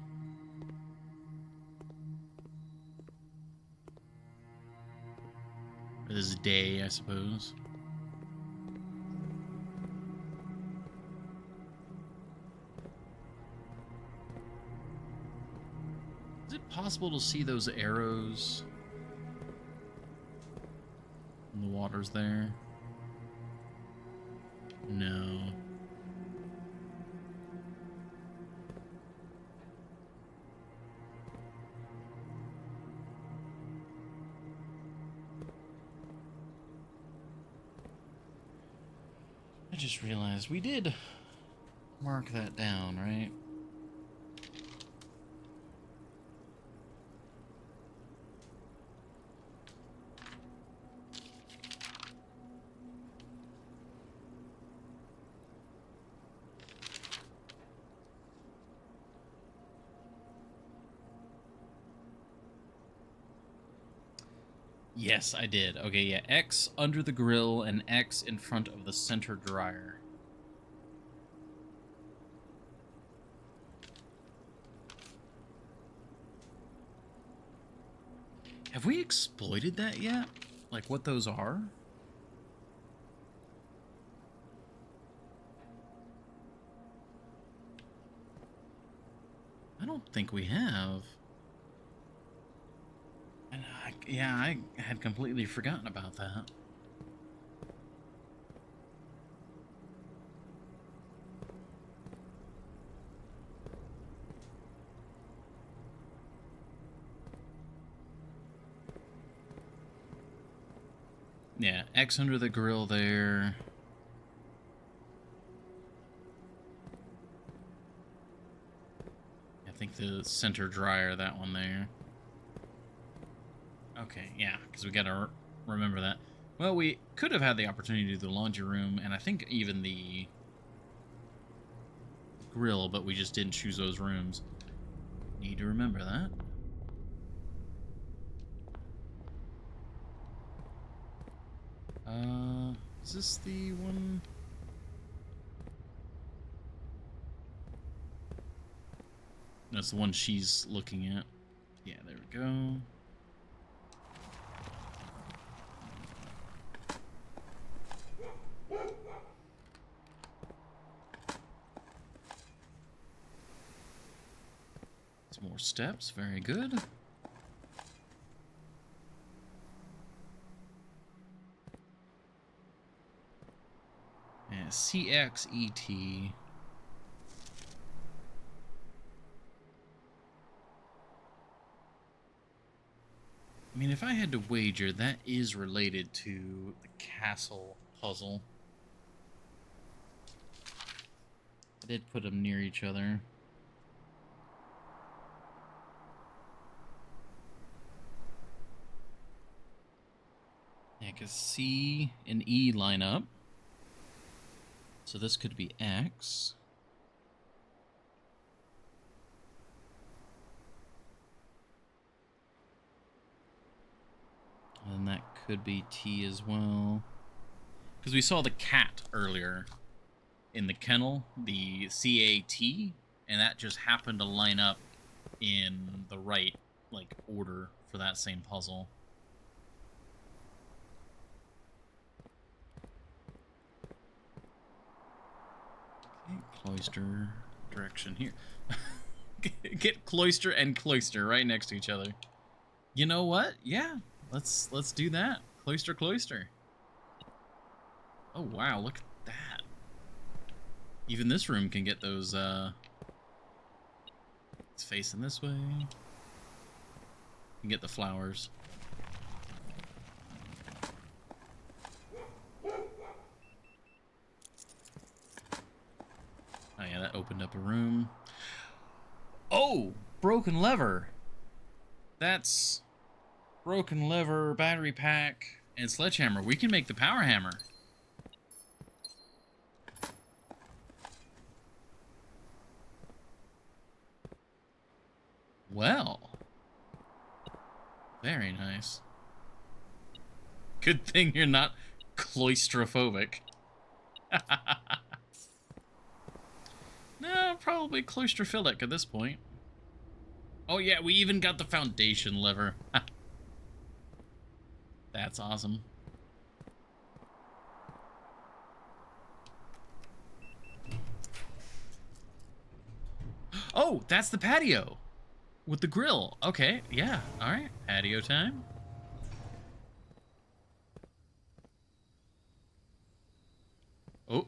Or this day, I suppose. Is it possible to see those arrows in the waters there? No. I just realized we did mark that down, right? Yes, I did. Okay, yeah. X under the grill and X in front of the center dryer. Have we exploited that yet? Like what those are? don't think we have. And yeah, I had completely forgotten about that. Yeah, X under the grill there. I think the center dryer, that one there. Okay, yeah, because we gotta remember that. Well, we could have had the opportunity to do the laundry room, and I think even the grill, but we just didn't choose those rooms. Need to remember that. Is this the one? That's the one she's looking at. Yeah, there we go. Some more steps, very good. Yeah, CXET. I mean, if I had to wager, that is related to the castle puzzle. I did put them near each other. Yeah, because C and E line up. So this could be X. And that could be T as well. Because we saw the cat earlier in the kennel, the CAT, and that just happened to line up in the right, like, order for that same puzzle. Okay, cloister direction here. Get cloister and cloister right next to each other. You know what? Yeah, let's do that. Cloister, cloister. Oh wow, look at that. Even this room can get those, it's facing this way. You can get the flowers. Oh yeah, that opened up a room. Oh, broken lever. That's broken lever, battery pack, and sledgehammer. We can make the power hammer. Well, very nice. Good thing you're not claustrophobic. No, probably claustrophilic at this point. Oh yeah, we even got the foundation lever. That's awesome. Oh, that's the patio with the grill. Okay, yeah, all right, patio time. Oh,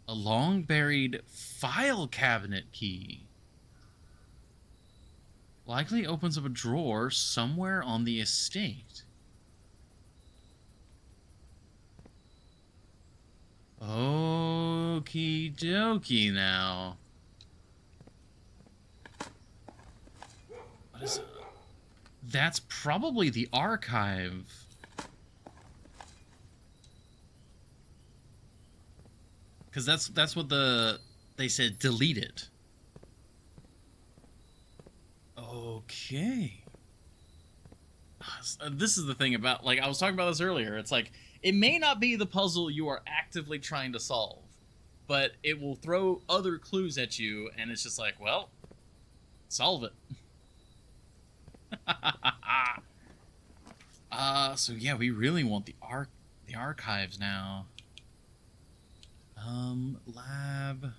a long buried file cabinet key. Likely opens up a drawer somewhere on the estate. Okie dokie now. What is it? That's probably the archive. Because that's what they said, delete it. Okay. This is the thing about, like, I was talking about this earlier. It's like, it may not be the puzzle you are actively trying to solve, but it will throw other clues at you, and it's just like, well, solve it. So yeah, we really want the archives now. Lab.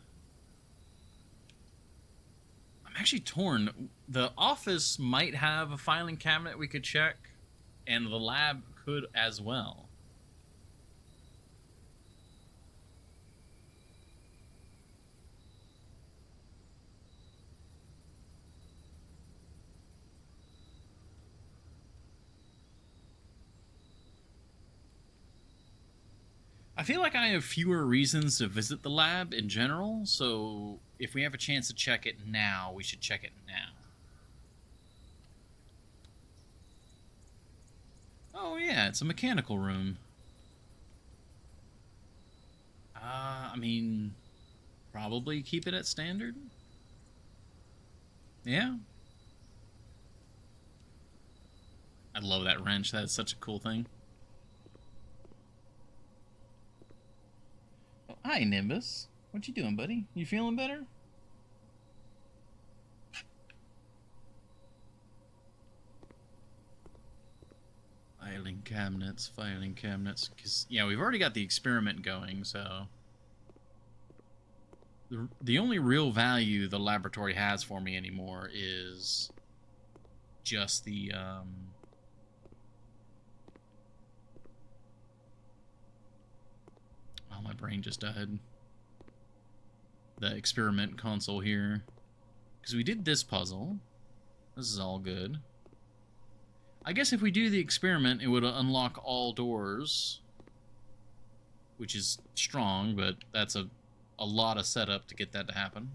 I'm actually torn. The office might have a filing cabinet we could check, and the lab could as well. I feel like I have fewer reasons to visit the lab in general, so if we have a chance to check it now, we should check it now. Oh yeah, it's a mechanical room. I mean, probably keep it at standard. Yeah. I love that wrench. That's such a cool thing. Oh, hi, Nimbus. What you doing, buddy? You feeling better? Filing cabinets, filing cabinets. Because, yeah, we've already got the experiment going, so... The only real value the laboratory has for me anymore is just the, oh, my brain just died. The experiment console here. Because we did this puzzle. This is all good. I guess if we do the experiment, it would unlock all doors. Which is strong, but that's a lot of setup to get that to happen.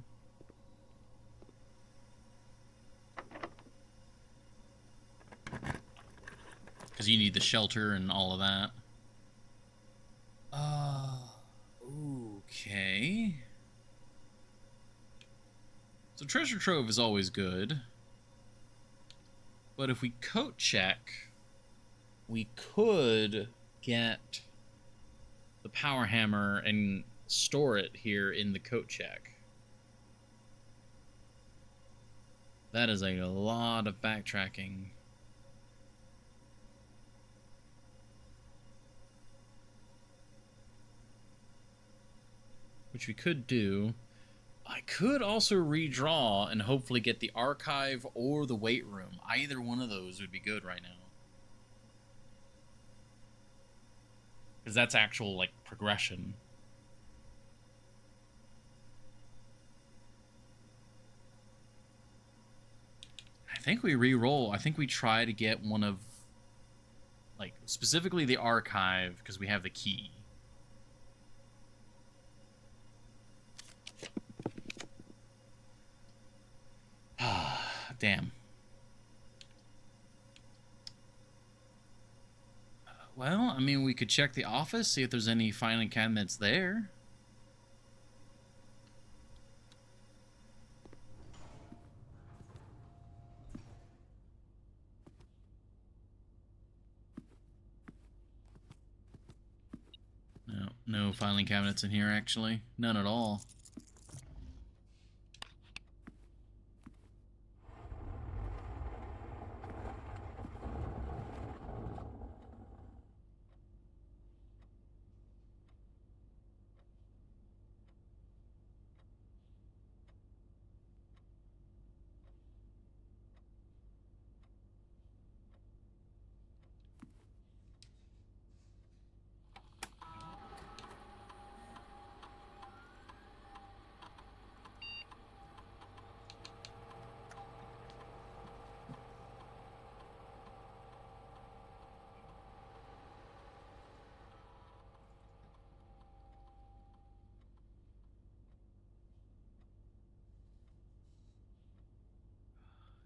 Because you need the shelter and all of that. Okay. So treasure trove is always good. But if we coat check, we could get the power hammer and store it here in the coat check. That is a lot of backtracking. Which we could do. I could also redraw and hopefully get the archive or the weight room. Either one of those would be good right now. Because that's actual, like, progression. I think we re-roll. I think we try to get one of, like, specifically the archive, because we have the key. Damn. Well, I mean, we could check the office, see if there's any filing cabinets there. No filing cabinets in here, actually. None at all.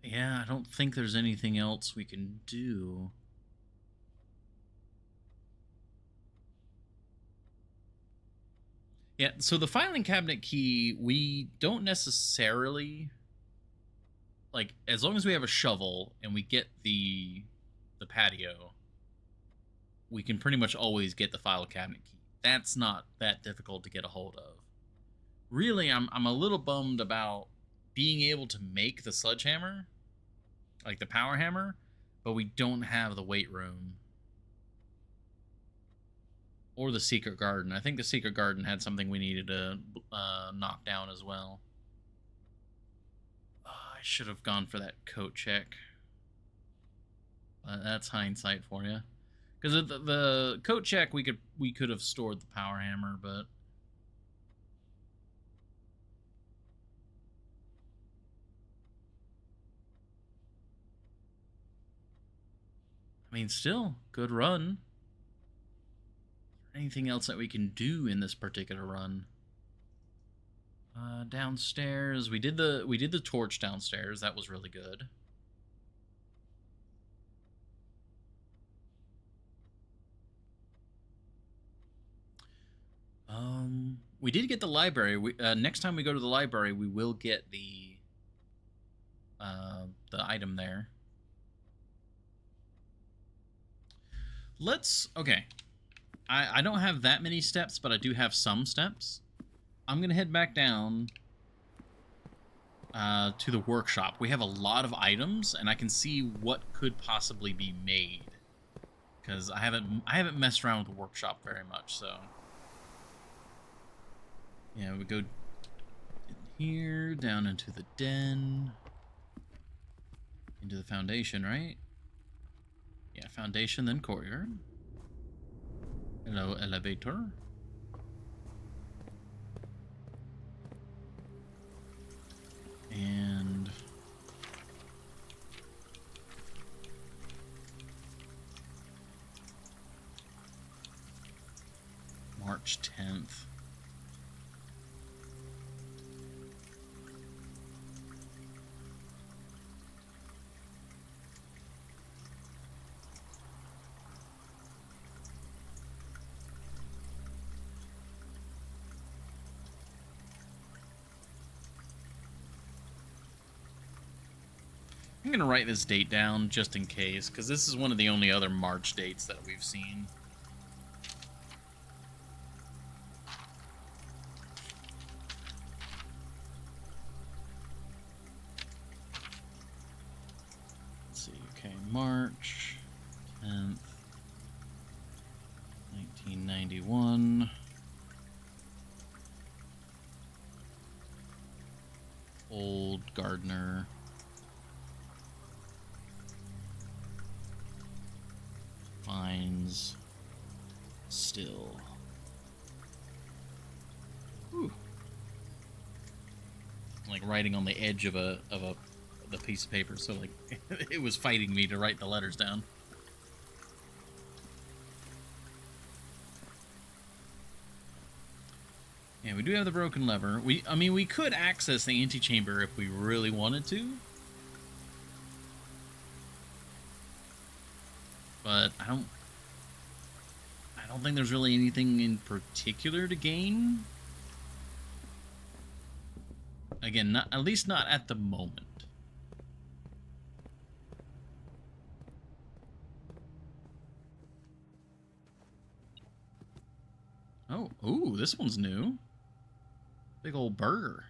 Yeah, I don't think there's anything else we can do. Yeah, so the filing cabinet key, we don't necessarily... Like, as long as we have a shovel and we get the patio, we can pretty much always get the file cabinet key. That's not that difficult to get a hold of. Really, I'm a little bummed about being able to make the sledgehammer, like the power hammer, but we don't have the weight room. Or the secret garden. I think the secret garden had something we needed to knock down as well. I should have gone for that coat check. That's hindsight for you. Because the coat check, we could have stored the power hammer, but I mean, still good run. Anything else that we can do in this particular run? Downstairs, we did the torch downstairs. That was really good. We did get the library. Next time we go to the library, we will get the item there. Okay. I don't have that many steps, but I do have some steps. I'm gonna head back down to the workshop. We have a lot of items, and I can see what could possibly be made. Because I haven't messed around with the workshop very much, so yeah, we go in here, down into the den, into the foundation, right? Yeah, foundation, then courtyard. Hello, elevator. And March 10th. I'm going to write this date down just in case, because this is one of the only other March dates that we've seen. Let's see, okay, March 10th, 1991. Old gardener. Finds still. Ooh. Like writing on the edge of the piece of paper, so like it was fighting me to write the letters down. Yeah, we do have the broken lever. I mean, we could access the antechamber if we really wanted to. But I don't think there's really anything in particular to gain. Again, at least not at the moment. Oh, ooh, this one's new. Big old burger.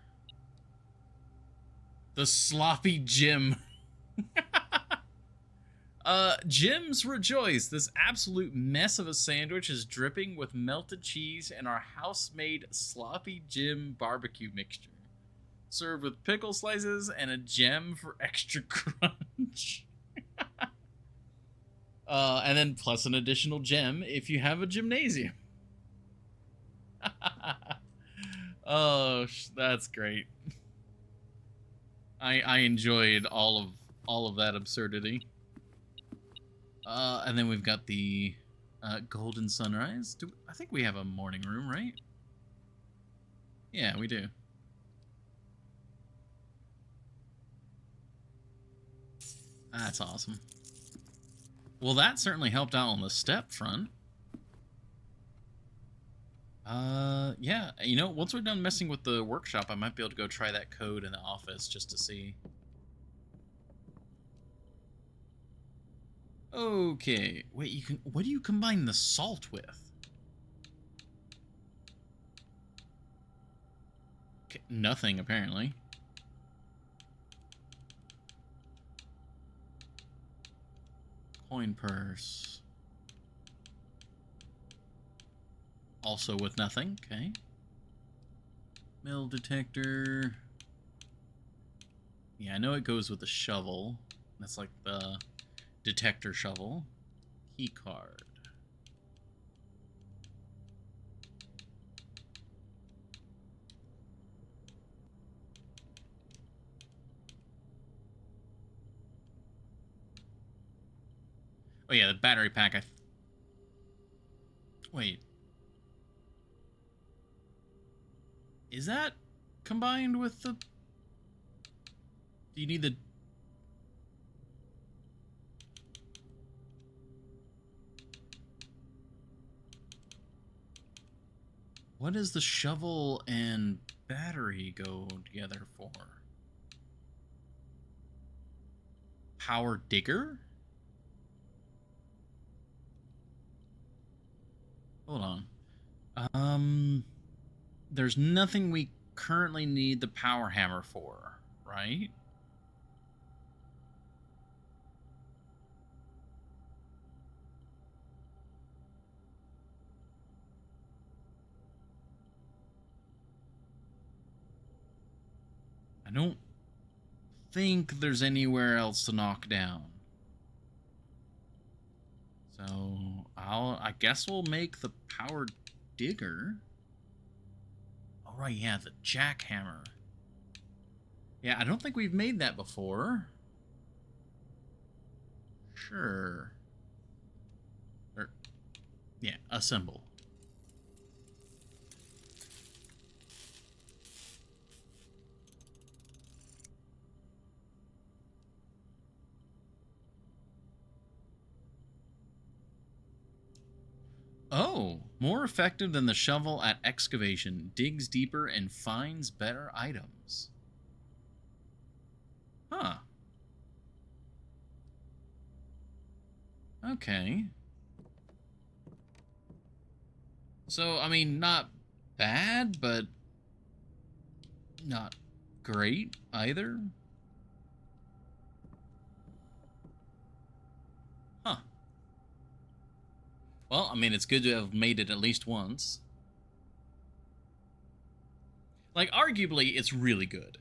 The sloppy Jim. Jim's rejoice. This absolute mess of a sandwich is dripping with melted cheese and our house-made sloppy Jim barbecue mixture. Served with pickle slices and a gem for extra crunch. And then plus an additional gem if you have a gymnasium. Oh, that's great. I enjoyed all of that absurdity. And then we've got the Golden Sunrise. I think we have a morning room, right? Yeah, we do. That's awesome. Well, that certainly helped out on the step front. Yeah, you know, once we're done messing with the workshop, I might be able to go try that code in the office just to see. Okay, wait, what do you combine the salt with? Okay, nothing, apparently. Coin purse. Also with nothing. Okay. Metal detector. Yeah, I know it goes with the shovel. That's like the detector shovel. Key card. Oh yeah, the battery pack. Wait. Is that combined with the... Do you need the... What does the shovel and battery go together for? Power digger? Hold on. There's nothing we currently need the power hammer for, right? I don't think there's anywhere else to knock down. So I guess we'll make the power digger. Oh right, yeah, the jackhammer. Yeah, I don't think we've made that before. Sure. Yeah, assemble. Oh, more effective than the shovel at excavation. Digs deeper and finds better items. Huh. Okay. So, I mean, not bad, but not great either. Huh. Well, I mean, it's good to have made it at least once. Like, arguably, it's really good.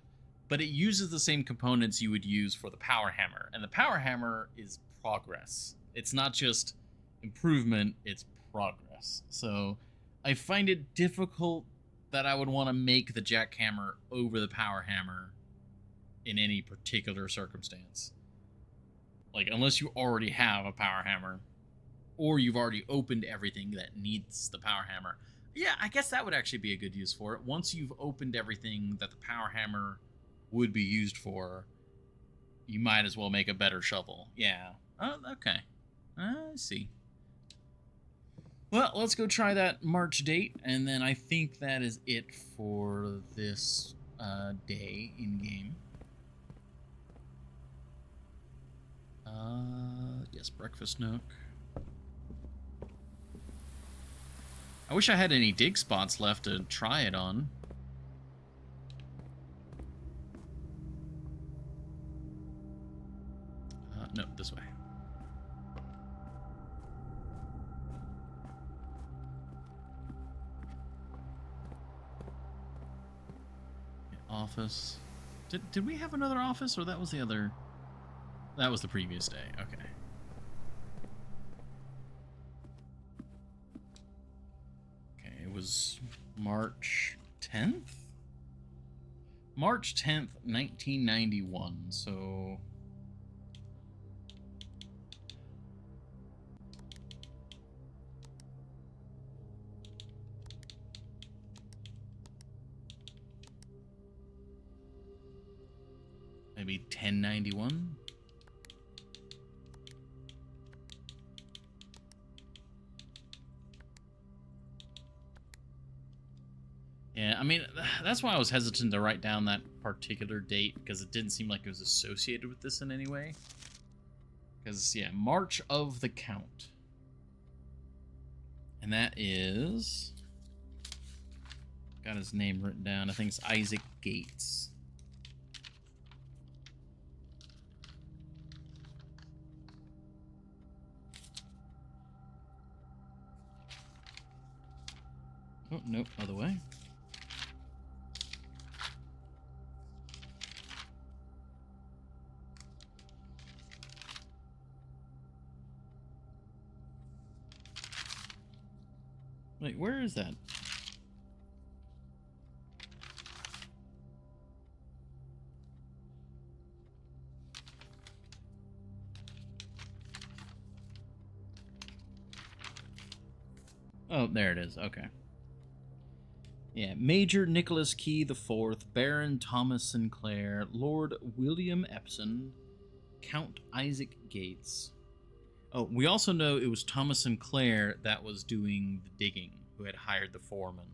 But it uses the same components you would use for the power hammer. And the power hammer is progress. It's not just improvement, it's progress. So I find it difficult that I would want to make the jackhammer over the power hammer in any particular circumstance. Like, unless you already have a power hammer, or you've already opened everything that needs the power hammer. Yeah, I guess that would actually be a good use for it. Once you've opened everything that the power hammer would be used for, you might as well make a better shovel. Yeah. Oh, okay. I see. Well, let's go try that March date, and then I think that is it for this day in-game. Yes, breakfast nook. I wish I had any dig spots left to try it on. No, this way. Office. Did we have another office, or that was the other? That was the previous day. Okay. Okay, it was March 10th? March 10th, 1991, so... maybe 1091? Yeah, I mean, that's why I was hesitant to write down that particular date, because it didn't seem like it was associated with this in any way. Because, yeah, March of the Count. And that is... got his name written down. I think it's Isaac Gates. nope, other way. Wait, where is that? Oh, there it is. Okay. Yeah, Major Nicholas Key IV, Baron Thomas Sinclair, Lord William Epson, Count Isaac Gates. Oh, we also know it was Thomas Sinclair that was doing the digging, who had hired the foreman.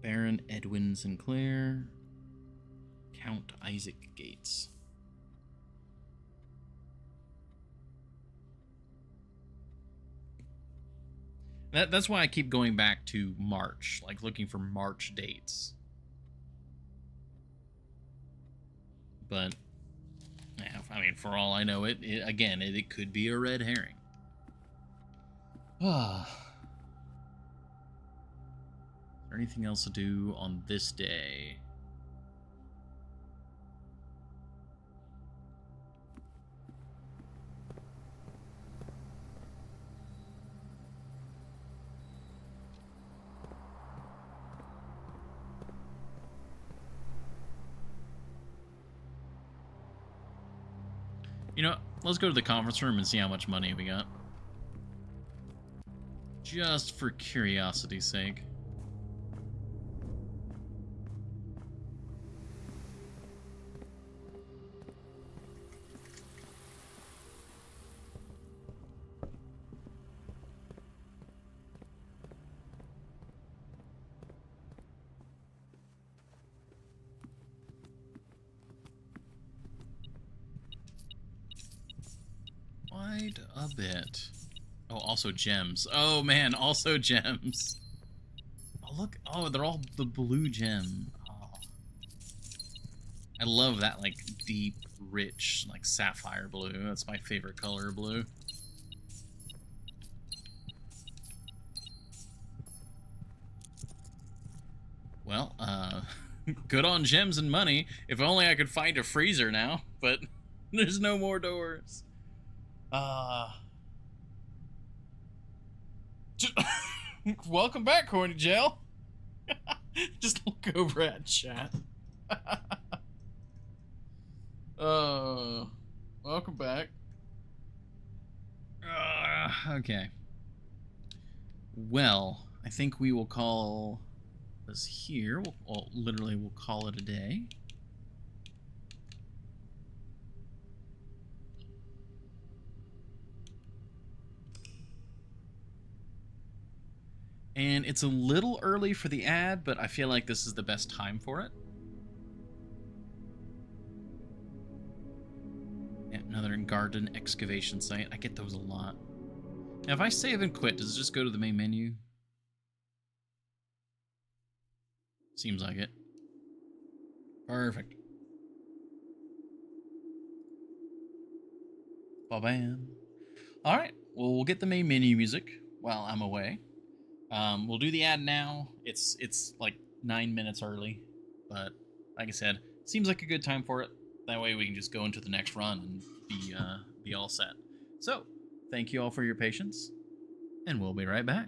Baron Edwin Sinclair, Count Isaac Gates. That's why I keep going back to March, like looking for March dates. But, yeah, I mean, for all I know, it could be a red herring. Ah. Is there anything else to do on this day? You know, let's go to the conference room and see how much money we got. Just for curiosity's sake. Quite a bit. Oh, also gems. Oh, man, also gems. Oh, look. Oh, they're all the blue gem. Oh. I love that, like, deep, rich, like, sapphire blue. That's my favorite color, blue. Well, good on gems and money. If only I could find a freezer now, but there's no more doors. Welcome back, Corny Jail. Just look over at chat. Welcome back. Okay. Well, I think we will call this here. Well, literally, we'll call it a day. And it's a little early for the ad, but I feel like this is the best time for it. Yeah, another garden excavation site. I get those a lot. Now, if I save and quit, does it just go to the main menu? Seems like it. Perfect. Ba-bam. All right. Well, we'll get the main menu music while I'm away. We'll do the ad now. It's like 9 minutes early, but like I said, seems like a good time for it. That way we can just go into the next run and be all set. So, thank you all for your patience, and we'll be right back.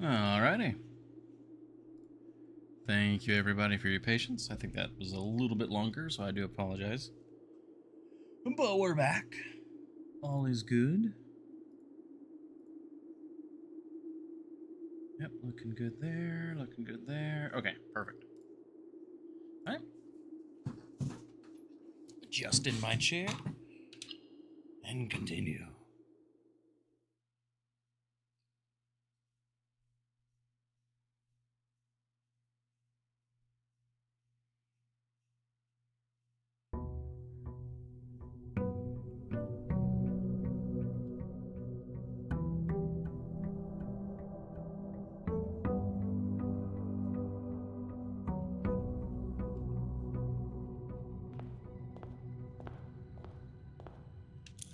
Alrighty. Thank you, everybody, for your patience. I think that was a little bit longer, so I do apologize. But we're back. All is good. Yep, looking good there, looking good there. Okay, perfect. All right. Adjust in my chair and continue.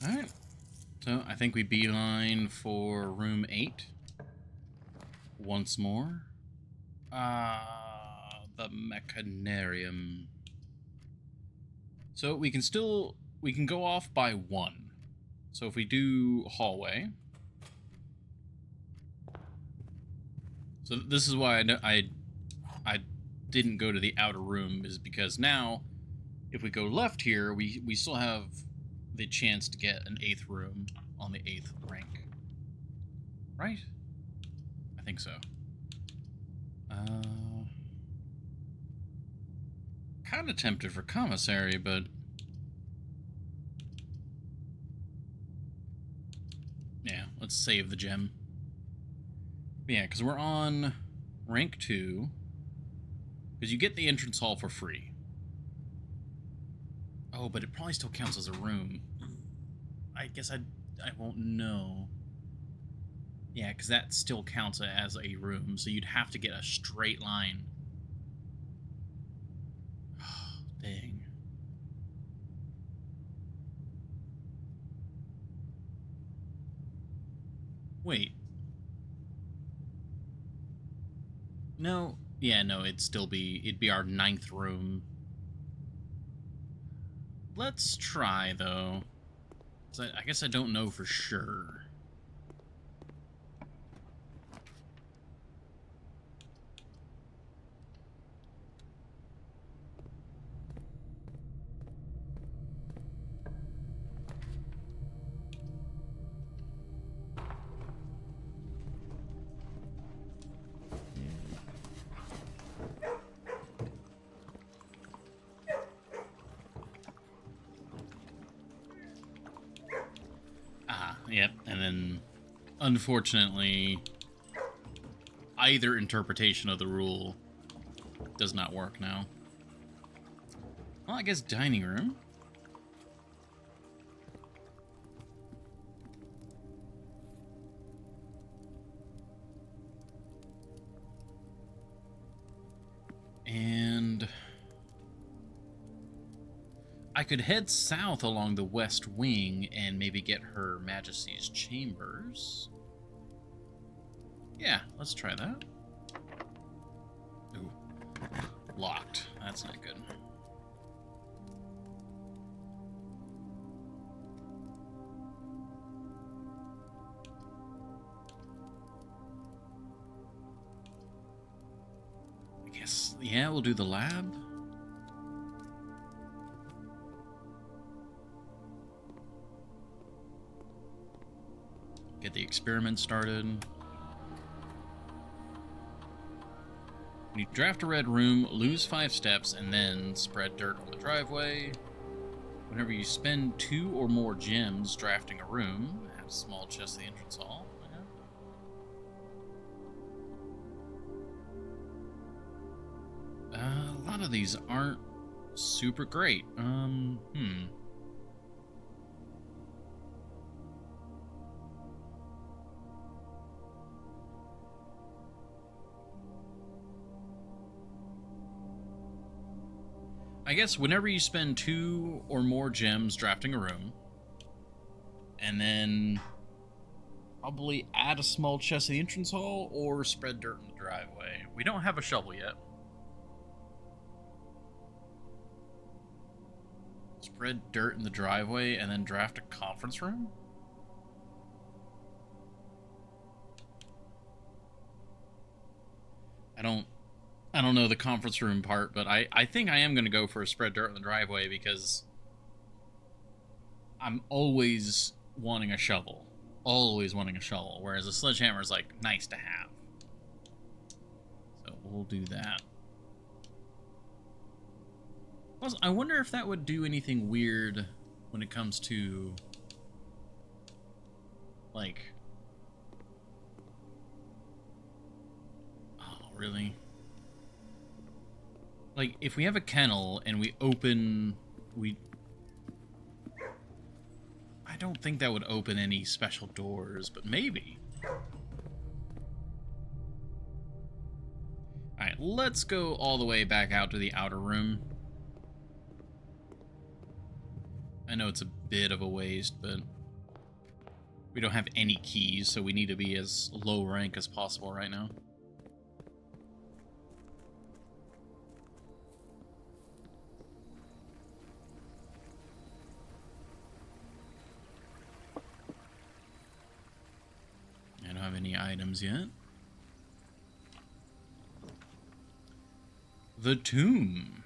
Alright, so I think we beeline for room 8 once more. The Mechanarium. So we can go off by 1. So if we do hallway. So this is why I didn't go to the outer room, is because now if we go left here, we still have the chance to get an 8th room on the 8th rank. Right? I think so. Kind of tempted for commissary, but yeah, let's save the gem. But yeah, because we're on rank 2, because you get the entrance hall for free. Oh, but it probably still counts as a room. I guess I won't know. Yeah, because that still counts as a room, so you'd have to get a straight line. Dang. Wait. No. Yeah, no, it'd be our 9th room. Let's try, though. I guess I don't know for sure. Yep, and then, unfortunately, either interpretation of the rule does not work now. Well, I guess dining room. And I could head south along the west wing and maybe get Her Majesty's chambers. Yeah, let's try that. Ooh, locked. That's not good. I guess, yeah, we'll do the lab. Get the experiment started. When you draft a red room, lose 5 steps, and then spread dirt on the driveway. Whenever you spend 2 or more gems drafting a room, have a small chest at the entrance hall. A lot of these aren't super great. I guess whenever you spend 2 or more gems drafting a room, and then probably add a small chest at the entrance hall or spread dirt in the driveway. We don't have a shovel yet. Spread dirt in the driveway and then draft a conference room? I don't know the conference room part, but I think I am going to go for a spread dirt in the driveway because I'm always wanting a shovel. Always wanting a shovel, whereas a sledgehammer is like nice to have. So we'll do that. Plus, I wonder if that would do anything weird when it comes to, like... Oh, really? Like, if we have a kennel and we open... I don't think that would open any special doors, but maybe. Alright, let's go all the way back out to the outer room. I know it's a bit of a waste, but we don't have any keys, so we need to be as low rank as possible right now. I don't have any items yet. The tomb.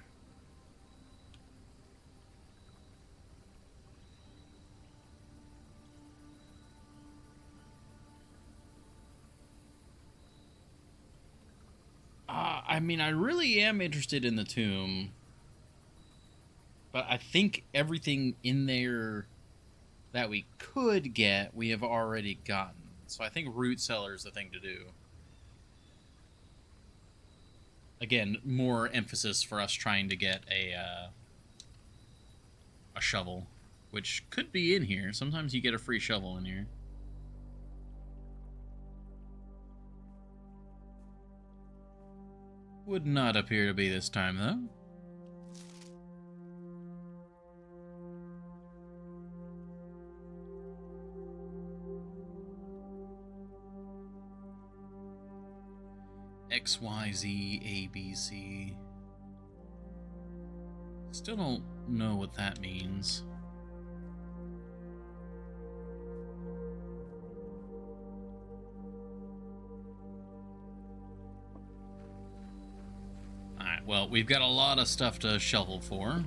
I mean, I really am interested in the tomb, but I think everything in there that we could get, we have already gotten. So I think root cellar is the thing to do. Again, more emphasis for us trying to get a shovel, which could be in here. Sometimes you get a free shovel in here. Would not appear to be this time, though. X, Y, Z, A, B, C. Still don't know what that means. Alright, well, we've got a lot of stuff to shovel for.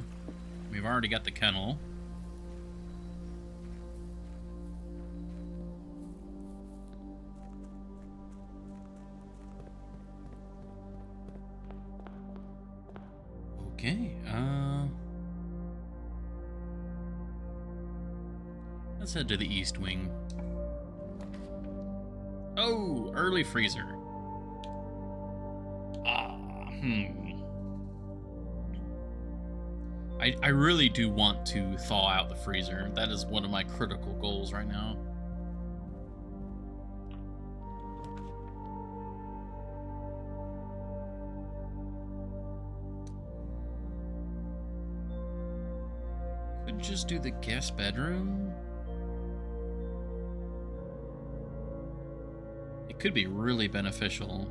We've already got the kennel. Okay, let's head to the east wing. Oh, early freezer. I really do want to thaw out the freezer. That is one of my critical goals right now. Could just do the guest bedroom. It could be really beneficial.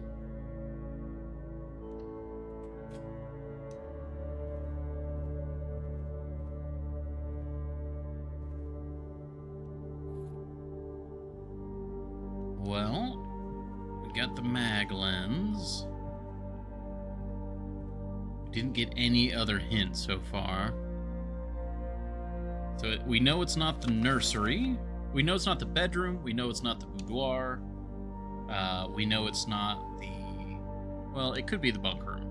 Well, we got the mag lens. We didn't get any other hints so far. So we know it's not the nursery. We know it's not the bedroom. We know it's not the boudoir. We know it's not the... Well, it could be the bunk room.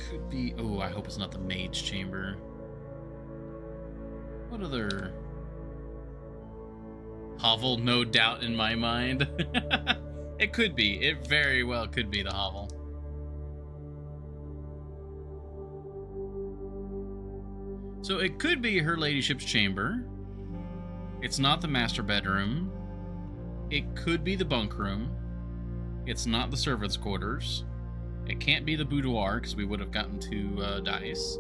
Could be... Oh, I hope it's not the maid's chamber. What other... Hovel, no doubt in my mind. It could be. It very well could be the hovel. So it could be her ladyship's chamber. It's not the master bedroom. It could be the bunk room. It's not the servants' quarters. It can't be the boudoir because we would have gotten 2 dice.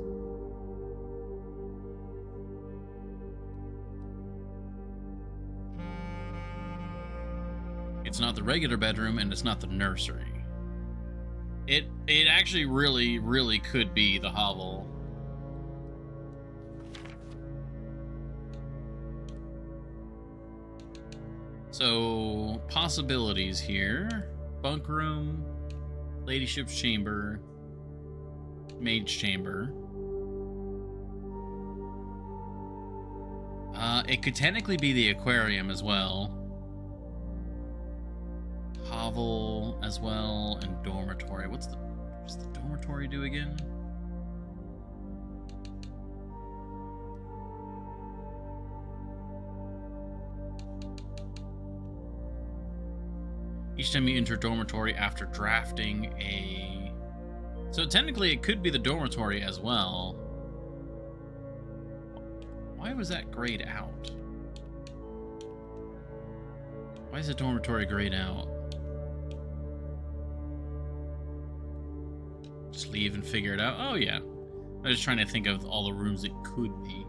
It's not the regular bedroom, and it's not the nursery. It actually really could be the hovel. So, possibilities here. Bunk room, ladyship's chamber, mage chamber. It could technically be the aquarium as well. Hovel as well, and dormitory. What's the dormitory do again? Each time you enter dormitory after drafting a... So technically it could be the dormitory as well. Why was that grayed out? Why is the dormitory grayed out? Just leave and figure it out. Oh yeah. I was trying to think of all the rooms it could be.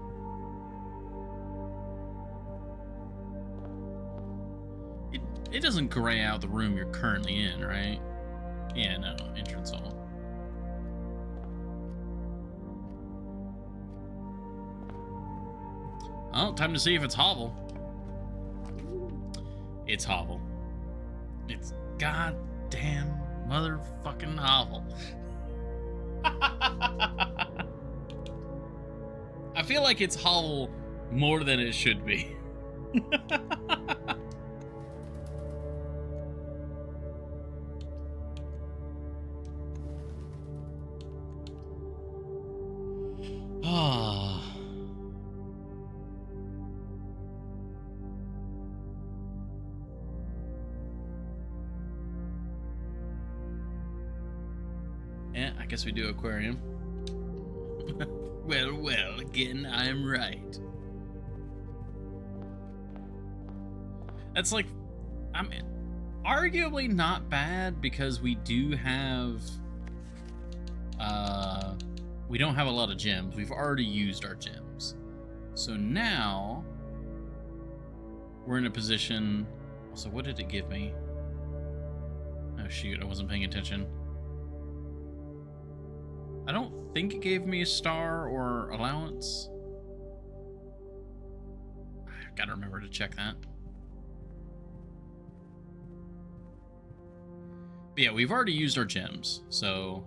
It doesn't gray out the room you're currently in, right? Yeah, no. Entrance hall. Oh, time to see if it's hovel. It's hovel. It's goddamn motherfucking hovel. I feel like it's hovel more than it should be. Ah. Yeah, I guess we do aquarium. Well, again, I'm right. That's like, I mean, arguably not bad because we do have, we don't have a lot of gems. We've already used our gems. So now we're in a position. So what did it give me? Oh shoot, I wasn't paying attention. I don't think it gave me a star or allowance. I've got to remember to check that. But yeah, we've already used our gems, so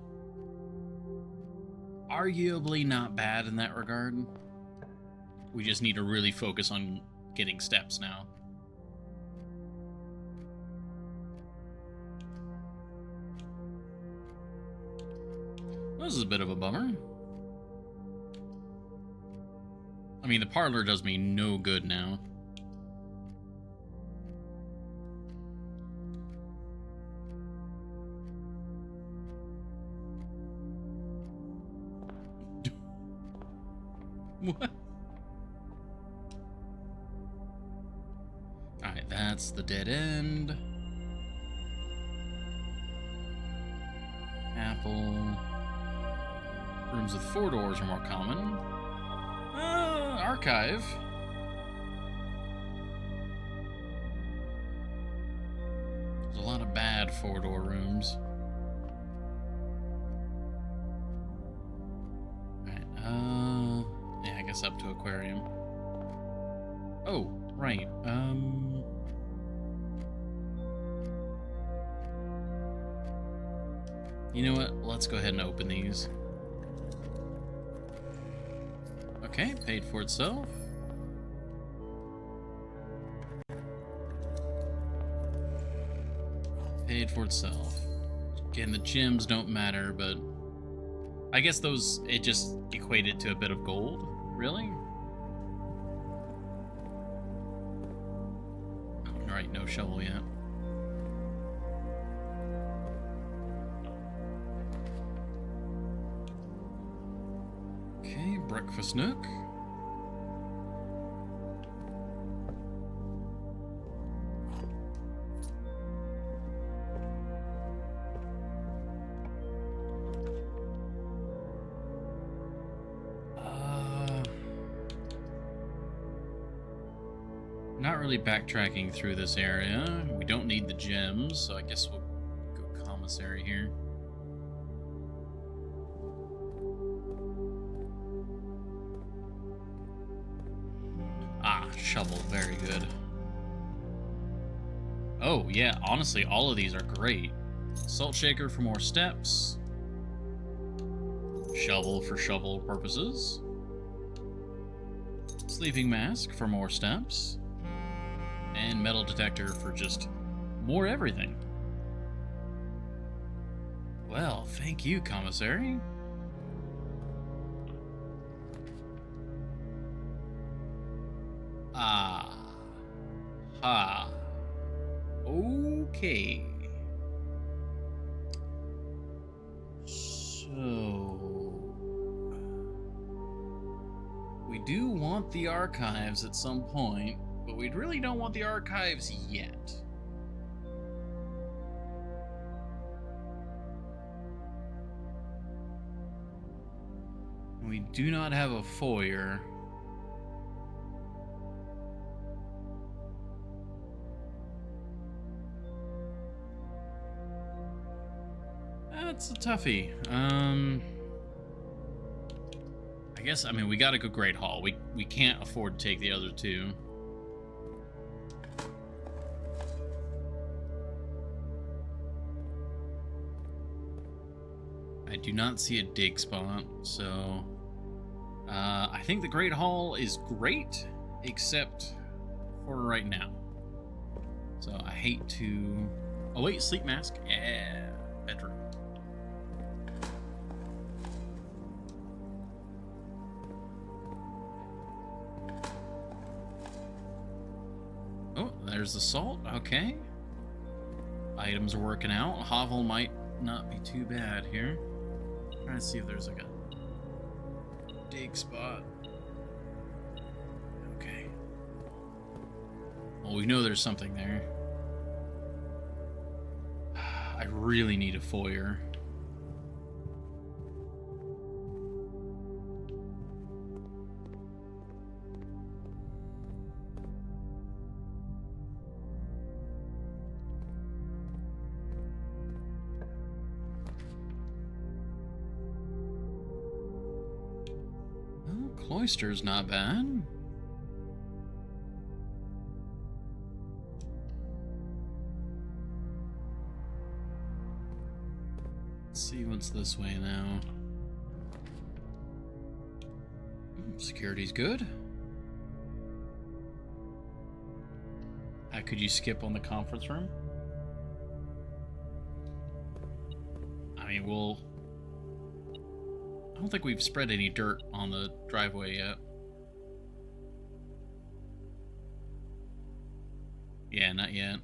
arguably not bad in that regard. We just need to really focus on getting steps now. This is a bit of a bummer. I mean, the parlor does me no good now. What? Alright, that's the dead end. Apple. Rooms with 4 doors are more common. Archive. There's a lot of bad 4-door rooms. Alright, yeah, I guess up to aquarium. Oh, right, you know what? Let's go ahead and open these. Okay, paid for itself. Paid for itself. Again, the gems don't matter, but I guess those, it just equated to a bit of gold. Really? Alright, no shovel yet. Okay, breakfast nook. Not really backtracking through this area. We don't need the gems, so I guess we'll go commissary here. Ah, shovel, very good. Oh, yeah, honestly, all of these are great. Salt shaker for more steps. Shovel for shovel purposes. Sleeping mask for more steps. And metal detector for just more everything. Well, thank you, Commissary. Ah. Ha. Okay. So... we do want the archives at some point, but we really don't want the archives yet. We do not have a foyer. That's a toughie. I guess, I mean, we gotta go Great Hall. We can't afford to take the other two. I do not see a dig spot, so... I think the Great Hall is great, except for right now. So I hate to... oh wait, sleep mask. Yeah, bedroom. Oh, there's the salt. Okay. Items are working out. Hovel might not be too bad here. Trying to see if there's like a dig spot. Okay. Well, we know there's something there. I really need a foyer. Well, cloister's not bad. Let's see what's this way now. Security's good. Could you skip on the conference room? I mean, I don't think we've spread any dirt on the driveway yet. Yeah, not yet.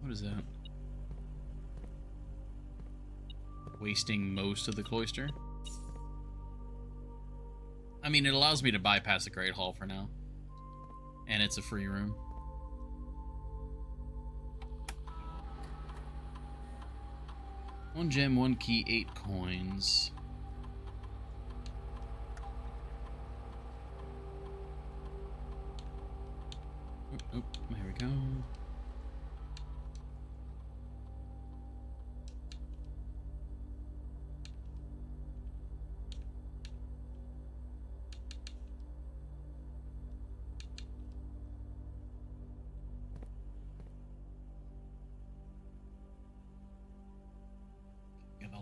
What is that? Wasting most of the cloister? I mean, it allows me to bypass the Great Hall for now. And it's a free room. One gem, one key, 8 coins. Oh, there we go.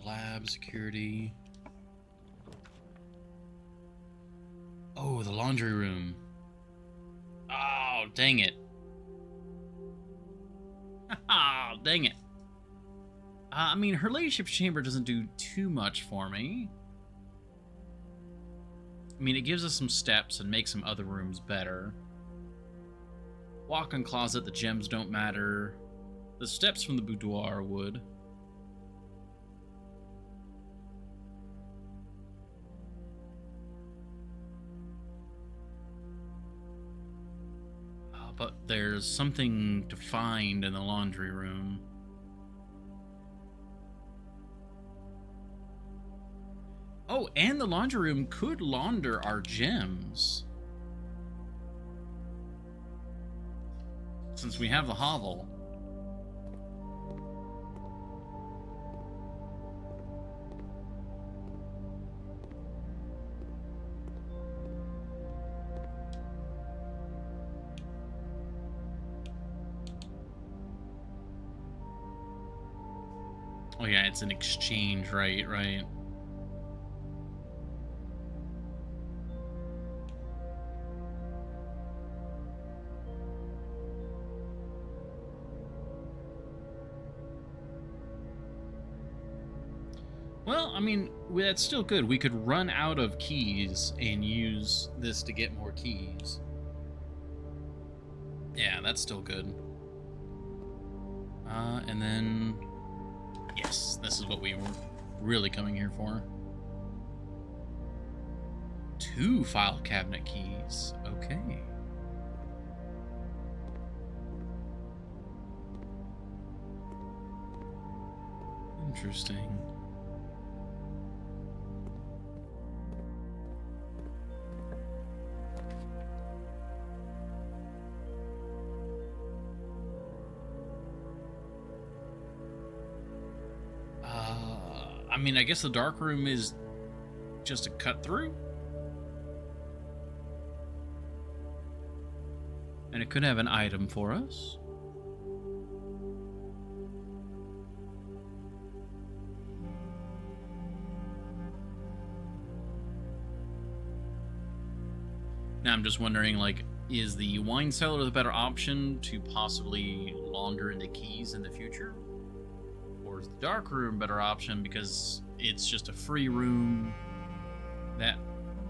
Lab security. Oh, the laundry room. Oh, dang it. Oh, dang it. I mean, her ladyship's chamber doesn't do too much for me. I mean, it gives us some steps and makes some other rooms better. Walk-in closet, the gems don't matter. The steps from the boudoir would. But there's something to find in the laundry room. Oh, and the laundry room could launder our gems. Since we have the hovel. Oh yeah, it's an exchange, right? Well, I mean, that's still good. We could run out of keys and use this to get more keys. Yeah, that's still good. And then... Yes, this is what we were really coming here for. 2 file cabinet keys. Okay. Interesting. I mean, I guess the dark room is just a cut through. And it could have an item for us. Now I'm just wondering, like, is the wine cellar the better option to possibly launder into keys in the future? Or is the dark room a better option because it's just a free room that...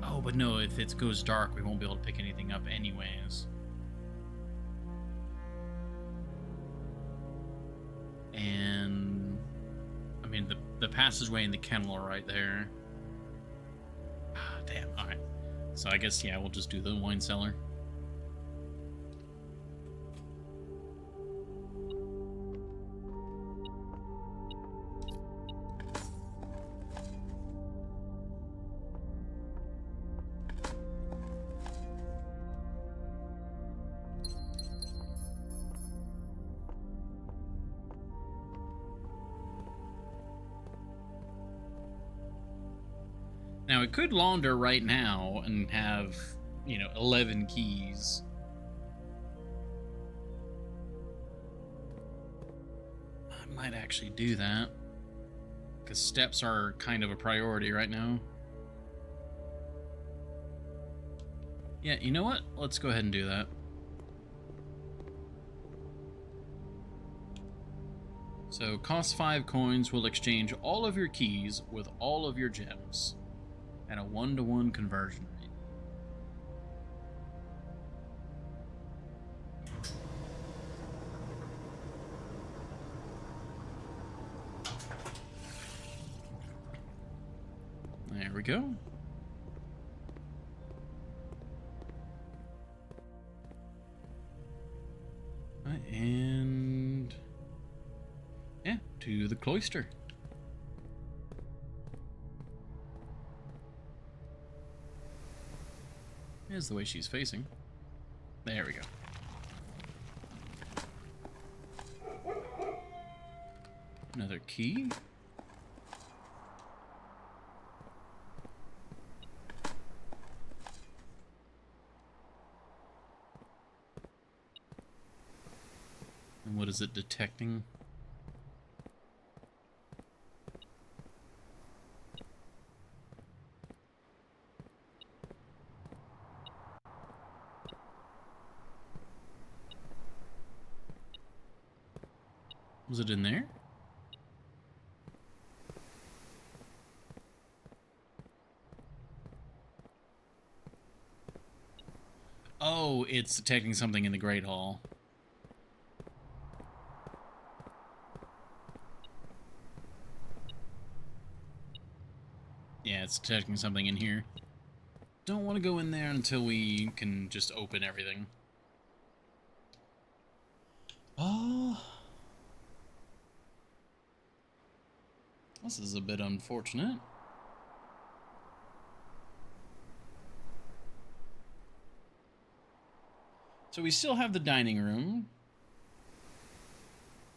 Oh, but no, if it goes dark, we won't be able to pick anything up anyways. And... I mean, the passageway and the kennel are right there. Ah, damn, alright. So I guess, yeah, we'll just do the wine cellar. Now, it could launder right now and have, 11 keys. I might actually do that. Because steps are kind of a priority right now. Yeah, you know what? Let's go ahead and do that. So, cost 5 coins will exchange all of your keys with all of your gems. At a 1-to-1 conversion rate. There we go. And... yeah, to the cloister. Is the way she's facing. There we go. Another key. And what is it detecting? Was it in there? Oh, it's detecting something in the Great Hall. Yeah, it's detecting something in here. Don't want to go in there until we can just open everything. Oh. This is a bit unfortunate. So we still have the dining room.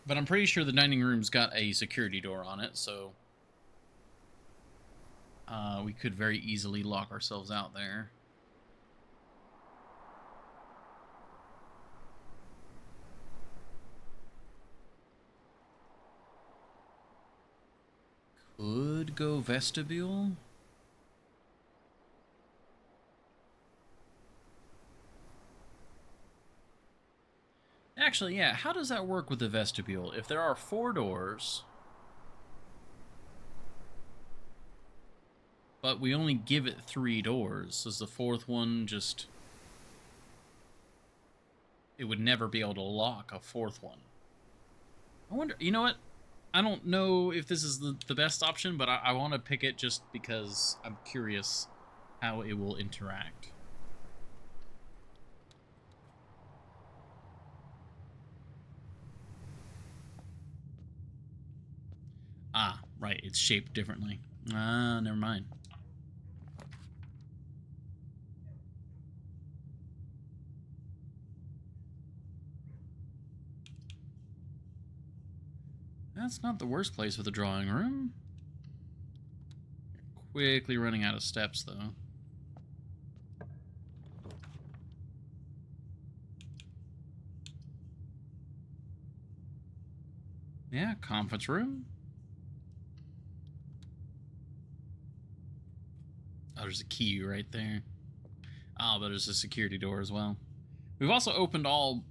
But I'm pretty sure the dining room's got a security door on it, so... we could very easily lock ourselves out there. could go vestibule. Actually, yeah, how does that work with the vestibule? If there are 4 doors, but we only give it 3 doors, does the 4th one just... It would never be able to lock a 4th one. I wonder, you know what? I don't know if this is the best option, but I want to pick it just because I'm curious how it will interact. Ah, right, it's shaped differently. Ah, never mind. That's not the worst place for the drawing room. Quickly running out of steps, though. Yeah, conference room. Oh, there's a key right there. Oh, but there's a security door as well. We've also opened all,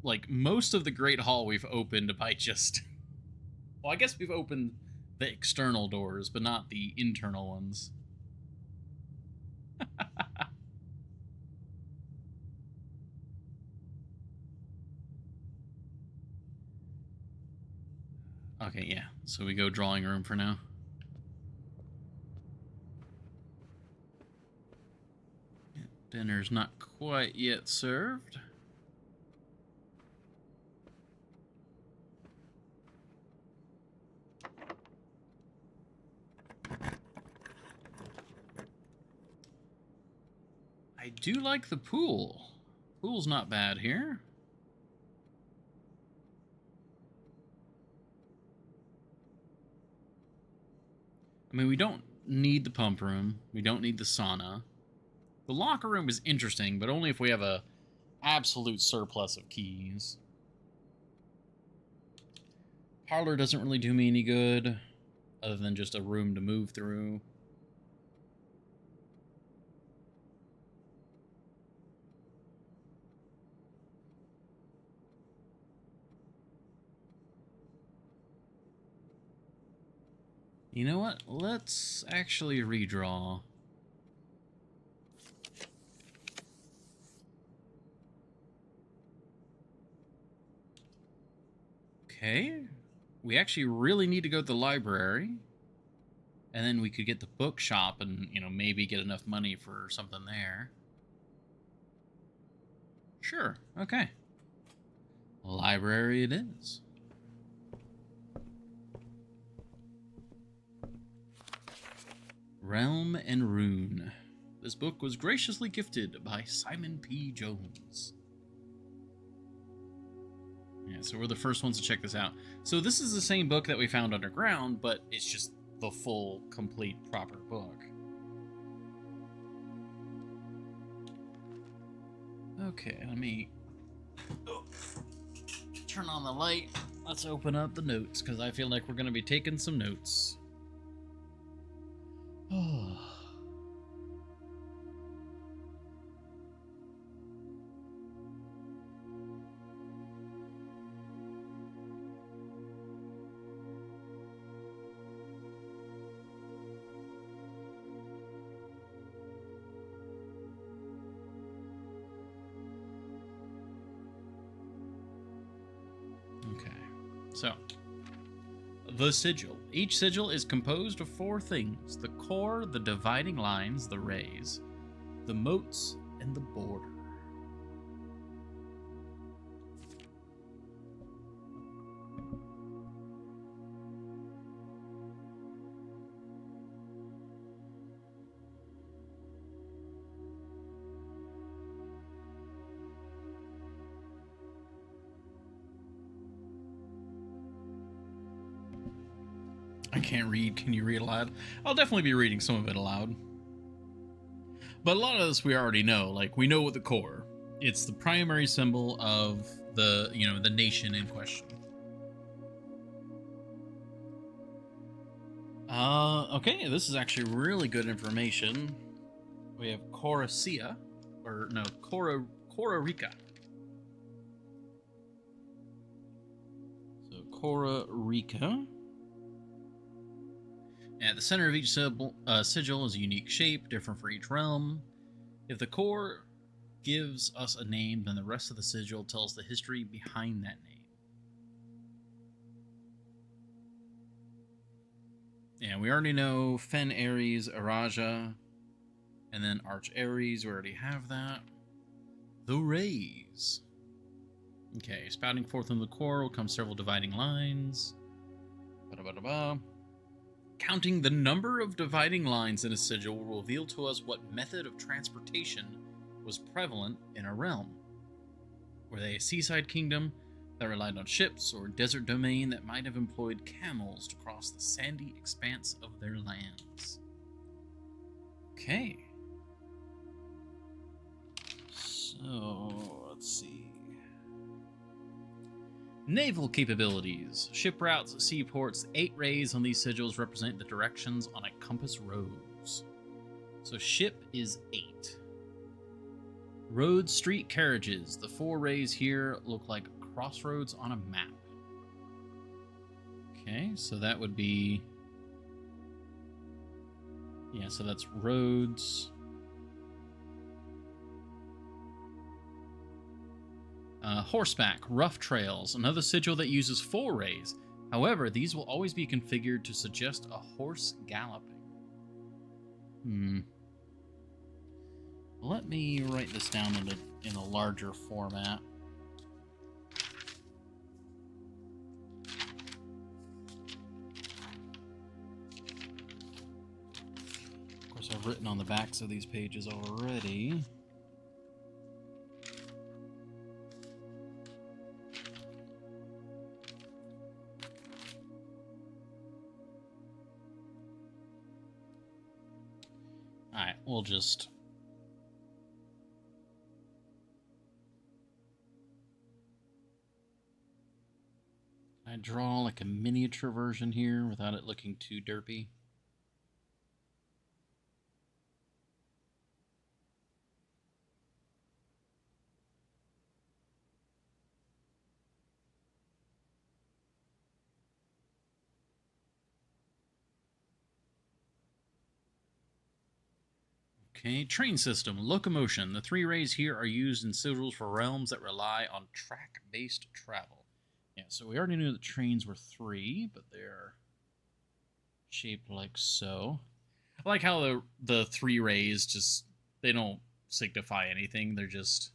like, most of the Great Hall we've opened by just... Well, I guess we've opened the external doors, but not the internal ones. Okay, yeah. So we go drawing room for now. Dinner's not quite yet served. I do like the pool. Pool's not bad here. I mean, we don't need the pump room. We don't need the sauna. The locker room is interesting, but only if we have a absolute surplus of keys. Parlor doesn't really do me any good, other than just a room to move through. You know what? Let's actually redraw. Okay. We actually really need to go to the library. And then we could get the bookshop and, you know, maybe get enough money for something there. Sure. Okay. Library it is. Realm and Rune. This book was graciously gifted by Simon P. Jones. Yeah, so we're the first ones to check this out. So this is the same book that we found underground, but it's just the full, complete, proper book. Okay, let me turn on the light. Let's open up the notes, because I feel like we're going to be taking some notes. Oh. Okay, so the sigil. Each sigil is composed of 4 things: the core, the dividing lines, the rays, the moats, and the border. I can't read. Can you read aloud? I'll definitely be reading some of it aloud. But a lot of this we already know. Like, we know what the core. It's the primary symbol of the, you know, the nation in question. Okay, this is actually really good information. We have Coracia, or no, Corarica. So Corarica. At the center of each sigil is a unique shape, different for each realm. If the core gives us a name, then the rest of the sigil tells the history behind that name. Yeah, we already know Fen Ares, Araja, and then Arch Ares. We already have that. The Rays. Okay, spouting forth from the core will come several dividing lines. Ba-da-ba-da-ba. Counting the number of dividing lines in a sigil will reveal to us what method of transportation was prevalent in a realm. Were they a seaside kingdom that relied on ships, or a desert domain that might have employed camels to cross the sandy expanse of their lands? Okay. So, let's see. Naval capabilities. Ship routes, seaports. 8 rays on these sigils represent the directions on a compass rose. So ship is 8. Road, street, carriages. The 4 rays here look like crossroads on a map. Okay, so that would be... yeah, so that's roads. Horseback, rough trails, another sigil that uses 4 rays. However, these will always be configured to suggest a horse galloping. Let me write this down in a larger format. Of course, I've written on the backs of these pages already. Alright, we'll just... I draw like a miniature version here without it looking too derpy. Okay, train system, locomotion. The 3 rays here are used in sigils for realms that rely on track-based travel. Yeah, so we already knew that trains were 3, but they're shaped like so. I like how the 3 rays just, they don't signify anything. They're just,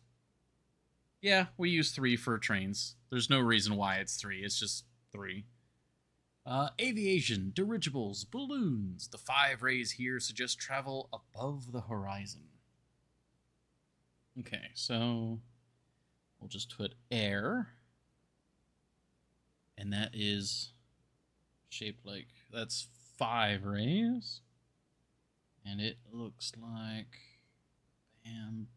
yeah, we use 3 for trains. There's no reason why it's 3. It's just 3. Aviation, dirigibles, balloons. The 5 rays here suggest travel above the horizon. Okay, so we'll just put air. And that is shaped like, that's 5 rays. And it looks like bam,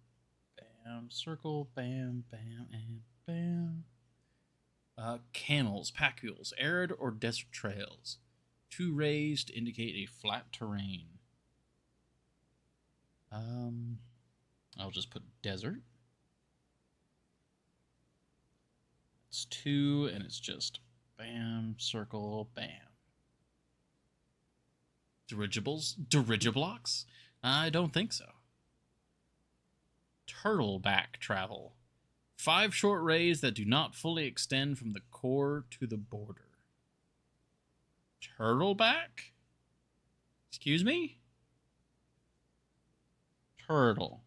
bam, circle, bam, bam, and bam. Canals, pacules, arid or desert trails. 2 rays to indicate a flat terrain. I'll just put desert. It's 2, and it's just bam, circle, bam. Dirigibles? Dirigiblocks? I don't think so. Turtleback travel. 5 short rays that do not fully extend from the core to the border. Turtleback? Excuse me? Turtle.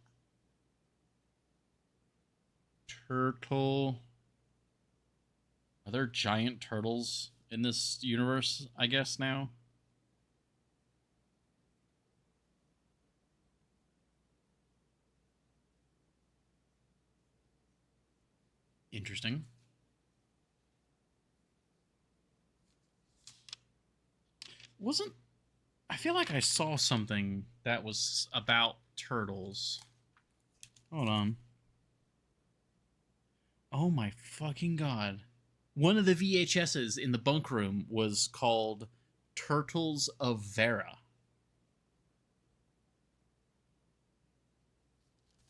Turtle. Are there giant turtles in this universe, I guess, now? Interesting. I feel like I saw something that was about turtles. Hold on. Oh my fucking god. One of the VHSs in the bunk room was called Turtles of Vera.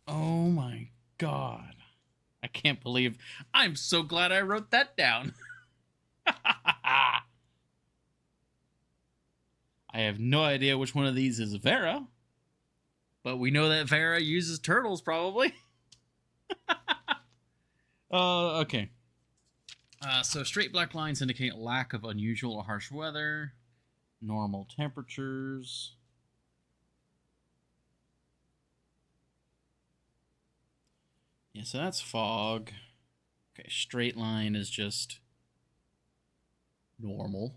Oh my god. I can't believe. I'm so glad I wrote that down. I have no idea which one of these is Vera, but we know that Vera uses turtles probably. Okay. So straight black lines indicate lack of unusual or harsh weather, normal temperatures. Yeah, so that's fog. Okay, straight line is just normal.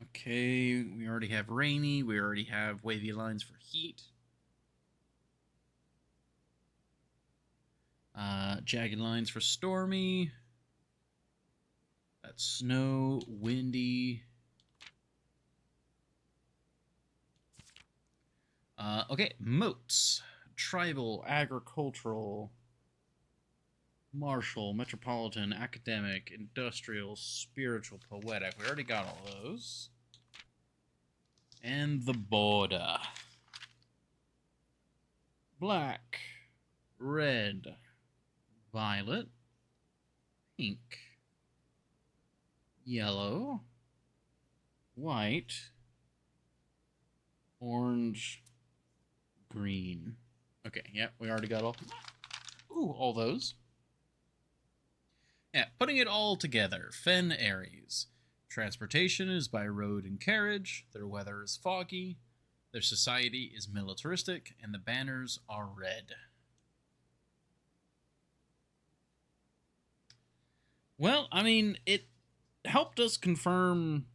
Okay, we already have rainy. We already have wavy lines for heat. Jagged lines for stormy. That's snow, windy. Okay, moats. Tribal, agricultural, martial, metropolitan, academic, industrial, spiritual, poetic. We already got all those. And the border. Black, red, violet, pink, yellow, white, orange, green. Okay, yeah, we already got all those. Yeah, putting it all together. Fen Aries. Transportation is by road and carriage. Their weather is foggy. Their society is militaristic, and the banners are red. Well, I mean, it helped us confirm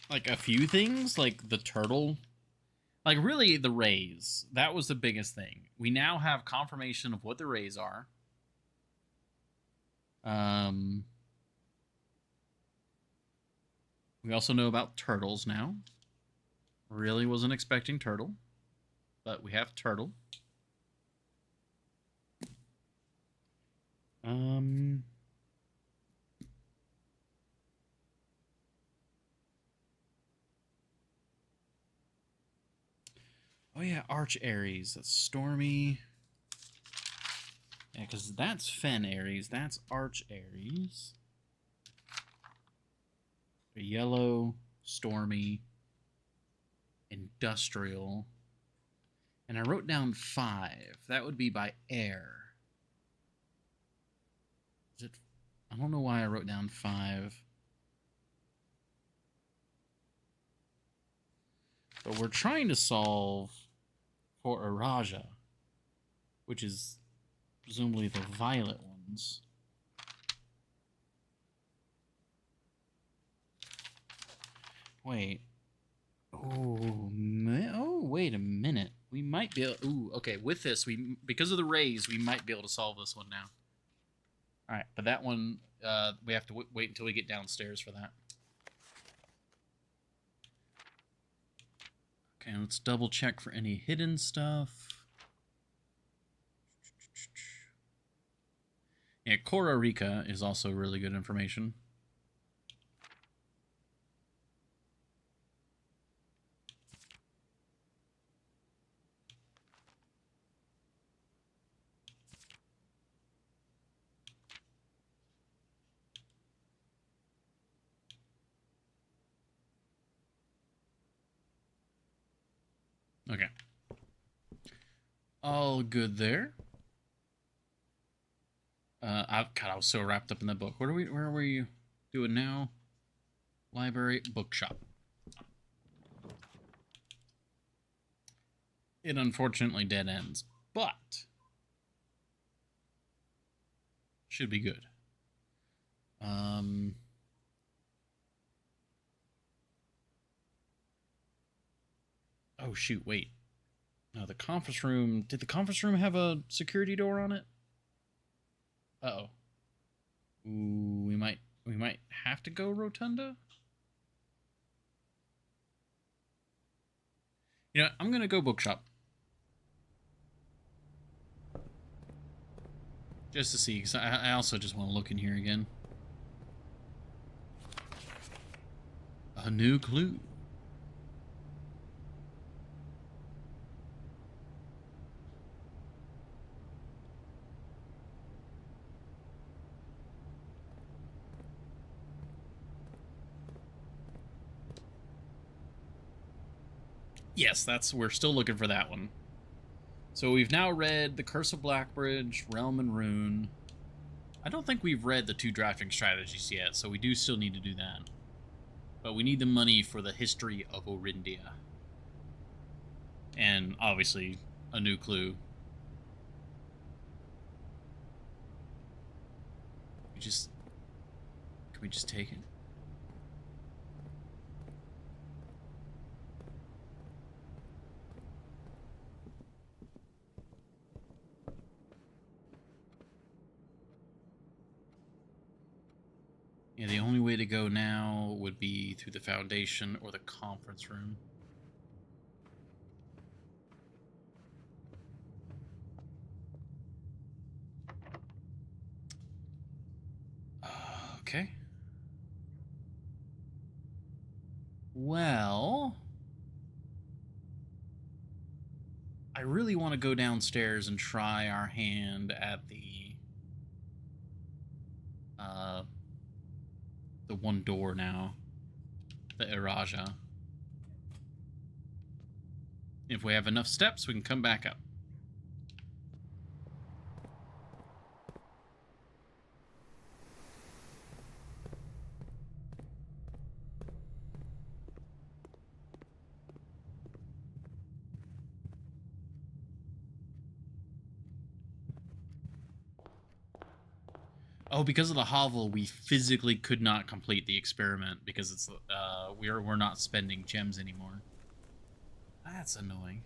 like a few things, like the turtle. Like really the rays. That was the biggest thing. We now have confirmation of what the rays are. We also know about turtles now. Really wasn't expecting turtle, but we have turtle. Oh yeah, Arch Aries. That's stormy. Yeah, because that's Fen Aries. That's Arch Aries. Yellow, stormy, industrial. And I wrote down 5. That would be by air. Is it? I don't know why I wrote down 5. But we're trying to solve for Araja, which is presumably the violet ones. Wait. Oh, wait a minute. We might be able... Ooh, okay. With this, because of the rays, we might be able to solve this one now. All right, but that one, we have to wait until we get downstairs for that. Okay, let's double check for any hidden stuff. Yeah, Costa Rica is also really good information. Okay. All good there. I was so wrapped up in that book. Where are we doing now? Library, bookshop. It unfortunately dead ends, but should be good. Oh shoot, wait. No, the conference room. Did the conference room have a security door on it? Uh-oh. Ooh, we might have to go rotunda? You know, I'm gonna go bookshop. Just to see, because I also just want to look in here again. A new clue. Yes, we're still looking for that one. So we've now read The Curse of Blackbridge, Realm and Rune. I don't think we've read the 2 drafting strategies yet, so we do still need to do that. But we need the money for the history of Orindia. And obviously, a new clue. Can we just take it? Yeah, the only way to go now would be through the Foundation or the conference room. Okay. Well, I really want to go downstairs and try our hand at the one door now, the Iraja. If we have enough steps, we can come back up. Oh, because of the hovel, we physically could not complete the experiment because it's we're not spending gems anymore. That's annoying.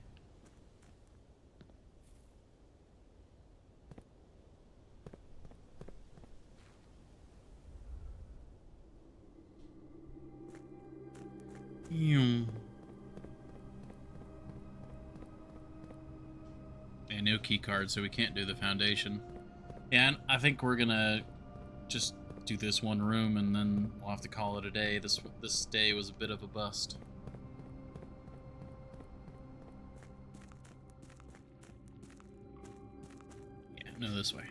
And no key card, so we can't do the Foundation. Yeah, and I think we're gonna just do this one room, and then we'll have to call it a day. This day was a bit of a bust. Yeah, no, this way.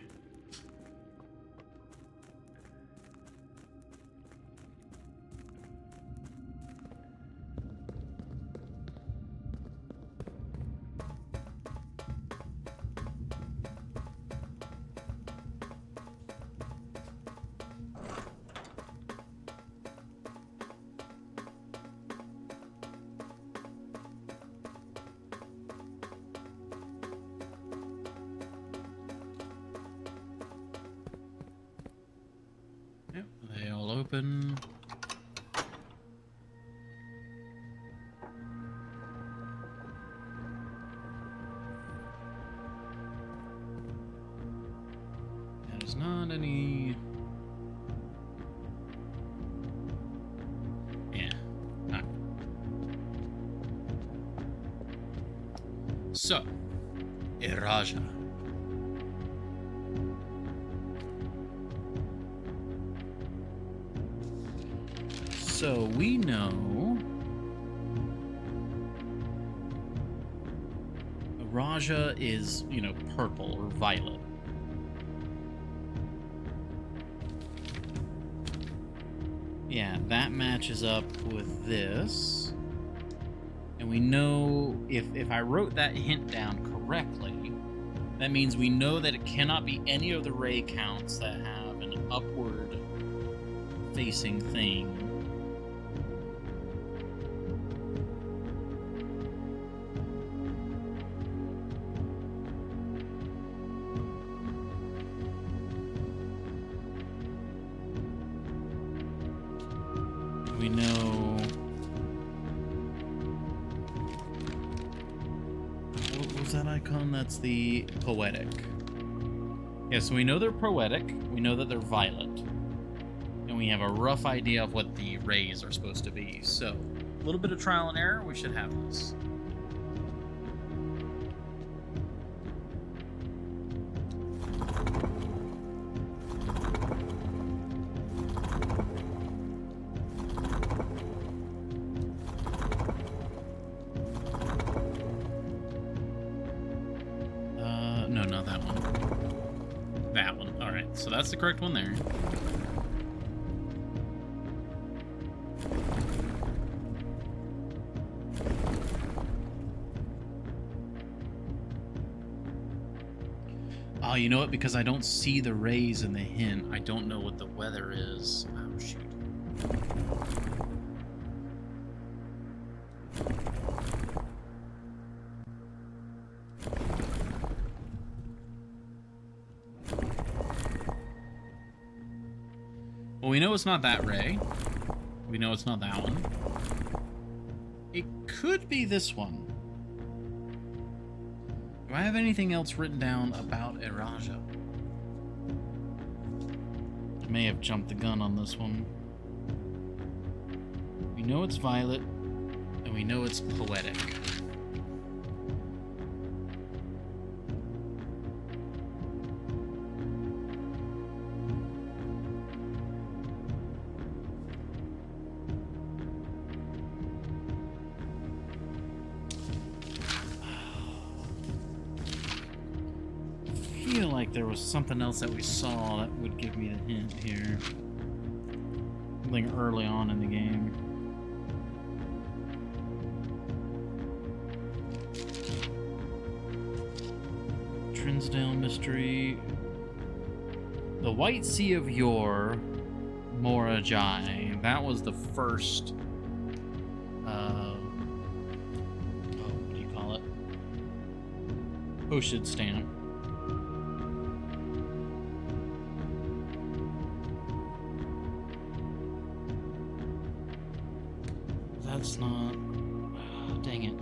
Yep, they all open. There's not any... Yeah. Not... So, Iraja. So we know Raja is, you know, purple or violet. Yeah, that matches up with this. And we know if I wrote that hint down correctly, that means we know that it cannot be any of the ray counts that have an upward facing thing. We know... What was that icon? That's the poetic. Yeah, so we know they're poetic. We know that they're violet. And we have a rough idea of what the rays are supposed to be. So, a little bit of trial and error, we should have this. not that one. That one. All right, so that's the correct one there. Oh, you know what? Because I don't see the rays in the hint, I don't know what the weather is. Oh, shoot. Well, we know it's not that ray. We know it's not that one. It could be this one. Do I have anything else written down about Eraja? I may have jumped the gun on this one. We know it's violet, and we know it's poetic. I feel like there was something else that we saw that would give me a hint here. Something early on in the game. Trinsdale mystery. The White Sea of Yore, Morajai. That was the first. What do you call it? Postage stamp. That's not. Dang it.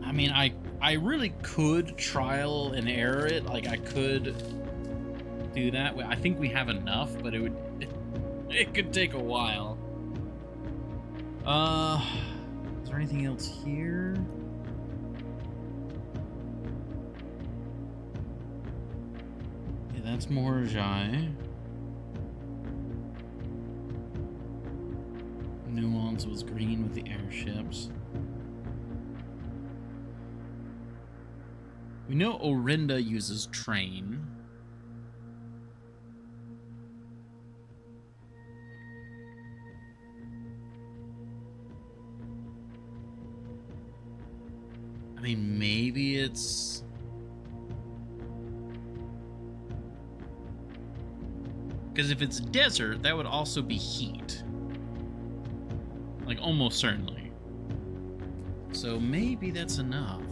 I mean, I really could trial and error it. Like, I could do that. I think we have enough, but it could take a while. Is there anything else here? Yeah, that's Morajai. Nuance was green with the airships. We know Orinda uses train. I mean, maybe it's... Because if it's desert, that would also be heat. Like, almost certainly. So maybe that's enough.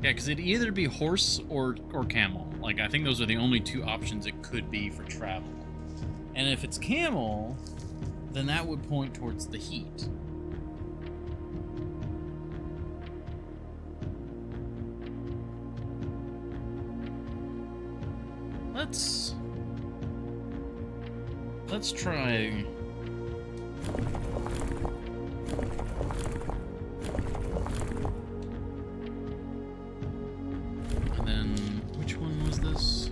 Yeah, because it'd either be horse or camel. Like, I think those are the only two options it could be for travel. And if it's camel, then that would point towards the heat. Let's try... And then, which one was this?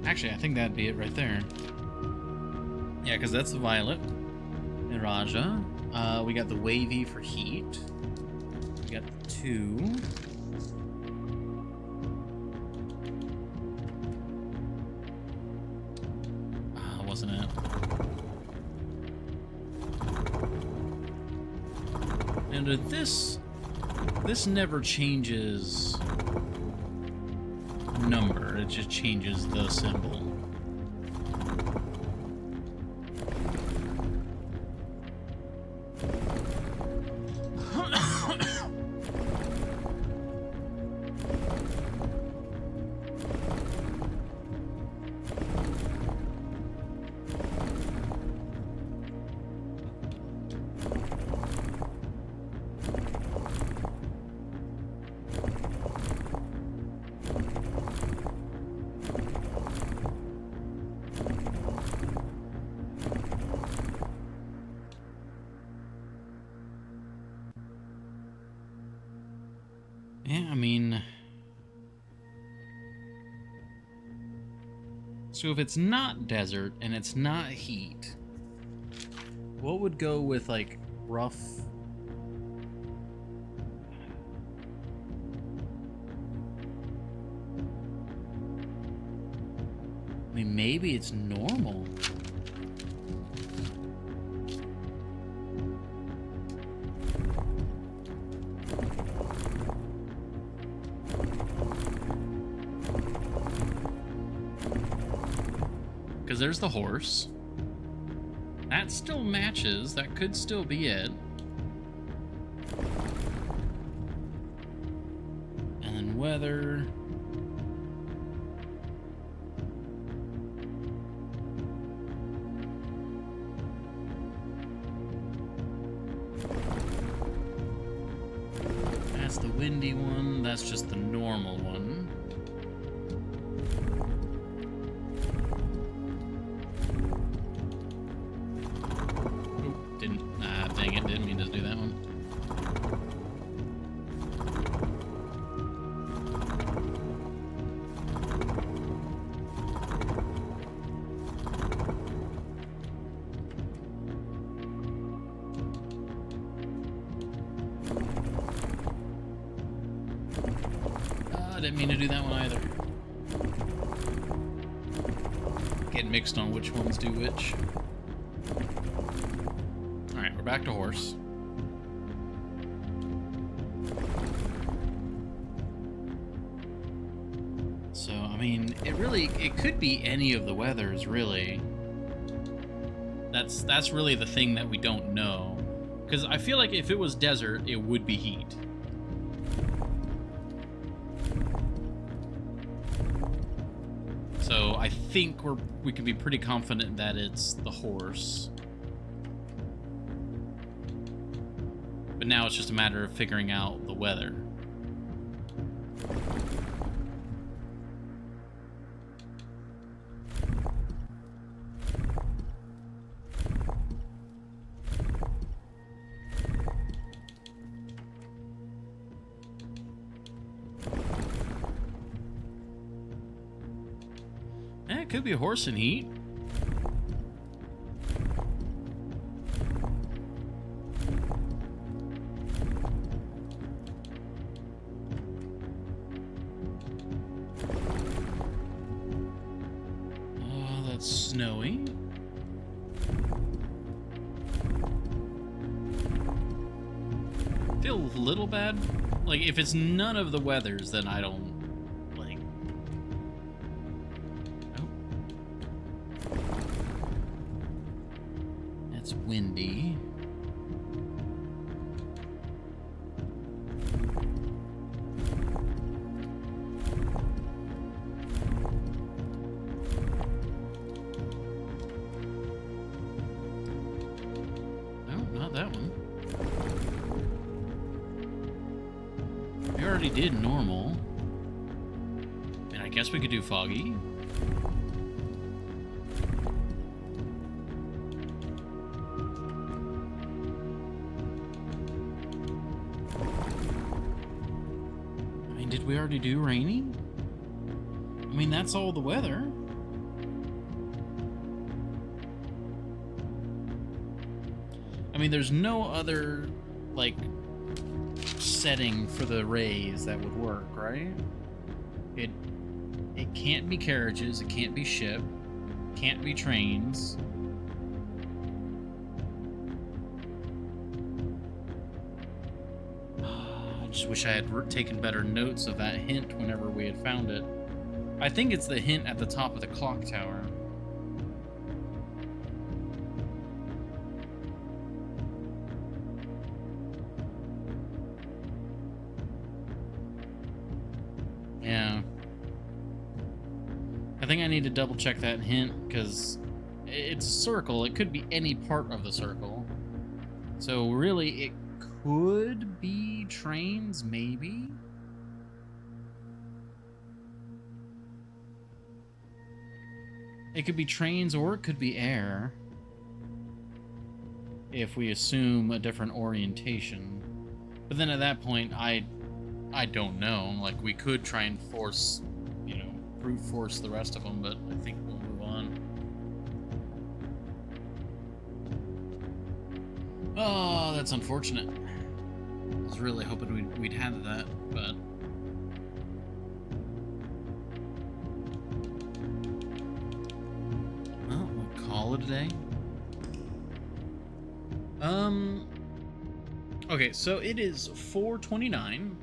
Actually, I think that'd be it right there. Yeah, because that's the violet. And Raja. We got the wavy for heat. We got the 2. Wasn't it? And this never changes number, it just changes the symbol. Yeah, I mean... So if it's not desert and it's not heat, what would go with, like, rough... I mean, maybe it's normal. Because there's the horse. That still matches. That could still be it. And then weather. That's the windy one. That's just the normal one. Dang it, didn't mean to do that one. I didn't mean to do that one either. Getting mixed on which ones do which. Alright, we're back to horse. So, I mean, it could be any of the weathers, really. That's really the thing that we don't know. Because I feel like if it was desert, it would be heat. So I think we can be pretty confident that it's the horse. But now it's just a matter of figuring out the weather. It could be a horse in heat. Oh, that's snowy. Feel a little bad. Like, if it's none of the weathers, then I don't... It's windy. No, not that one. We already did normal. And I guess we could do foggy. Did we already do rainy? I mean, that's all the weather. I mean, there's no other, like, setting for the rays that would work, right? It can't be carriages, it can't be ship, can't be trains. I just wish I had taken better notes of that hint whenever we had found it. I think it's the hint at the top of the clock tower. Yeah. I think I need to double check that hint, because it's a circle. It could be any part of the circle. So really, it could be trains, maybe? It could be trains, or it could be air. If we assume a different orientation. But then at that point, I I don't know. Like, we could try and force, you know, brute force the rest of them, but I think we'll move on. Oh, that's unfortunate. I was really hoping we'd had that, but... Well, we'll call it a day. Okay, so it is 4:29.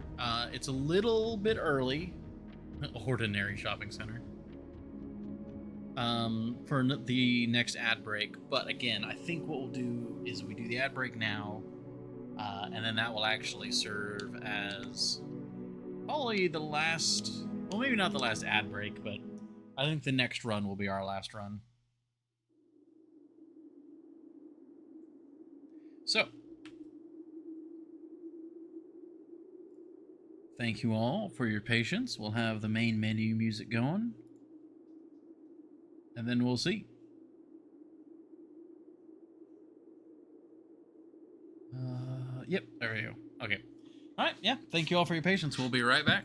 It's a little bit early. Ordinary shopping center. For the next ad break. But again, I think what we'll do is we do the ad break now, and then that will actually serve as probably the last, well, maybe not the last ad break, but I think the next run will be our last run. So, thank you all for your patience. We'll have the main menu music going, and then we'll see. Yep, there we go. Okay. All right, yeah, thank you all for your patience. We'll be right back.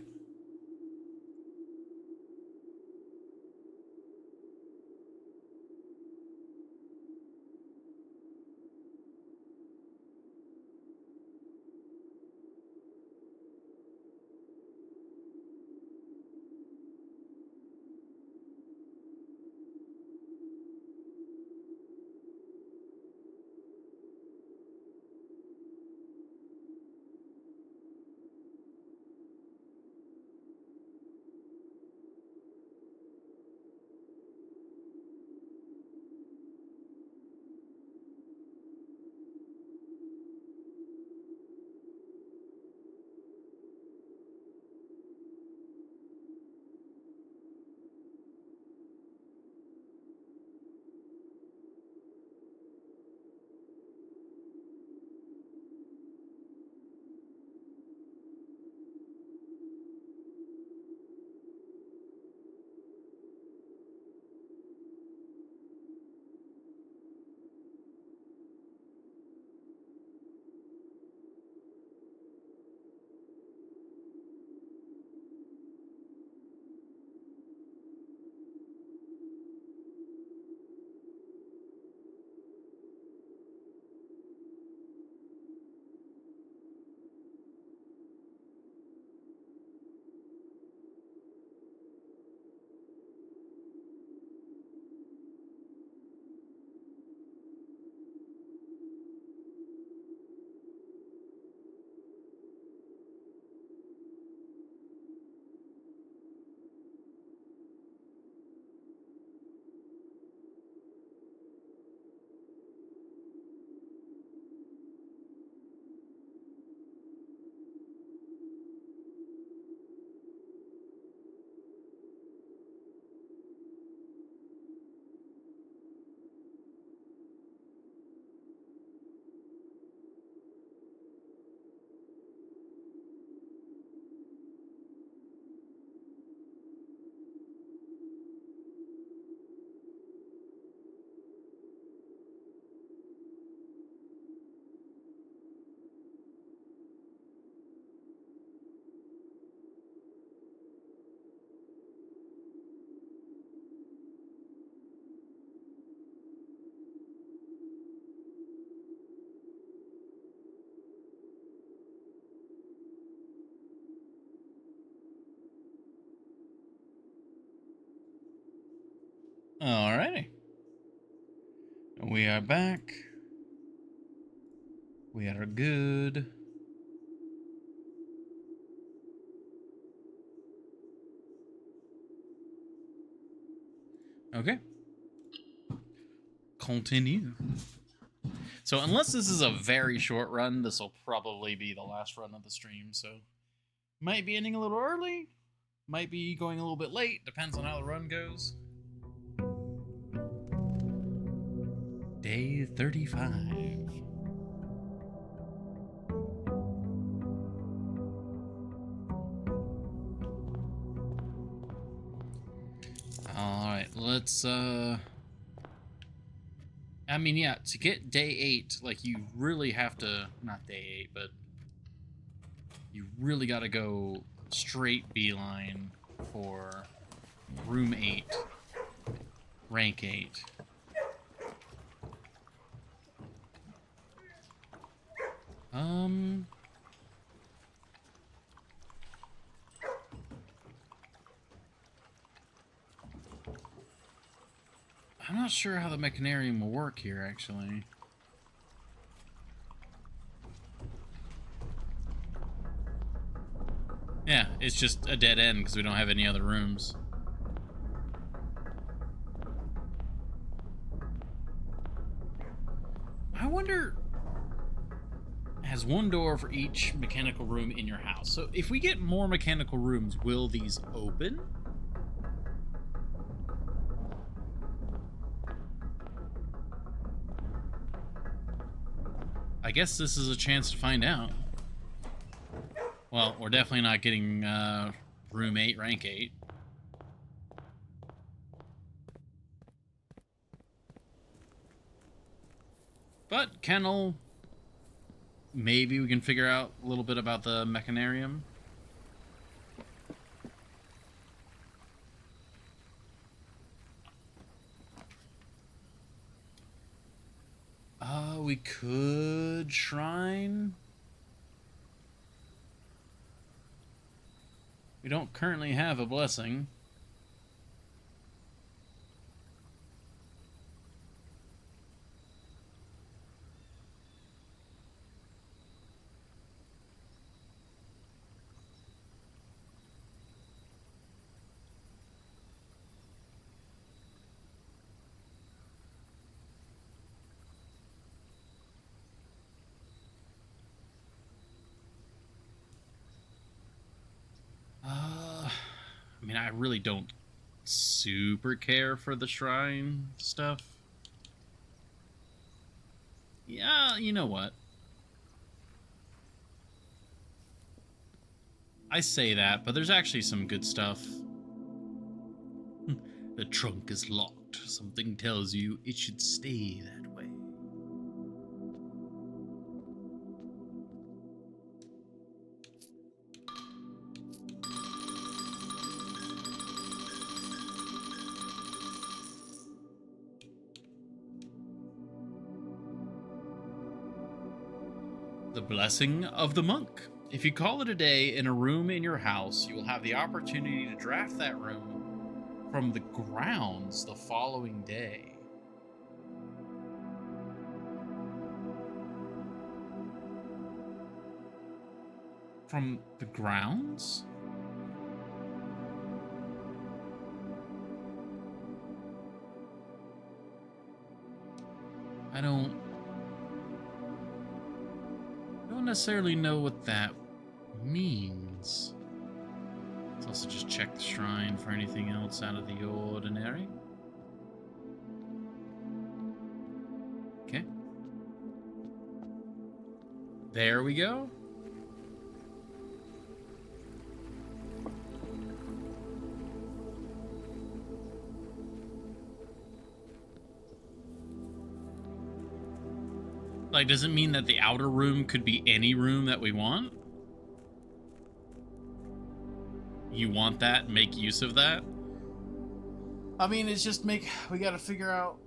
Alrighty. We are back. We are good. Okay. Continue. So unless this is a very short run, this will probably be the last run of the stream. So might be ending a little early, might be going a little bit late, depends on how the run goes. Day 35. Alright, let's I mean, yeah, to get day 8, like, you really have to, not day 8, but You really got to go straight beeline for room 8, rank 8. I'm not sure how the mechanarium will work here, actually. Yeah, it's just a dead end because we don't have any other rooms. I wonder... Has one door for each mechanical room in your house. So if we get more mechanical rooms, will these open? I guess this is a chance to find out. Well, we're definitely not getting room 8, rank 8. But kennel, maybe we can figure out a little bit about the mechanarium. We could shrine. We don't currently have a blessing. I mean, I really don't super care for the shrine stuff. Yeah, you know what? I say that, but there's actually some good stuff. The trunk is locked. Something tells you it should stay that way. The Blessing of the Monk. If you call it a day in a room in your house, you will have the opportunity to draft that room from the grounds the following day. From the grounds? I don't necessarily know what that means. Let's also just check the shrine for anything else out of the ordinary. Okay. There we go. Like, does it mean that the outer room could be any room that we want? You want that? Make use of that? I mean, it's just we gotta figure out...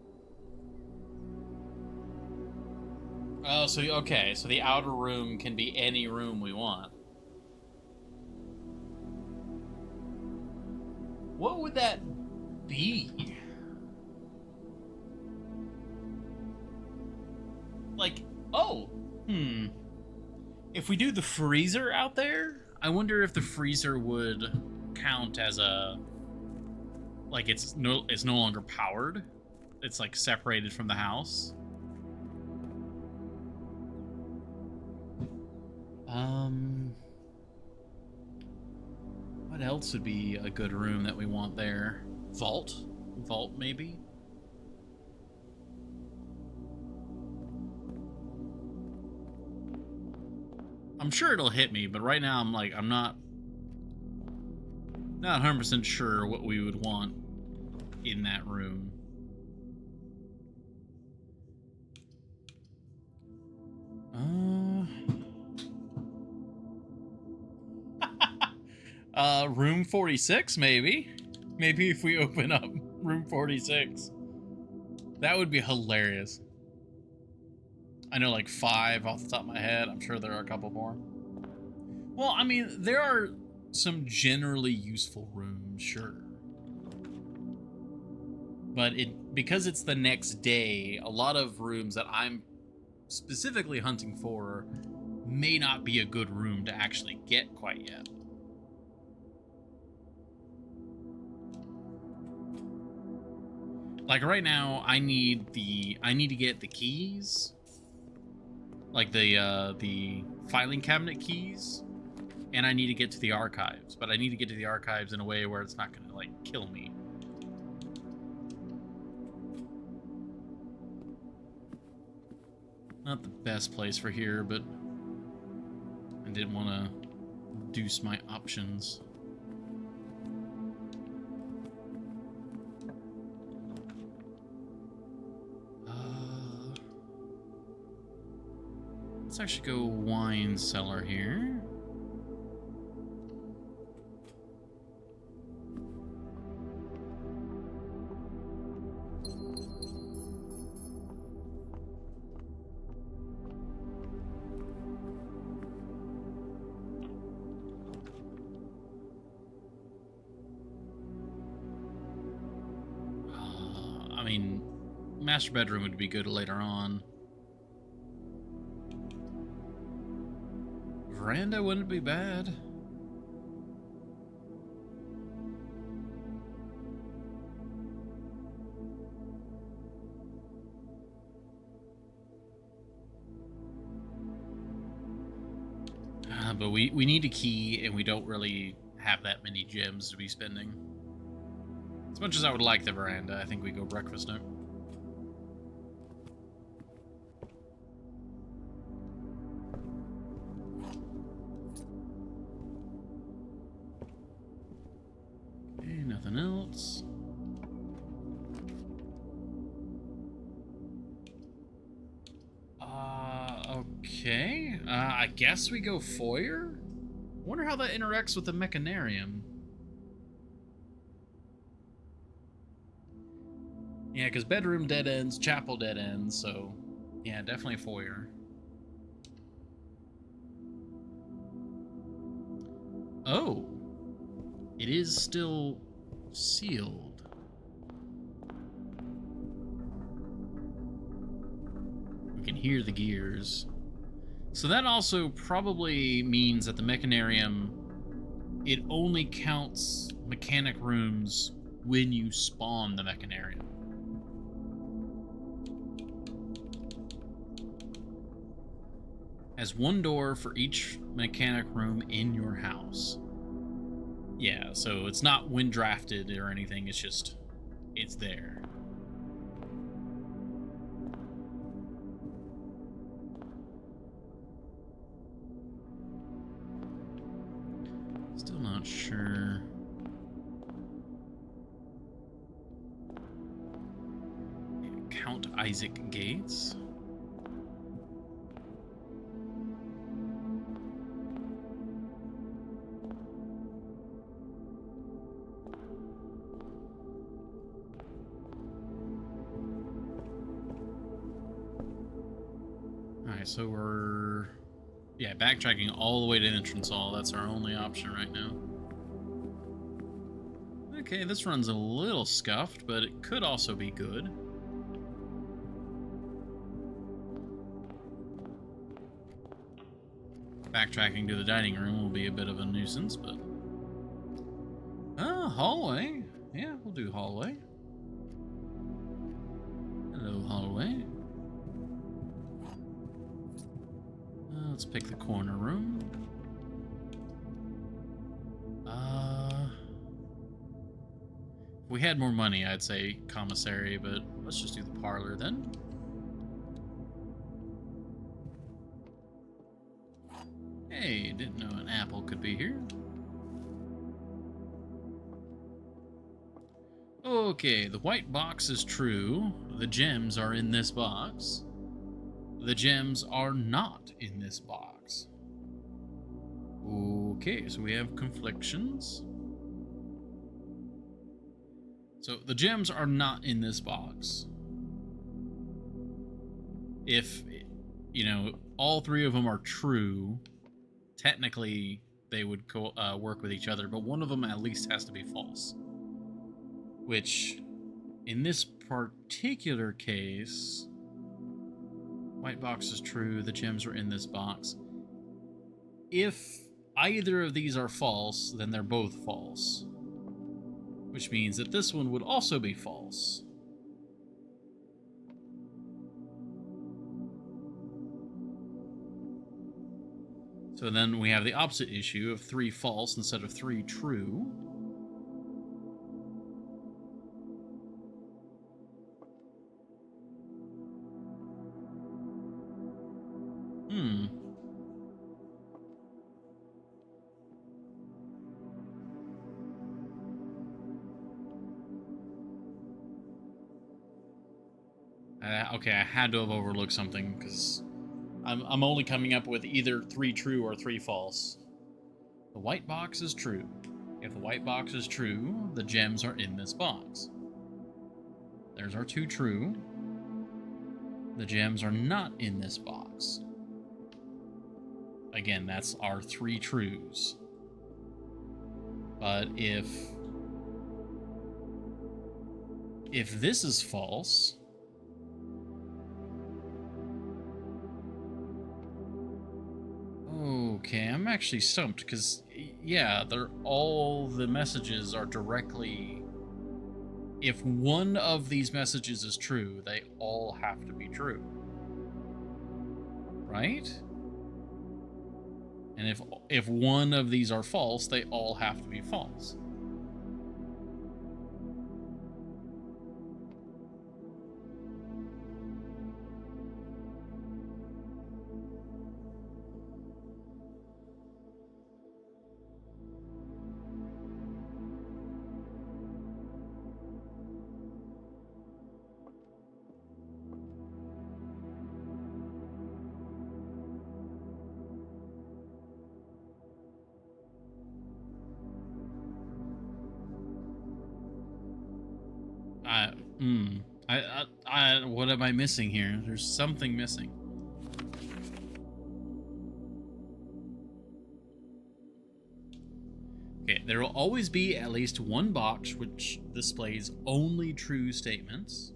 Oh, so, okay, so the outer room can be any room we want. What would that be? Like, oh, if we do the freezer out there, I wonder if the freezer would count as a, like, it's no longer powered. It's like separated from the house. What else would be a good room that we want there? Vault maybe. I'm sure it'll hit me, but right now I'm not 100% sure what we would want in that room. Room 46, maybe. Maybe if we open up room 46. That would be hilarious. I know like 5 off the top of my head. I'm sure there are a couple more. Well, I mean, there are some generally useful rooms, sure. But because it's the next day, a lot of rooms that I'm specifically hunting for may not be a good room to actually get quite yet. Like right now, I need to get the keys, like the filing cabinet keys, and I need to get to the archives. But I need to get to the archives in a way where it's not gonna like kill me. Not the best place for here, but I didn't want to reduce my options. Let's actually go wine cellar here. I mean, master bedroom would be good later on. Veranda wouldn't be bad. But we need a key, and we don't really have that many gems to be spending. As much as I would like the veranda, I think we go breakfast note. Okay, nothing else. Okay. I guess we go foyer? Wonder how that interacts with the mechanarium. Yeah, because bedroom dead ends, chapel dead ends, so yeah, definitely foyer. Oh, it is still sealed. We can hear the gears. So that also probably means that the mechanarium, it only counts mechanic rooms when you spawn the mechanarium. Has one door for each mechanic room in your house. Yeah, so it's not when drafted or anything, it's just, it's there. Still not sure. Count Isaac Gates. Alright, so we're... yeah, backtracking all the way to entrance hall. That's our only option right now. Okay, this run's a little scuffed, but it could also be good. Backtracking to the dining room will be a bit of a nuisance, but... hallway. Yeah, we'll do hallway. Hello, hallway. Let's pick the corner room. If we had more money, I'd say commissary, but let's just do the parlor then. Hey, didn't know an apple could be here. Okay, the white box is true. The gems are in this box. The gems are not in this box. Ooh. Okay, so we have conflictions. So the gems are not in this box. If, you know, all three of them are true, technically they would work with each other, but one of them at least has to be false. Which, in this particular case, white box is true, the gems are in this box. If either of these are false, then they're both false. Which means that this one would also be false. So then we have the opposite issue of 3 false instead of 3 true. Okay, I had to have overlooked something because I'm only coming up with either 3 true or 3 false. The white box is true. If the white box is true, the gems are in this box. There's our 2 true. The gems are not in this box. Again, that's our 3 trues. But if this is false, okay, I'm actually stumped because, yeah, all the messages are directly. If one of these messages is true, they all have to be true, right? And if one of these are false, they all have to be false. What am I missing here? There's something missing. Okay, there will always be at least one box which displays only true statements.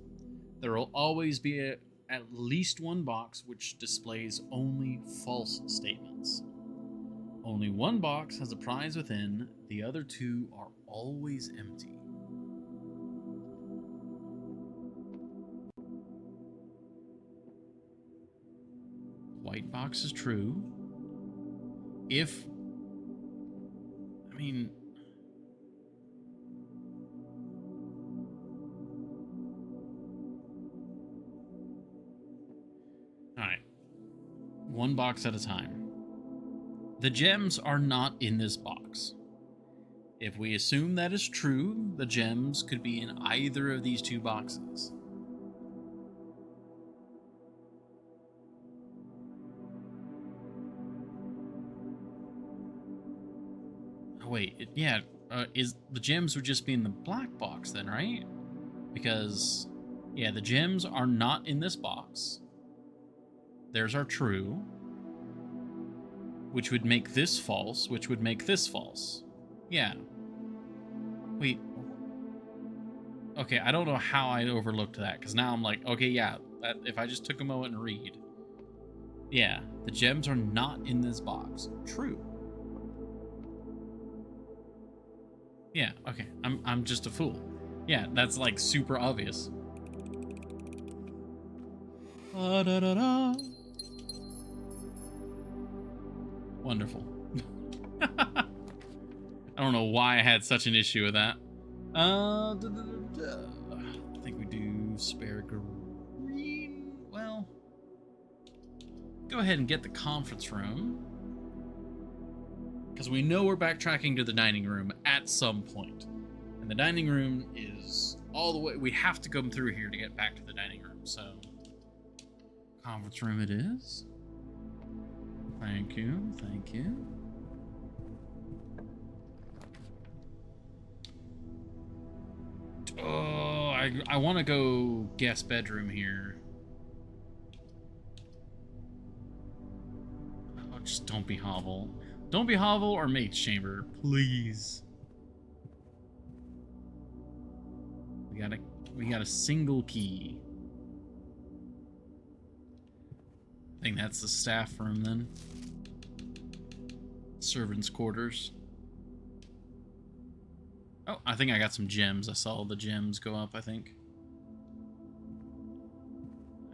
There will always be at least one box which displays only false statements. Only one box has a prize within, the other 2 are always empty. White box is true. Alright. One box at a time. The gems are not in this box. If we assume that is true, the gems could be in either of these 2 boxes. Wait, is the gems would just be in the black box then, right? Because, yeah, the gems are not in this box. There's our true, which would make this false, which would make this false. Yeah. Wait. Okay, I don't know how I overlooked that, because now I'm like, okay, yeah, if I just took a moment and read. Yeah, the gems are not in this box. True. Yeah, okay. I'm just a fool. Yeah, that's like super obvious. Da-da-da-da. Wonderful. I don't know why I had such an issue with that. I think we do spare green. Well, go ahead and get the conference room. Because we know we're backtracking to the dining room at some point. And the dining room is all the way. We have to come through here to get back to the dining room. So, conference room it is. Thank you. Thank you. Oh, I want to go guest bedroom here. Oh, just don't be hovel. Don't be hovel or mate's chamber, please. We got a single key. I think that's the staff room then. Servants' quarters. Oh, I think I got some gems. I saw the gems go up, I think.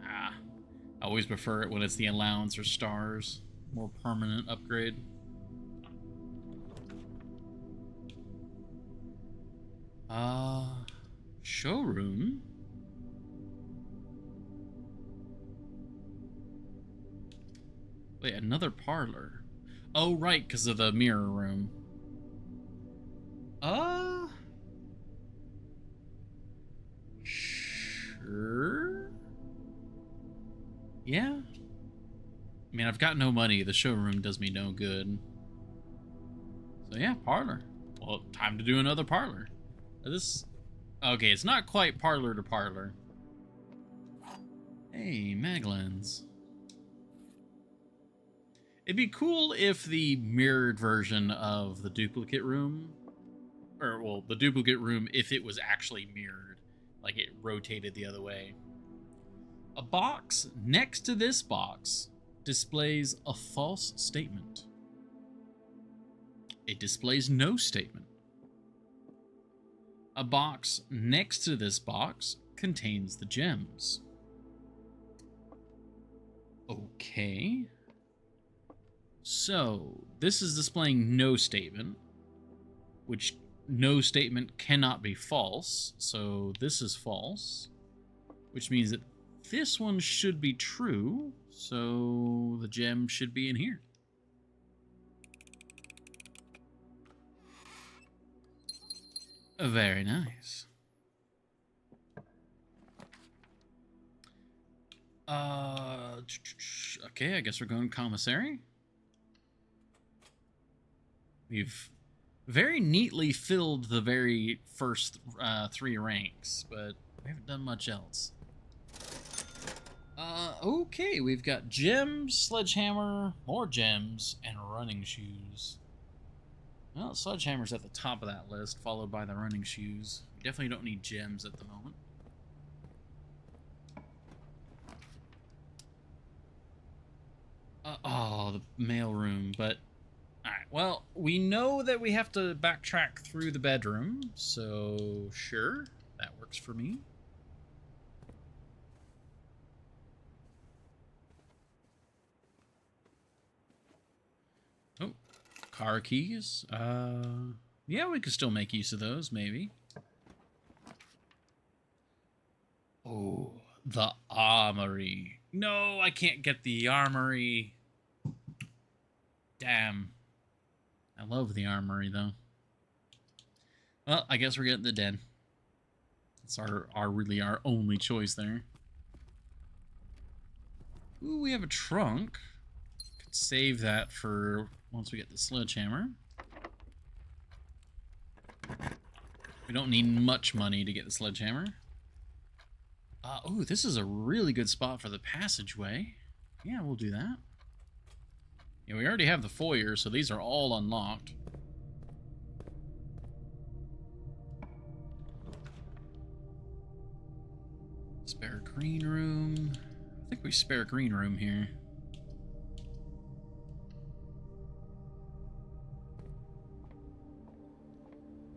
I always prefer it when it's the allowance or stars. More permanent upgrade. Showroom? Wait, another parlor. Oh, right, because of the mirror room. Sure? Yeah? I mean, I've got no money. The showroom does me no good. So yeah, parlor. Well, time to do another parlor. This... Okay, it's not quite parlor to parlor. Hey, Maglens. It'd be cool if the mirrored version of the duplicate room, or, well, the duplicate room, if it was actually mirrored, like it rotated the other way. A box next to this box displays a false statement. It displays no statement. A box next to this box contains the gems. Okay. So, this is displaying no statement, which no statement cannot be false, so this is false, which means that this one should be true, so the gem should be in here. Very nice. Okay, I guess we're going commissary. We've very neatly filled the very first 3 ranks, but we haven't done much else. Okay, we've got gems, sledgehammer, more gems, and running shoes. Well, sledgehammer's at the top of that list, followed by the running shoes. We definitely don't need gems at the moment. Oh, the mailroom, but... Alright, well, we know that we have to backtrack through the bedroom, so sure, that works for me. Oh, car keys. Yeah, we could still make use of those, maybe. Oh, the armory. No, I can't get the armory. Damn. I love the armory, though. Well, I guess we're getting the den. It's really our only choice there. Ooh, we have a trunk. Could save that for once we get the sledgehammer. We don't need much money to get the sledgehammer. Ooh, this is a really good spot for the passageway. Yeah, we'll do that. Yeah, we already have the foyer, so these are all unlocked. Spare green room. I think we spare green room here.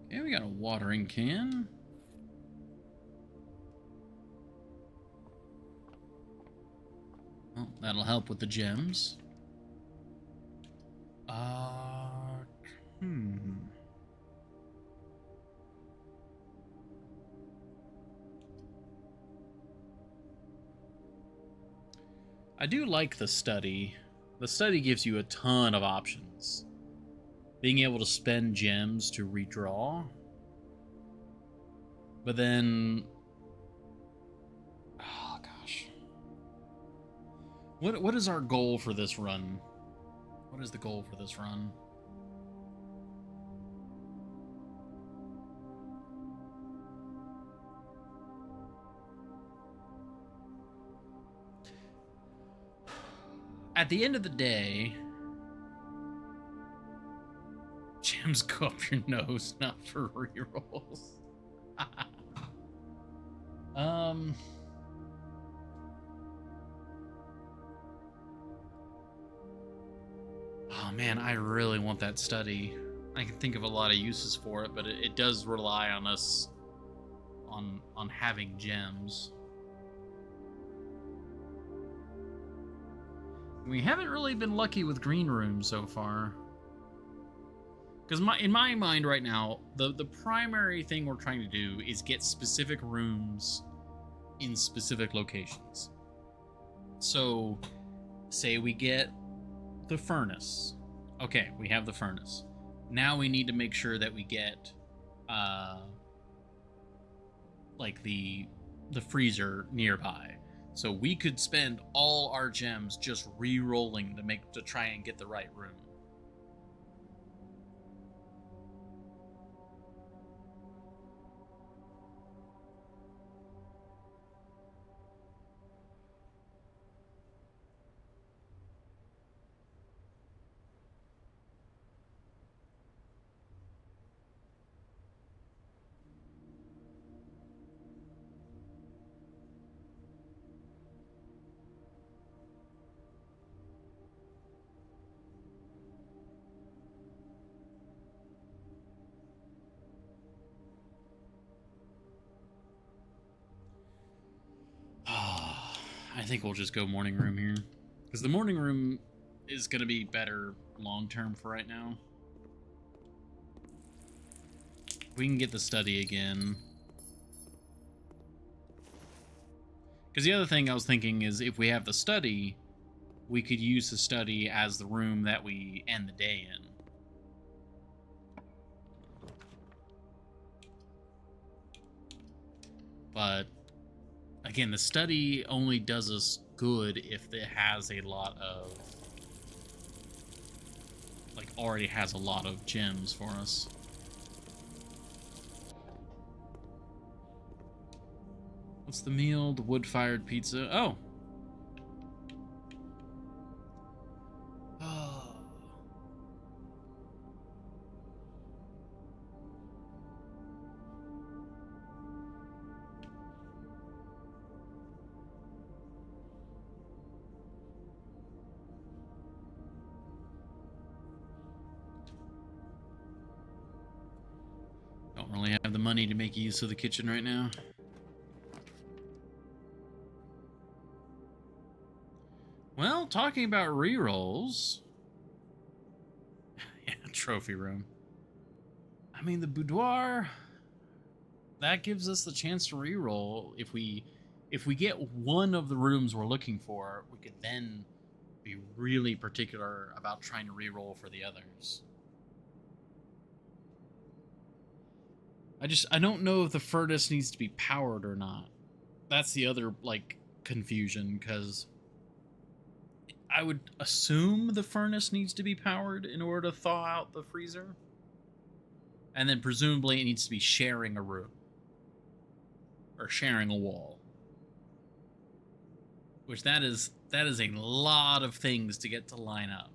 Okay, we got a watering can. Well, that'll help with the gems. I do like the study. The study gives you a ton of options. Being able to spend gems to redraw. But then... Oh, gosh. What is our goal for this run? What is the goal for this run? at the end of the day, gems go up your nose, not for rerolls. Oh man, I really want that study. I can think of a lot of uses for it, but it does rely on us on having gems. We haven't really been lucky with green rooms so far. Because in my mind right now, the primary thing we're trying to do is get specific rooms in specific locations. So, say we get the furnace. Okay, we have the furnace. Now we need to make sure that we get, like the freezer nearby. So we could spend all our gems just re-rolling to try and get the right room. I think we'll just go morning room here. Because the morning room is going to be better long-term for right now. We can get the study again. Because the other thing I was thinking is if we have the study, we could use the study as the room that we end the day in. But again, the study only does us good if it has a lot of, like, already has a lot of gems for us. What's the meal? The wood-fired pizza. Oh. Don't really have the money to make use of the kitchen right now. Well, talking about rerolls. Yeah, trophy room. I mean, the boudoir, that gives us the chance to reroll. If we get one of the rooms we're looking for, we could then be really particular about trying to reroll for the others. I don't know if the furnace needs to be powered or not. That's the other, like, confusion, because I would assume the furnace needs to be powered in order to thaw out the freezer. And then presumably it needs to be sharing a room. Or sharing a wall. Which that is a lot of things to get to line up.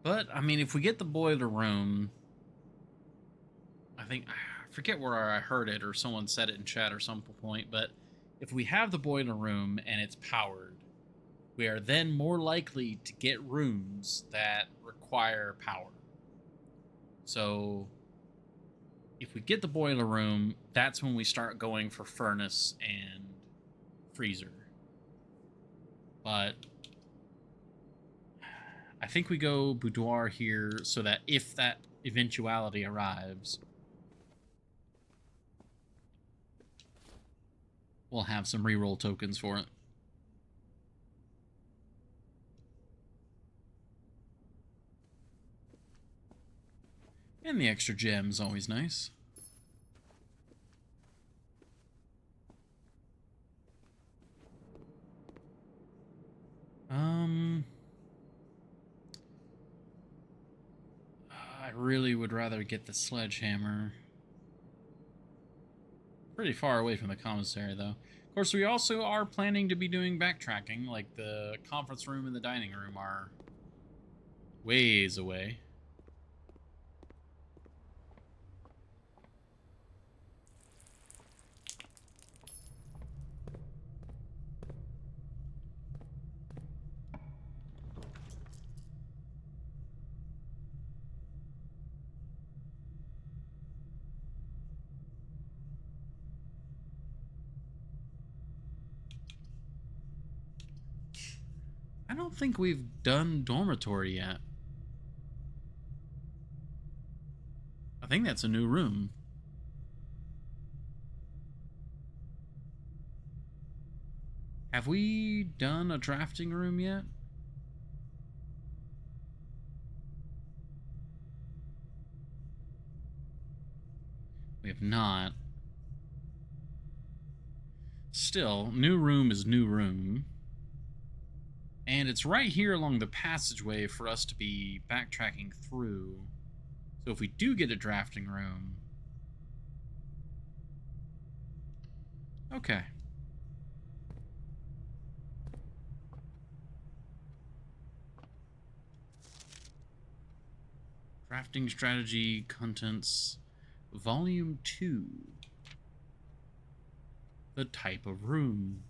But, I mean, if we get the boiler room, I forget where I heard it or someone said it in chat or some point, but if we have the boiler room and it's powered, we are then more likely to get rooms that require power. So, if we get the boiler room, that's when we start going for furnace and freezer. But I think we go boudoir here so that if that eventuality arrives, we'll have some reroll tokens for it. And the extra gem's always nice. really would rather get the sledgehammer. Pretty far away from the commissary, though. Of course, we also are planning to be doing backtracking, like the conference room and the dining room are ways away. I don't think we've done dormitory yet. I think that's a new room. Have we done a drafting room yet? We have not. Still, new room is new room. And it's right here along the passageway for us to be backtracking through. So if we do get a drafting room... Okay. Drafting strategy, contents, volume 2. The type of room.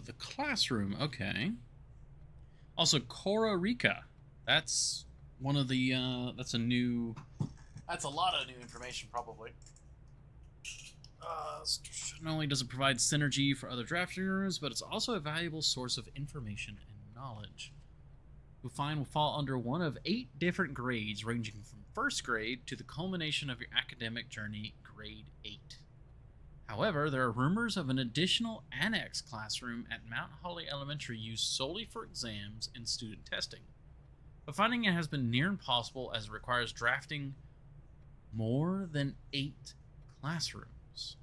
The classroom, okay. Also, Cora Rica. That's one of the, that's a lot of new information, probably. Not only does it provide synergy for other drafting rooms, but it's also a valuable source of information and knowledge. You'll find will fall under one of 8 different grades, ranging from first grade to the culmination of your academic journey, grade 8. However, there are rumors of an additional annex classroom at Mount Holly Elementary used solely for exams and student testing. But finding it has been near impossible as it requires drafting more than 8 classrooms.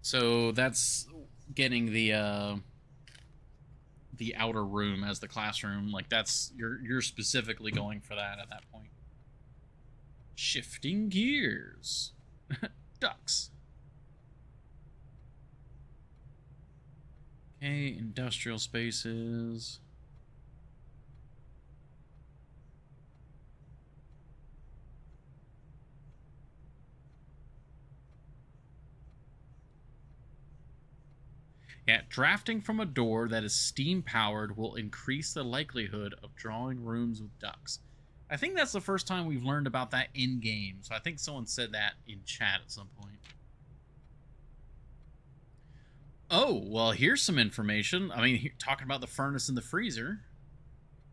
So that's getting the outer room as the classroom. Like that's you're specifically going for that at that point. Shifting gears. Ducks. Okay, industrial spaces. Yeah, drafting from a door that is steam-powered will increase the likelihood of drawing rooms with ducks. I think that's the first time we've learned about that in-game, so I think someone said that in chat at some point. Oh, well, here's some information. I mean, talking about the furnace and the freezer.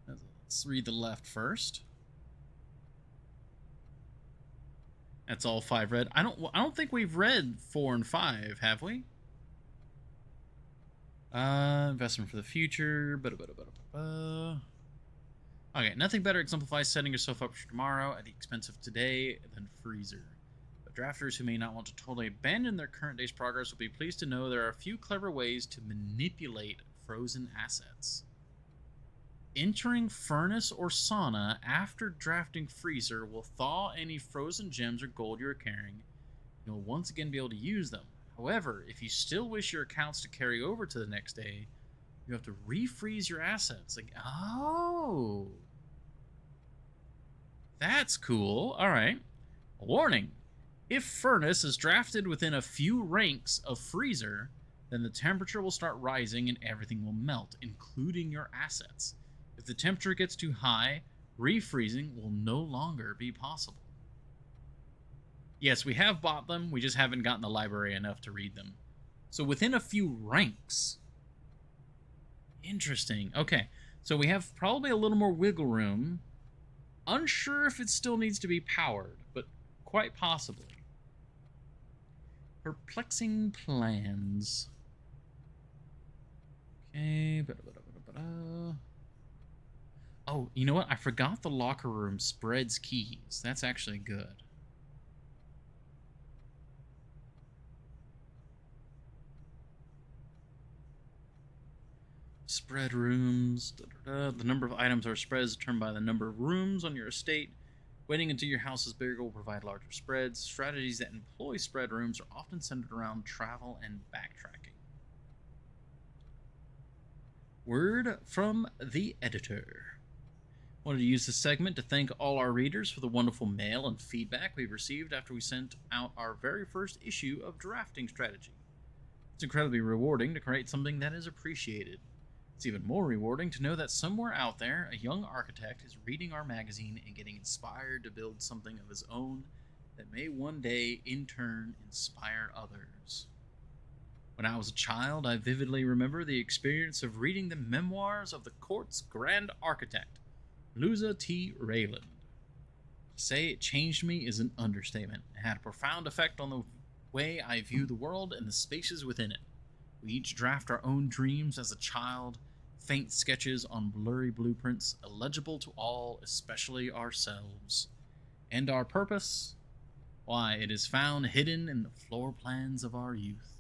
Let's read the left first. That's all 5 read. I don't think we've read 4 and 5, have we? Investment for the future. Okay, nothing better exemplifies setting yourself up for tomorrow at the expense of today than freezer. But drafters who may not want to totally abandon their current day's progress will be pleased to know there are a few clever ways to manipulate frozen assets. Entering furnace or sauna after drafting freezer will thaw any frozen gems or gold you are carrying. You'll once again be able to use them. However, if you still wish your accounts to carry over to the next day, you have to refreeze your assets. Like, oh, that's cool. All right. Warning. If furnace is drafted within a few ranks of freezer, then the temperature will start rising and everything will melt, including your assets. If the temperature gets too high, refreezing will no longer be possible. Yes, we have bought them. We just haven't gotten the library enough to read them. So within a few ranks. Interesting. Okay, so we have probably a little more wiggle room. Unsure if it still needs to be powered, but quite possibly. Perplexing plans. Okay. Oh, you know what? I forgot the locker room spreads keys. That's actually good. Spread rooms. The number of items or spread is determined by the number of rooms on your estate. Waiting until your house is bigger will provide larger spreads. Strategies that employ spread rooms are often centered around travel and backtracking. Word from the editor. Wanted to use this segment to thank all our readers for the wonderful mail and feedback we've received after we sent out our very first issue of Drafting Strategy. It's incredibly rewarding to create something that is appreciated. It's even more rewarding to know that somewhere out there, a young architect is reading our magazine and getting inspired to build something of his own that may one day, in turn, inspire others. When I was a child, I vividly remember the experience of reading the memoirs of the court's grand architect, Luza T. Rayland. To say it changed me is an understatement. It had a profound effect on the way I view the world and the spaces within it. We each draft our own dreams as a child, faint sketches on blurry blueprints, illegible to all, especially ourselves. And our purpose? Why, it is found hidden in the floor plans of our youth.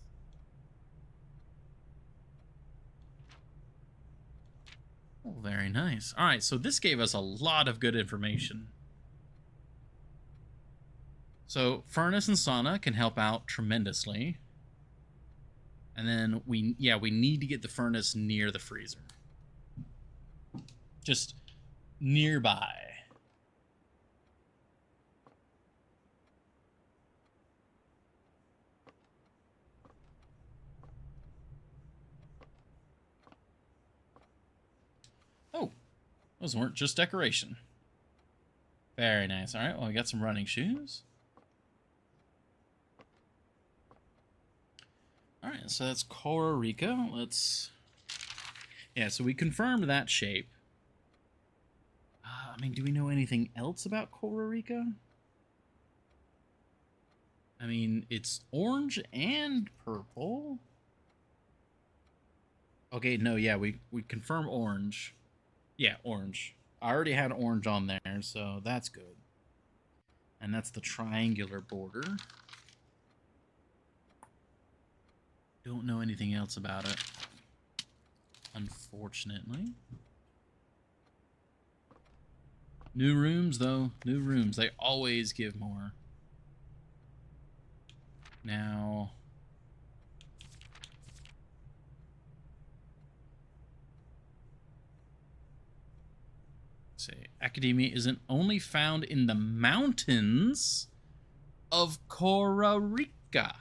Oh, very nice. All right, so this gave us a lot of good information. So furnace and sauna can help out tremendously. And then we need to get the furnace near the freezer. Just nearby. Oh, those weren't just decoration. Very nice. All right, well, we got some running shoes. All right, so that's Costa Rica. So we confirmed that shape. I mean, do we know anything else about Costa Rica? I mean, it's orange and purple. Okay, no, yeah, we confirm orange. Yeah, orange. I already had orange on there, so that's good. And that's the triangular border. Don't know anything else about it, unfortunately. New rooms, though. New rooms. They always give more. Now... say, academia isn't only found in the mountains of Costa Rica.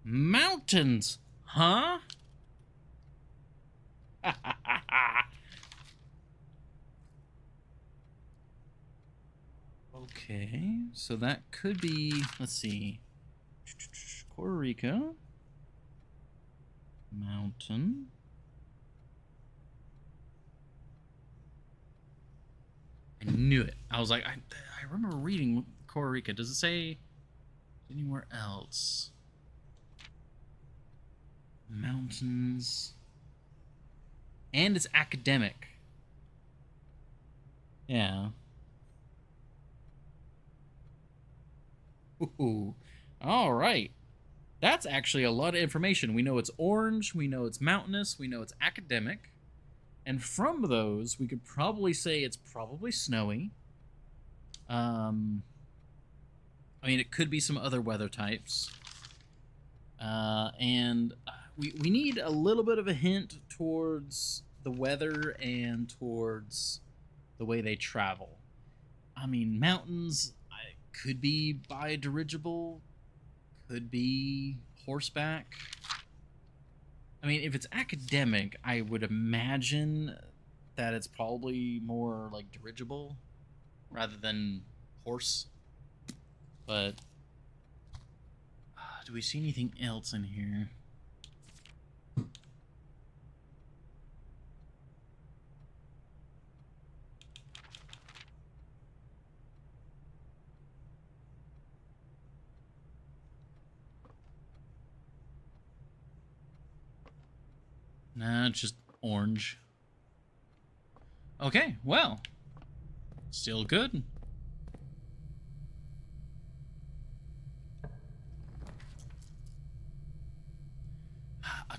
Mountains, huh? Okay, so that could be, let's see, Costa Rica, mountain. I knew it. I was like, I remember reading Costa Rica. Does it say anywhere else? Mountains. And it's academic. Yeah. Ooh. All right. That's actually a lot of information. We know it's orange. We know it's mountainous. We know it's academic. And from those, we could probably say it's probably snowy. I mean, it could be some other weather types. And we need a little bit of a hint towards the weather and towards the way they travel. I mean, mountains could be bi-dirigible, could be horseback. I mean, if it's academic, I would imagine that it's probably more like dirigible rather than horse. But do we see anything else in here? Nah, just orange. Okay, well. Still good.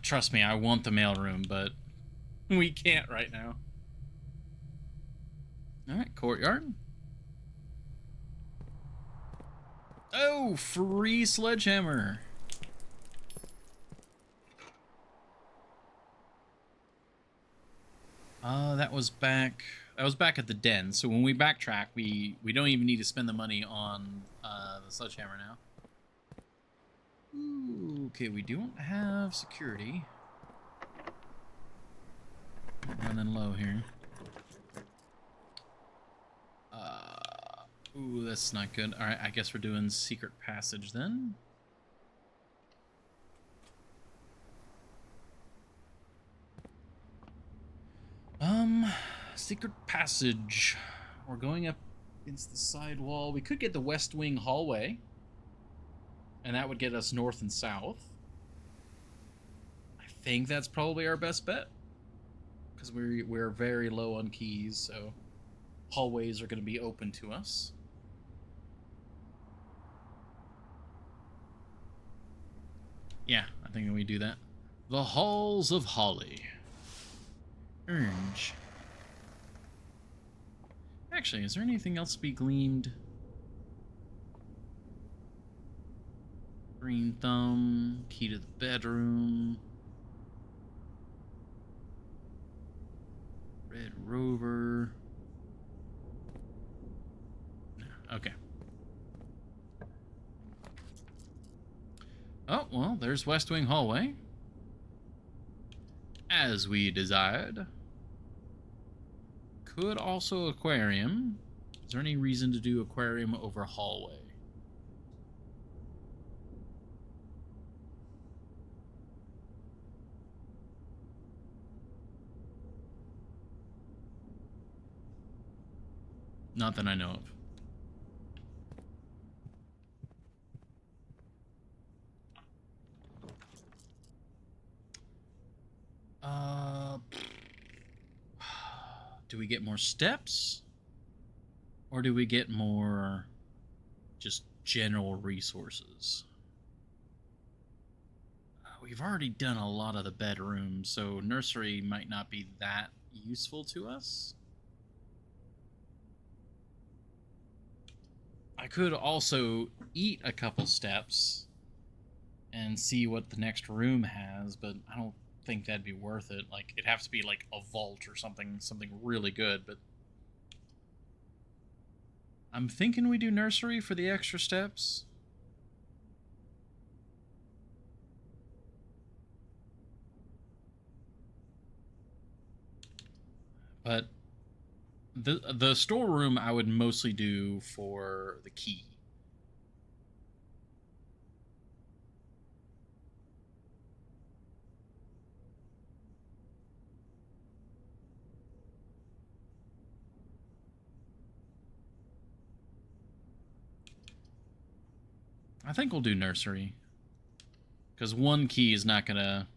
Trust me, I want the mailroom, but we can't right now. Alright, courtyard. Oh, free sledgehammer. That was back at the den. So when we backtrack, we don't even need to spend the money on the sledgehammer now. Ooh, okay, we don't have security. Running low here. Ooh, that's not good. Alright, I guess we're doing secret passage then. Secret passage. We're going up against the side wall. We could get the west wing hallway. And that would get us north and south. I think that's probably our best bet. Because we're very low on keys, so hallways are going to be open to us. Yeah, I think we do that. The Halls of Holly. Orange. Actually, is there anything else to be gleamed? Green thumb, key to the bedroom. Red rover. Okay. Oh, well, there's West Wing hallway. As we desired. Could also aquarium. Is there any reason to do aquarium over hallway? Not that I know of. Do we get more steps? Or do we get more just general resources? We've already done a lot of the bedrooms, so nursery might not be that useful to us. I could also eat a couple steps and see what the next room has, but I don't think that'd be worth it. Like, it'd have to be like a vault or something really good, but I'm thinking we do nursery for the extra steps. But the storeroom I would mostly do for the key. I think we'll do nursery. Because one key is not going to,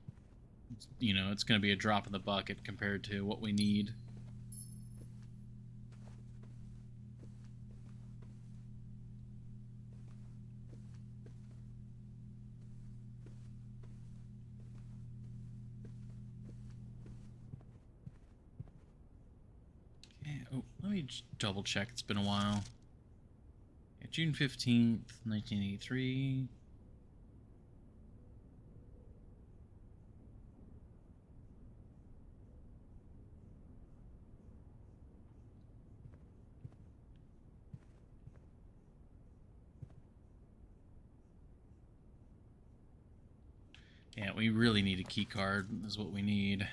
you know, it's going to be a drop in the bucket compared to what we need. Okay, oh, let me just double check. It's been a while. Yeah, June 15th, 1983. Yeah, we really need a key card, is what we need.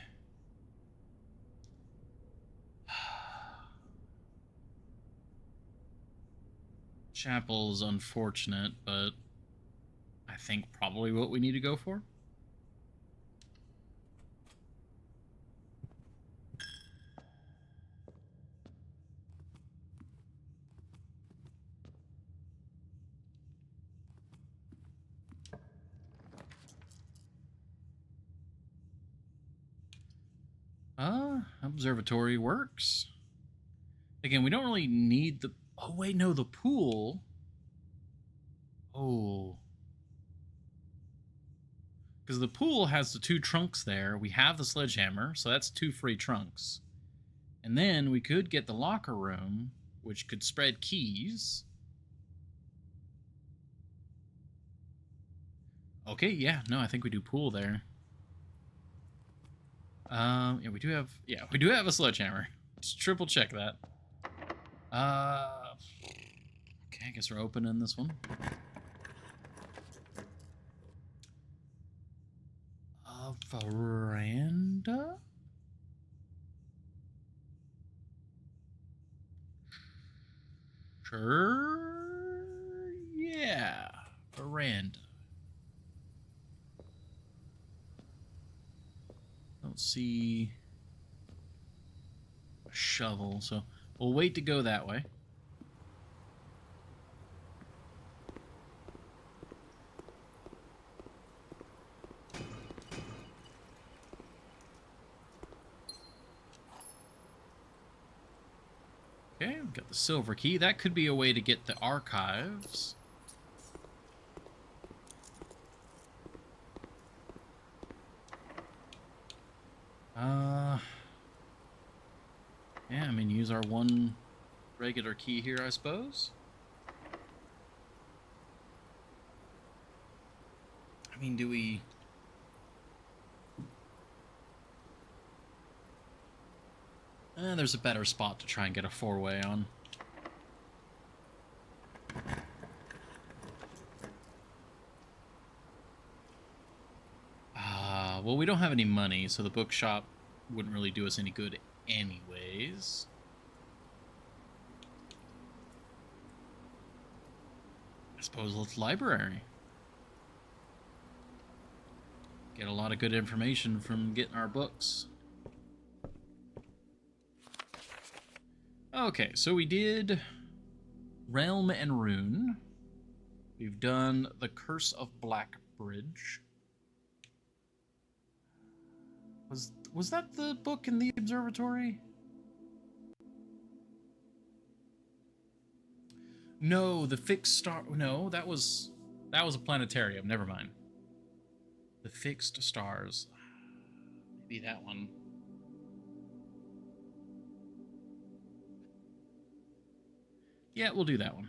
Chapel's unfortunate, but I think probably what we need to go for. Observatory works. Again, we don't really need the... Oh, wait, no, the pool. Oh. Because the pool has the 2 trunks there. We have the sledgehammer, so that's 2 free trunks. And then we could get the locker room, which could spread keys. Okay, yeah, no, I think we do pool there. Yeah, we do have a sledgehammer. Just triple check that. Okay, I guess we're opening this one. A veranda? Sure. Yeah, veranda. Don't see a shovel, so we'll wait to go that way. Okay, we've got the silver key. That could be a way to get the archives. Yeah, I mean, use our 1 regular key here, I suppose. I mean, do we... there's a better spot to try and get a 4-way on. Well, we don't have any money, so the bookshop wouldn't really do us any good anyways. I suppose it's library. Get a lot of good information from getting our books. Okay, so we did Realm and Rune. We've done The Curse of Blackbridge. Was that the book in the observatory? No, the fixed star... No, that was a planetarium. Never mind. The fixed stars. Maybe that one. Yeah, we'll do that one.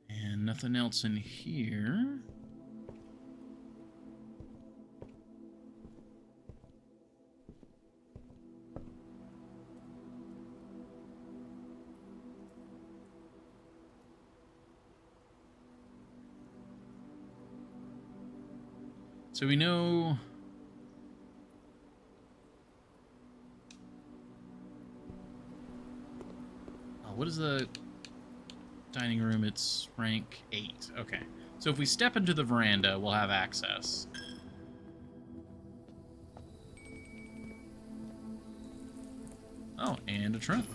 And nothing else in here. So we know... what is the dining room? It's rank 8. Okay. So if we step into the veranda, we'll have access. Oh, and a trunk.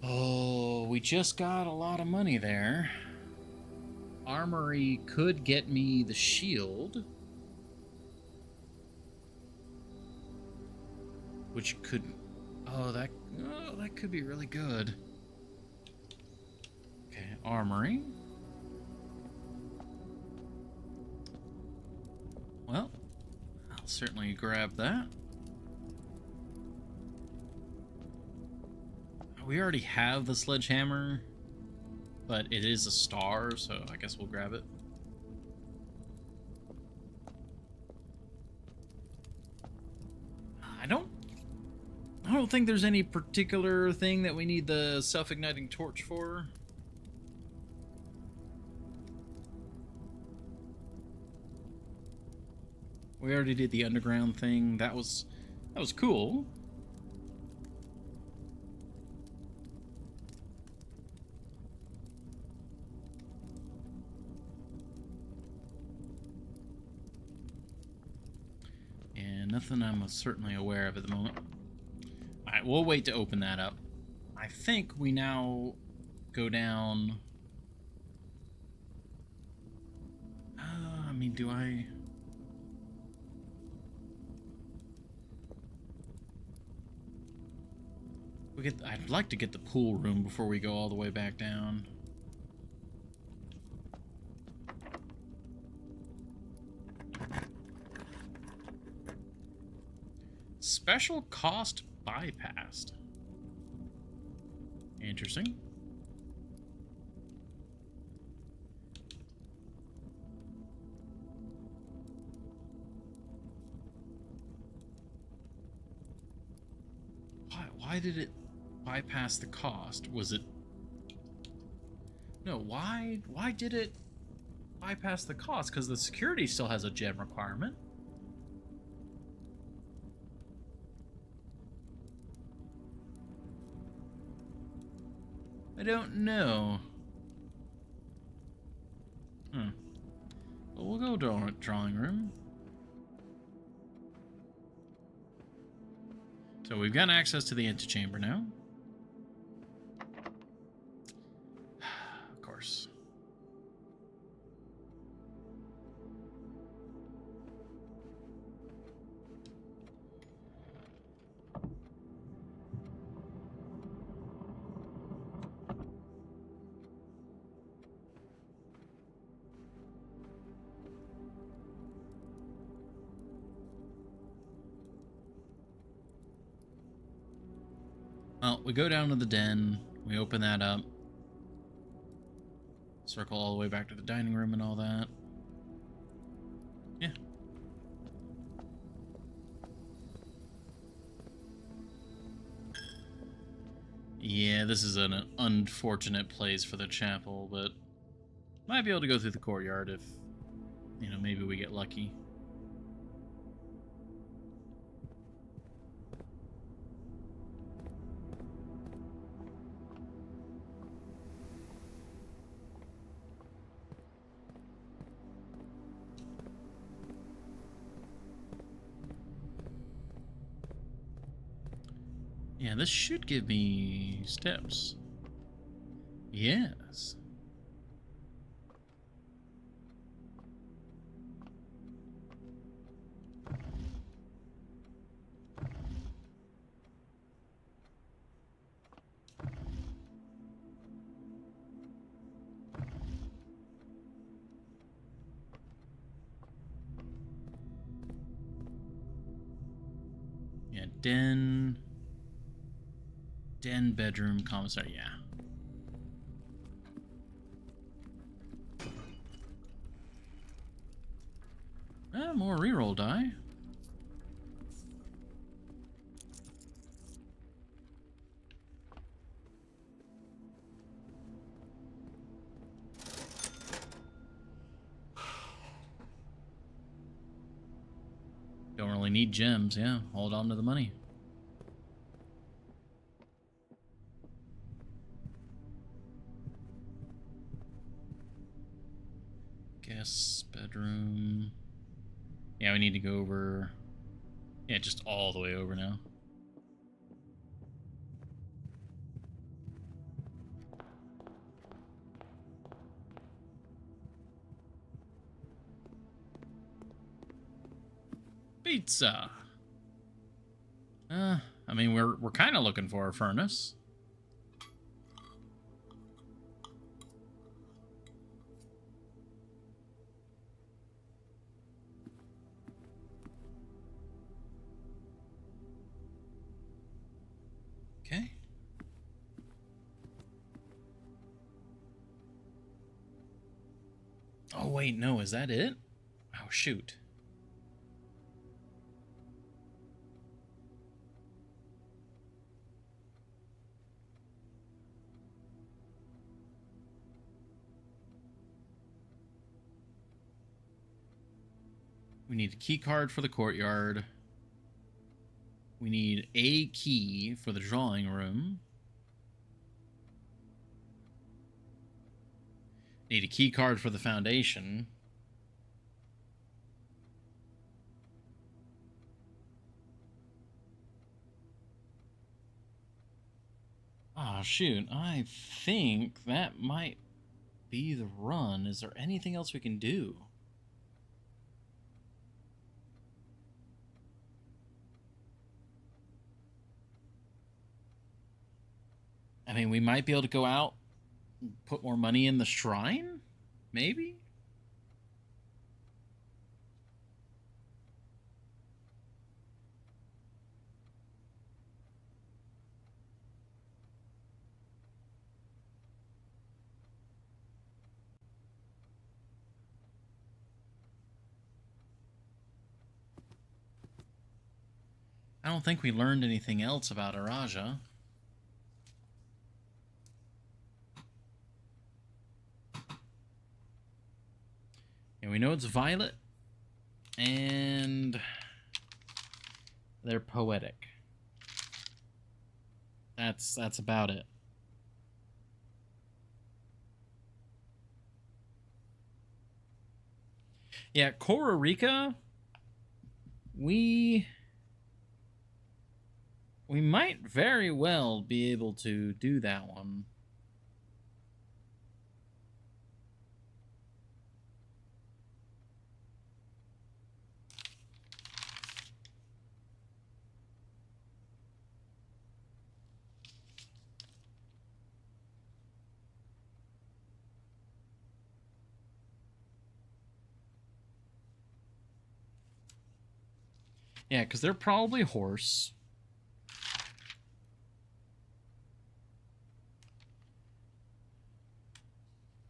Oh, we just got a lot of money there. Armory could get me the shield. Which could... Oh, that could be really good. Okay, armory. Well, I'll certainly grab that. We already have the sledgehammer, but it is a star, so I guess we'll grab it. I don't think there's any particular thing that we need the self-igniting torch for. We already did the underground thing. That was cool. And nothing I'm certainly aware of at the moment. Alright, we'll wait to open that up. I think we now go down... I mean, do I... I'd like to get the pool room before we go all the way back down. Special cost bypassed. Interesting. Why did it bypass the cost? Was it... No, why did it bypass the cost? Because the security still has a gem requirement. I don't know. Well, we'll go drawing room. So we've got access to the antechamber now. Of course. Well, we go down to the den, we open that up, circle all the way back to the dining room and all that. Yeah. Yeah, this is an unfortunate place for the chapel, but might be able to go through the courtyard if, you know, maybe we get lucky. Yeah, this should give me steps. Yes. Yeah, den, bedroom, commissary, yeah. More reroll die. Don't really need gems, yeah. Hold on to the money. Guest bedroom. Yeah, we need to go over... Yeah, just all the way over now. Pizza! I mean, we're kind of looking for a furnace. Okay. Oh, wait, no, is that it? Oh, shoot. We need a key card for the courtyard. We need a key for the drawing room. Need a key card for the foundation. shoot. I think that might be the run. Is there anything else we can do? I mean, we might be able to go out and put more money in the shrine? Maybe? I don't think we learned anything else about Araja. And we know it's violet, and they're poetic. That's about it. Yeah, Kororika, we might very well be able to do that one. Yeah, because they're probably horse.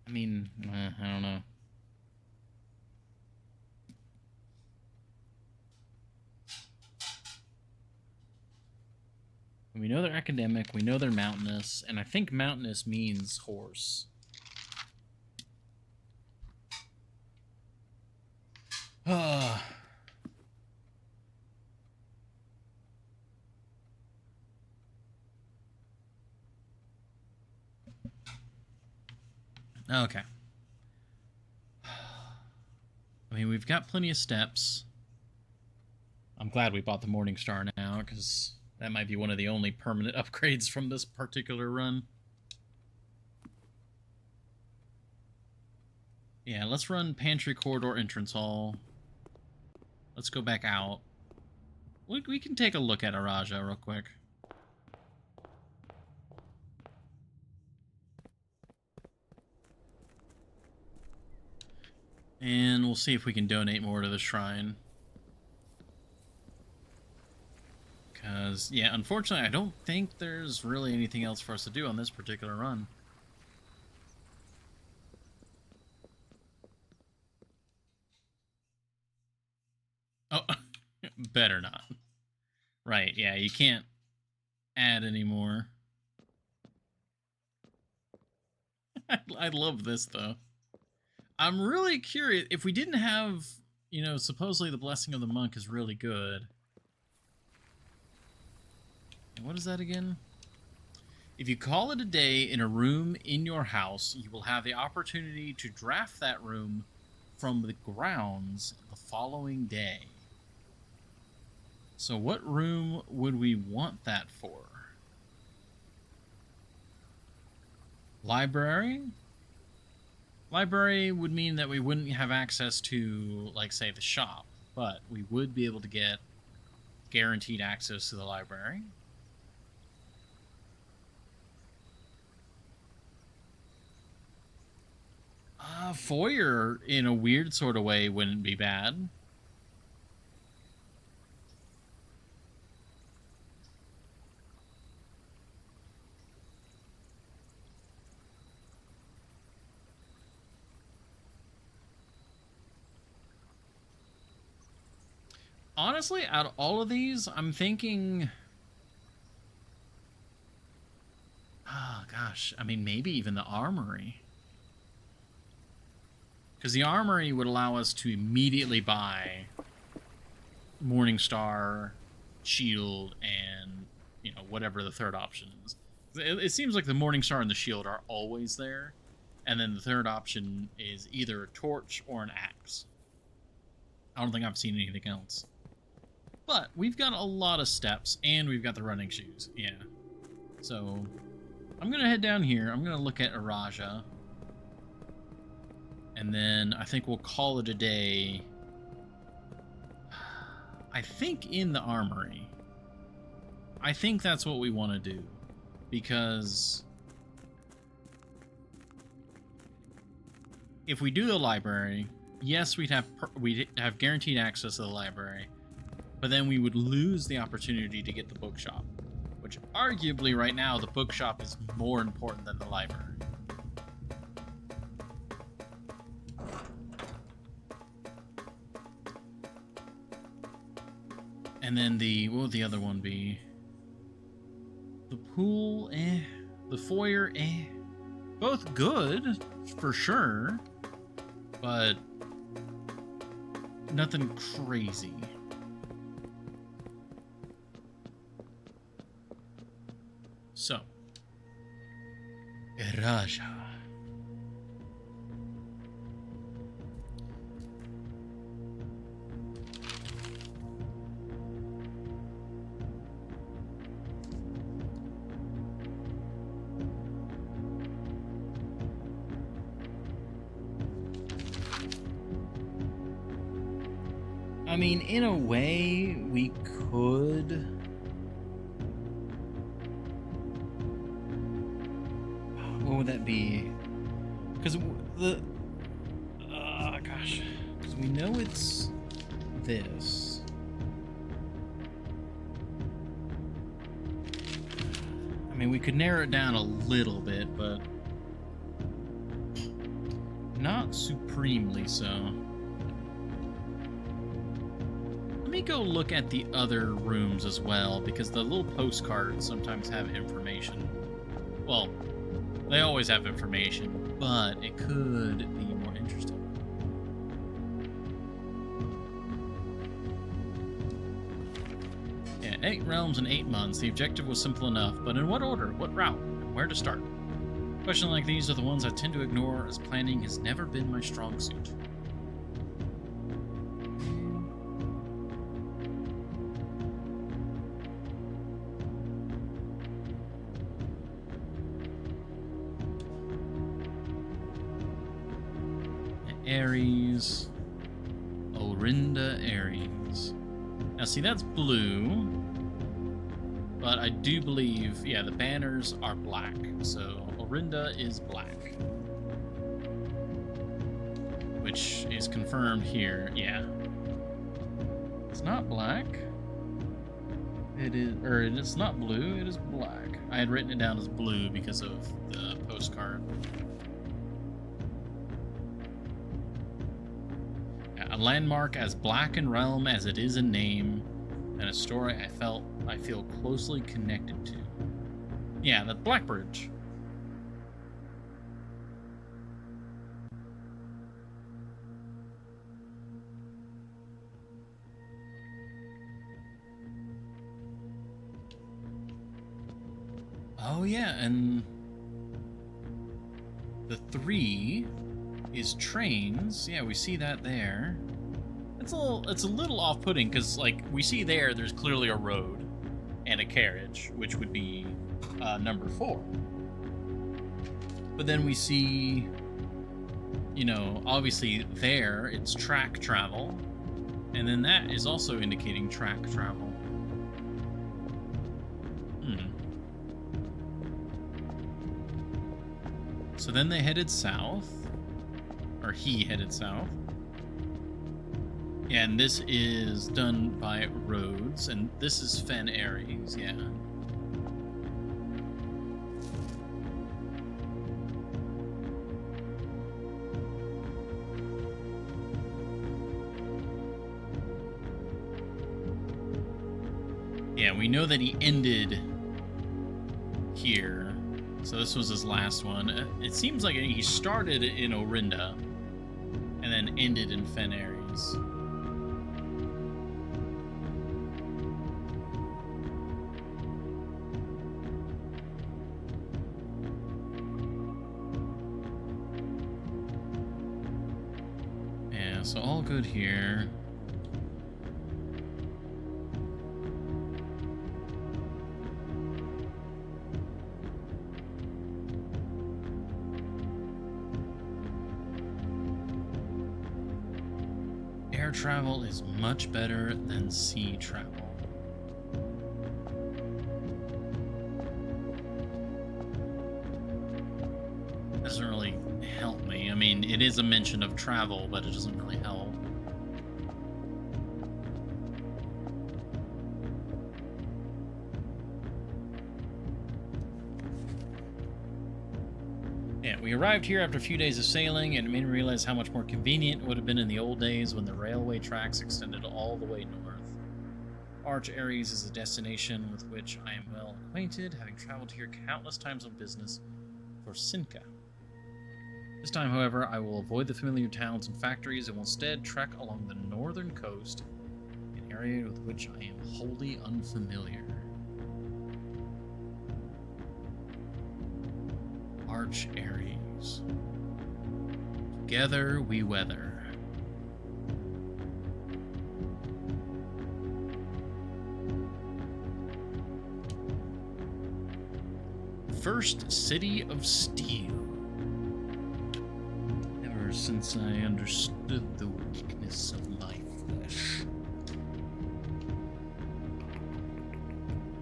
I mean, I don't know. We know they're academic, we know they're mountainous, and I think mountainous means horse. Okay. I mean, we've got plenty of steps. I'm glad we bought the Morning Star now, because that might be one of the only permanent upgrades from this particular run. Yeah, let's run Pantry Corridor Entrance Hall. Let's go back out. We can take a look at Araja real quick. And we'll see if we can donate more to the shrine. Because, yeah, unfortunately, I don't think there's really anything else for us to do on this particular run. Oh, better not. Right, yeah, you can't add anymore. I love this, though. I'm really curious. If we didn't have, you know, supposedly the Blessing of the Monk is really good. And what is that again? If you call it a day in a room in your house, you will have the opportunity to draft that room from the grounds the following day. So what room would we want that for? Library? Library would mean that we wouldn't have access to, like, say, the shop, but we would be able to get guaranteed access to the library. Foyer, in a weird sort of way, wouldn't be bad. Honestly, out of all of these, I'm thinking... Oh, gosh. I mean, maybe even the armory. Because the armory would allow us to immediately buy Morningstar, Shield, and, you know, whatever the third option is. It seems like the Morningstar and the Shield are always there, and then the third option is either a torch or an axe. I don't think I've seen anything else. But we've got a lot of steps, and we've got the running shoes. Yeah. So, I'm gonna head down here. I'm gonna look at Araja. And then I think we'll call it a day. I think in the armory. I think that's what we want to do. Because if we do the library, yes, we'd have guaranteed access to the library, but then we would lose the opportunity to get the bookshop, which arguably right now the bookshop is more important than the library. And then what would the other one be? The pool, the foyer, both good for sure, but nothing crazy. So, Raja. I mean, in a way, we could. What would that be? Because gosh, because we know it's this. I mean, we could narrow it down a little bit, but not supremely so. Let me go look at the other rooms as well, because the little postcards sometimes have information. Well, they always have information, but it could be more interesting. Yeah, 8 realms in 8 months. The objective was simple enough, but in what order, what route, and where to start? Questions like these are the ones I tend to ignore, as planning has never been my strong suit. Ares. Orinda Ares. Now see, that's blue, but I do believe, yeah, the banners are black, so Orinda is black, which is confirmed here. Yeah, it's not black. It is, or it's not blue, it is black. I had written it down as blue because of the postcard. A landmark as black in realm as it is in name, and a story I feel closely connected to. Yeah, the Black Bridge. Oh yeah, and the 3 is trains. Yeah, we see that there. It's a little off-putting because, like, we see there's clearly a road and a carriage, which would be number 4. But then we see, you know, obviously there it's track travel, and then that is also indicating track travel. So then they headed south. Or he headed south. Yeah, and this is done by roads, and this is Fen Ares, yeah. Yeah, we know that he ended here, so this was his last one. It seems like he started in Orinda and then ended in Fen Ares. Yeah, so all good here. travel is much better than sea travel. Doesn't really help me. I mean, it is a mention of travel, but it doesn't really help. Yeah, we arrived here after a few days of sailing, and it made me realize how much more convenient it would have been in the old days when the railway tracks extended all the way north. Arch Ares is a destination with which I am well acquainted, having traveled here countless times on business for Sinca. This time, however, I will avoid the familiar towns and factories and will instead trek along the northern coast, an area with which I am wholly unfamiliar. Arch Ares. Together we weather. First city of steel. Ever since I understood the weakness of my flesh.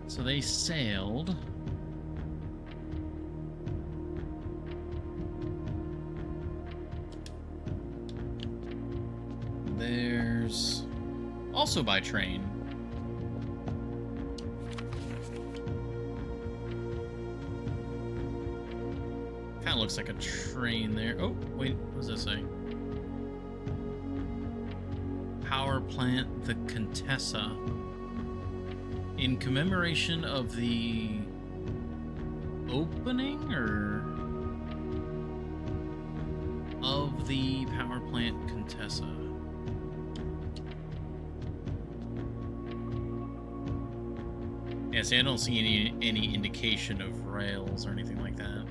So they sailed. There's also by train. Kind of looks like a train there. Oh, wait, what does that say? Power plant the Contessa. In commemoration of the opening or of the power plant Contessa. Yeah, see, I don't see any indication of rails or anything like that.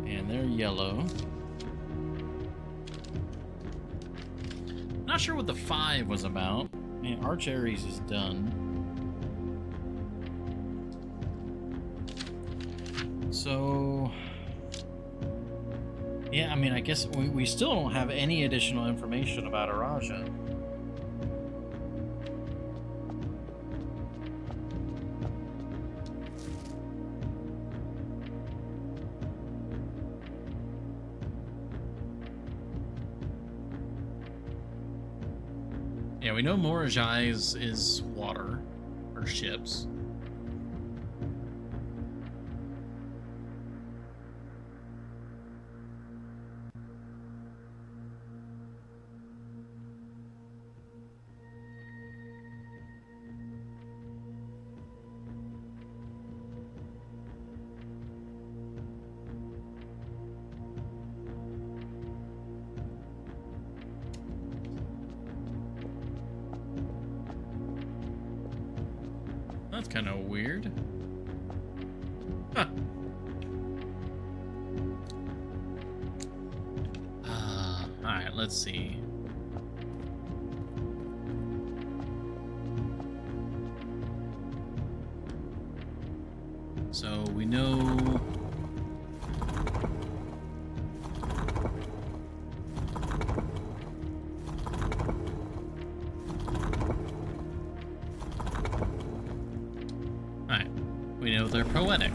And they're yellow. Not sure what the 5 was about. Man, Arch Ares is done. So... yeah, I mean, I guess we still don't have any additional information about Araja. Yeah, we know Morajai is water, or ships. That's kind of weird. Huh. Alright, let's see. So we know... we know they're poetic.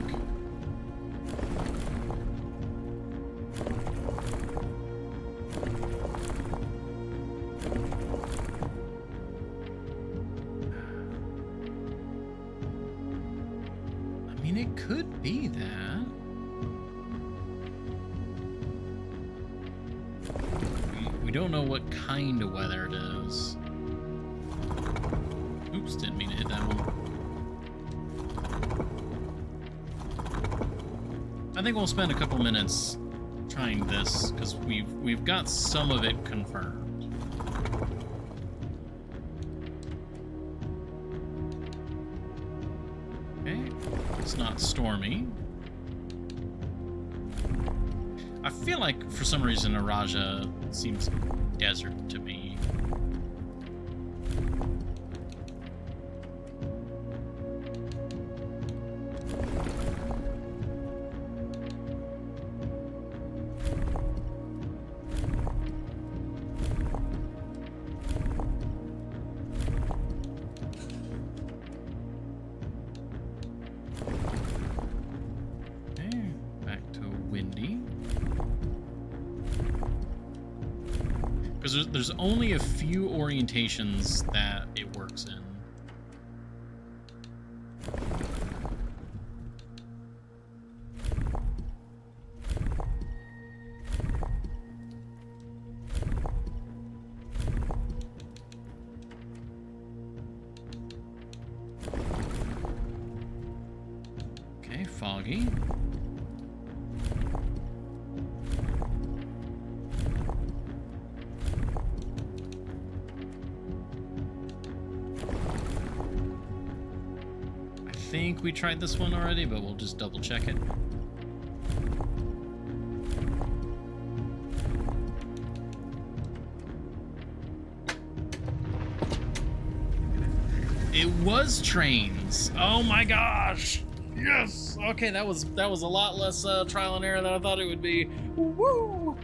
I mean, it could be that. We don't know what kind of weather it is. Oops, didn't mean to hit that one. I think we'll spend a couple minutes trying this because we've got some of it confirmed. Okay, it's not stormy. I feel like for some reason Araja seems desert to me. because there's only a few orientations that it works in. Okay, foggy. I think we tried this one already, but we'll just double check it. It was trains. Oh my gosh. Yes. Okay, that was a lot less trial and error than I thought it would be. Woo!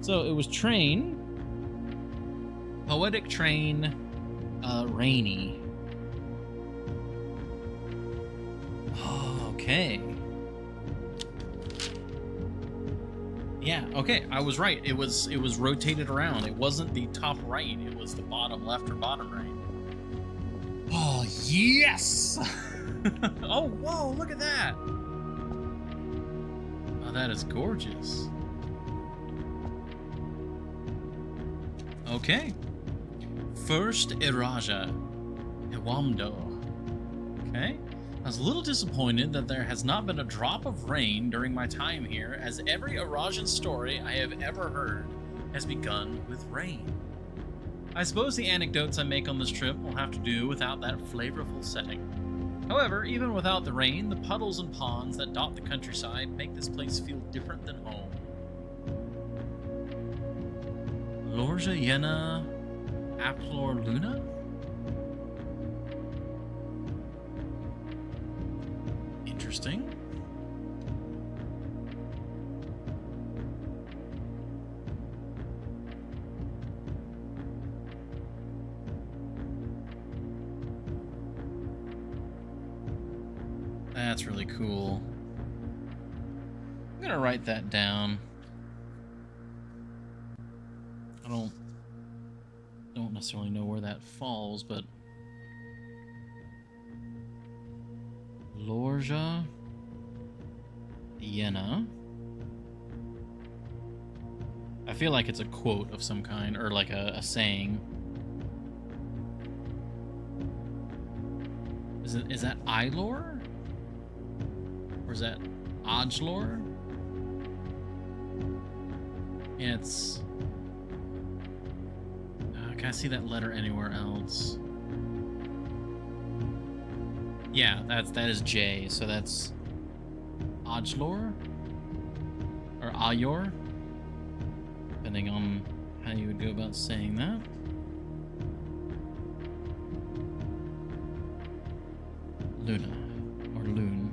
So it was train, poetic train, rainy. Okay. Yeah, okay, I was right. It was rotated around. It wasn't the top right, it was the bottom left or bottom right. Oh, yes! Oh, whoa, look at that! Oh, that is gorgeous. Okay. First Iraja. Ewamdo. Okay. I was a little disappointed that there has not been a drop of rain during my time here, as every Irajan story I have ever heard has begun with rain. I suppose the anecdotes I make on this trip will have to do without that flavorful setting. However, even without the rain, the puddles and ponds that dot the countryside make this place feel different than home. Lorja Yena Aplor Luna? Interesting. That's really cool. I'm gonna write that down. I don't necessarily know where that falls, but Lorja Yena. I feel like it's a quote of some kind, or like a saying. Is that Ilor? Or is that Odgelor? Yeah, it's... can I see that letter anywhere else? Yeah, that is J, so that's Odgelor? Or Ayor? Depending on how you would go about saying that. Luna, or Loon.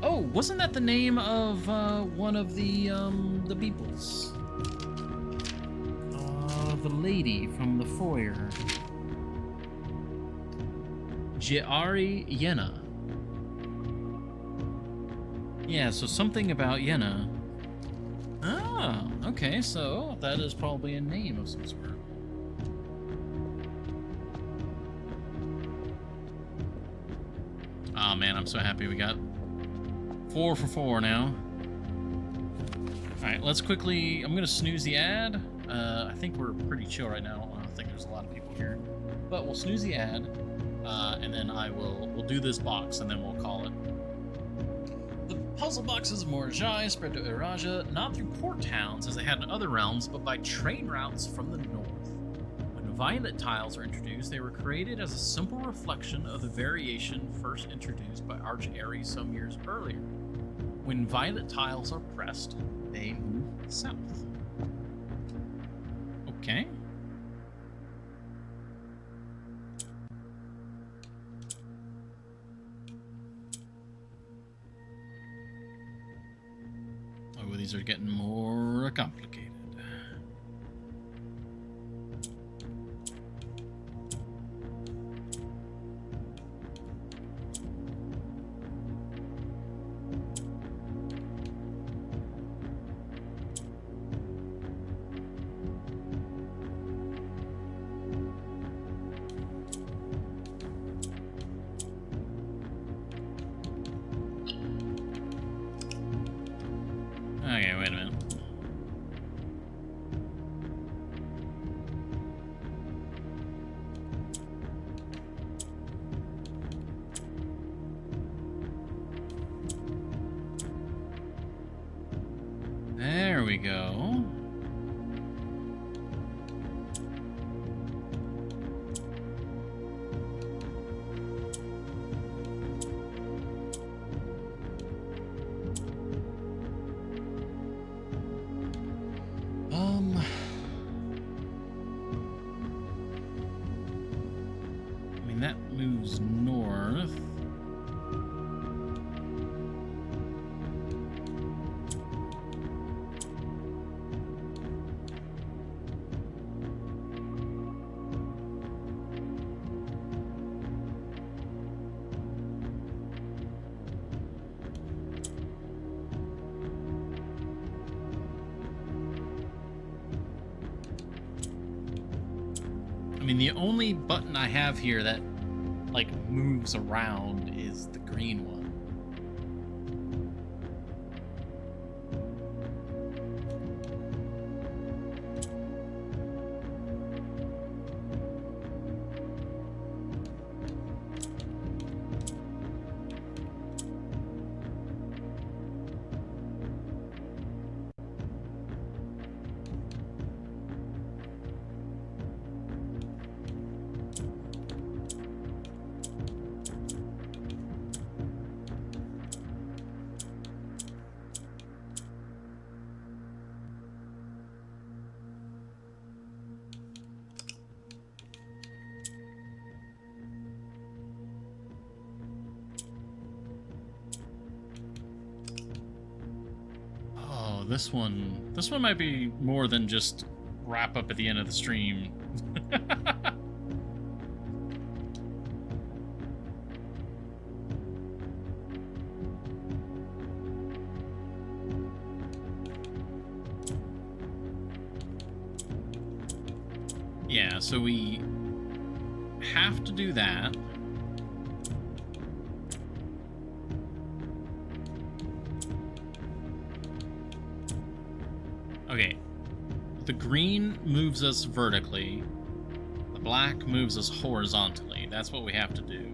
Oh, wasn't that the name of one of the Beeples? The lady from the foyer. Jiari Yena. Yeah, so something about Yena. Ah, okay, so that is probably a name of some sort. Oh man, I'm so happy we got 4 for 4 now. Alright, let's quickly... I'm going to snooze the ad. I think we're pretty chill right now. I don't think there's a lot of people here. But we'll snooze the ad, and then we'll do this box, and then we'll call it. The puzzle boxes of Morjai spread to Iraja, not through port towns as they had in other realms, but by train routes from the north. When violet tiles are introduced, they were created as a simple reflection of the variation first introduced by Arch-Airy some years earlier. When violet tiles are pressed, they move south. Okay. these are getting more complicated. Okay, wait a minute. There we go. I mean, that moves north. I mean, the only button I have here that, like, moves around is the green one. This one might be more than just wrap up at the end of the stream. Yeah, so we have to do that. Okay, the green moves us vertically, the black moves us horizontally. That's what we have to do.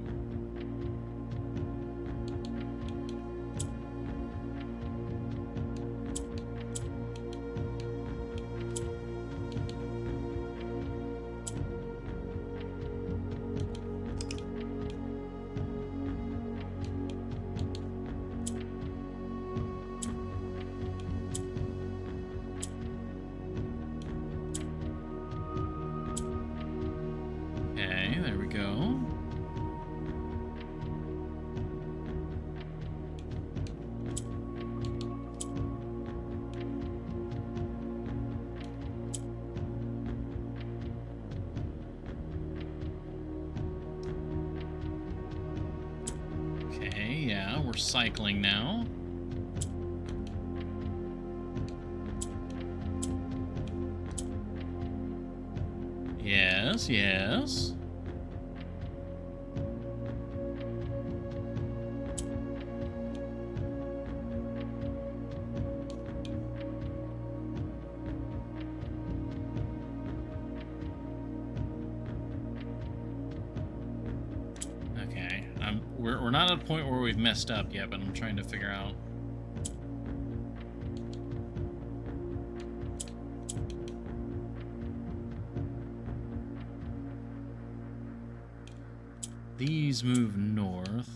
There we go. Okay, yeah, we're cycling now. Yes, yes. We're not at a point where we've messed up yet, but I'm trying to figure out. These move north.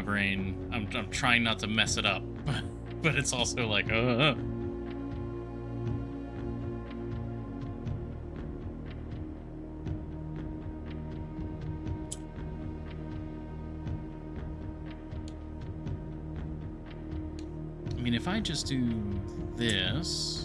brain. I'm trying not to mess it up, but it's also like, I mean, if I just do this...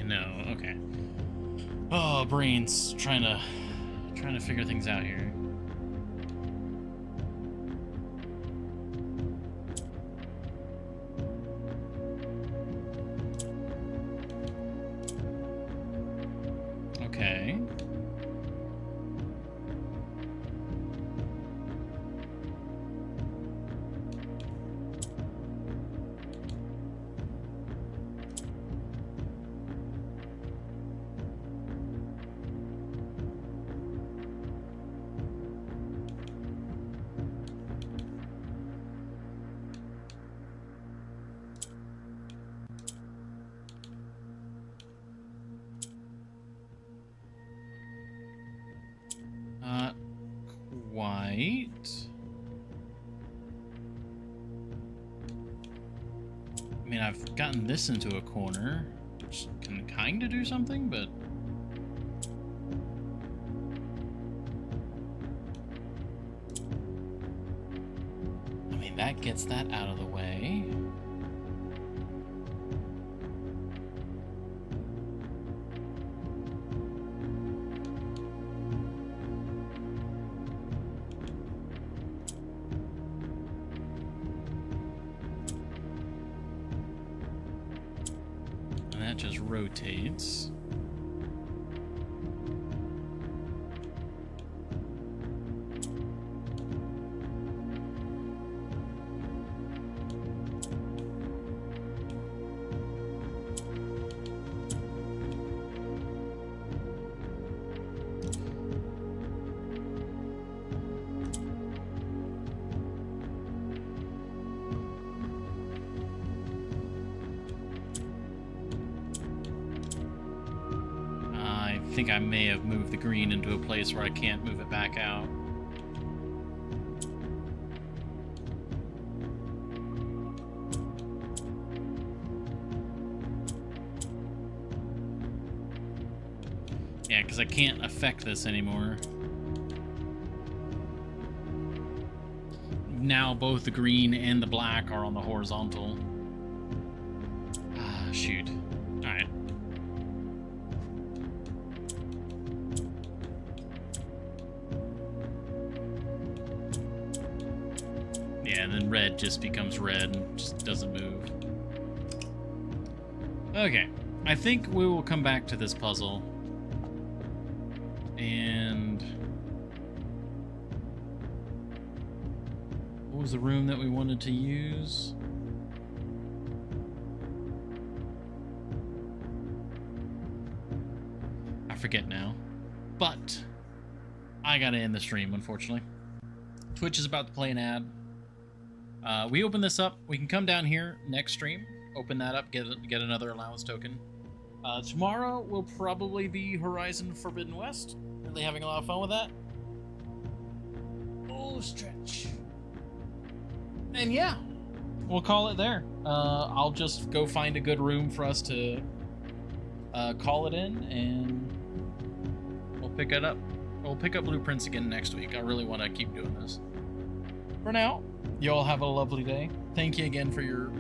No, okay. Oh, brains trying to figure things out here. Okay. Quite. I mean, I've gotten this into a corner, which can kind of do something, but... I mean, that gets that out of the way. That just rotates. I think I may have moved the green into a place where I can't move it back out. Yeah, because I can't affect this anymore. Now both the green and the black are on the horizontal. Ah, shoot. Alright. Yeah, and then red just becomes red and just doesn't move. Okay, I think we will come back to this puzzle. And... what was the room that we wanted to use? I forget now. But I gotta end the stream, unfortunately. Twitch is about to play an ad. We open this up. We can come down here next stream, open that up, get another allowance token. Tomorrow will probably be Horizon Forbidden West. Really having a lot of fun with that. Oh, stretch. And yeah, we'll call it there. I'll just go find a good room for us to call it in, and we'll pick it up. We'll pick up blueprints again next week. I really want to keep doing this. For now, you all have a lovely day. Thank you again for your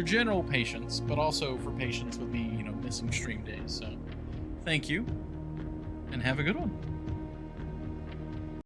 general patience, but also for patience with me, missing stream days. So, thank you, and have a good one.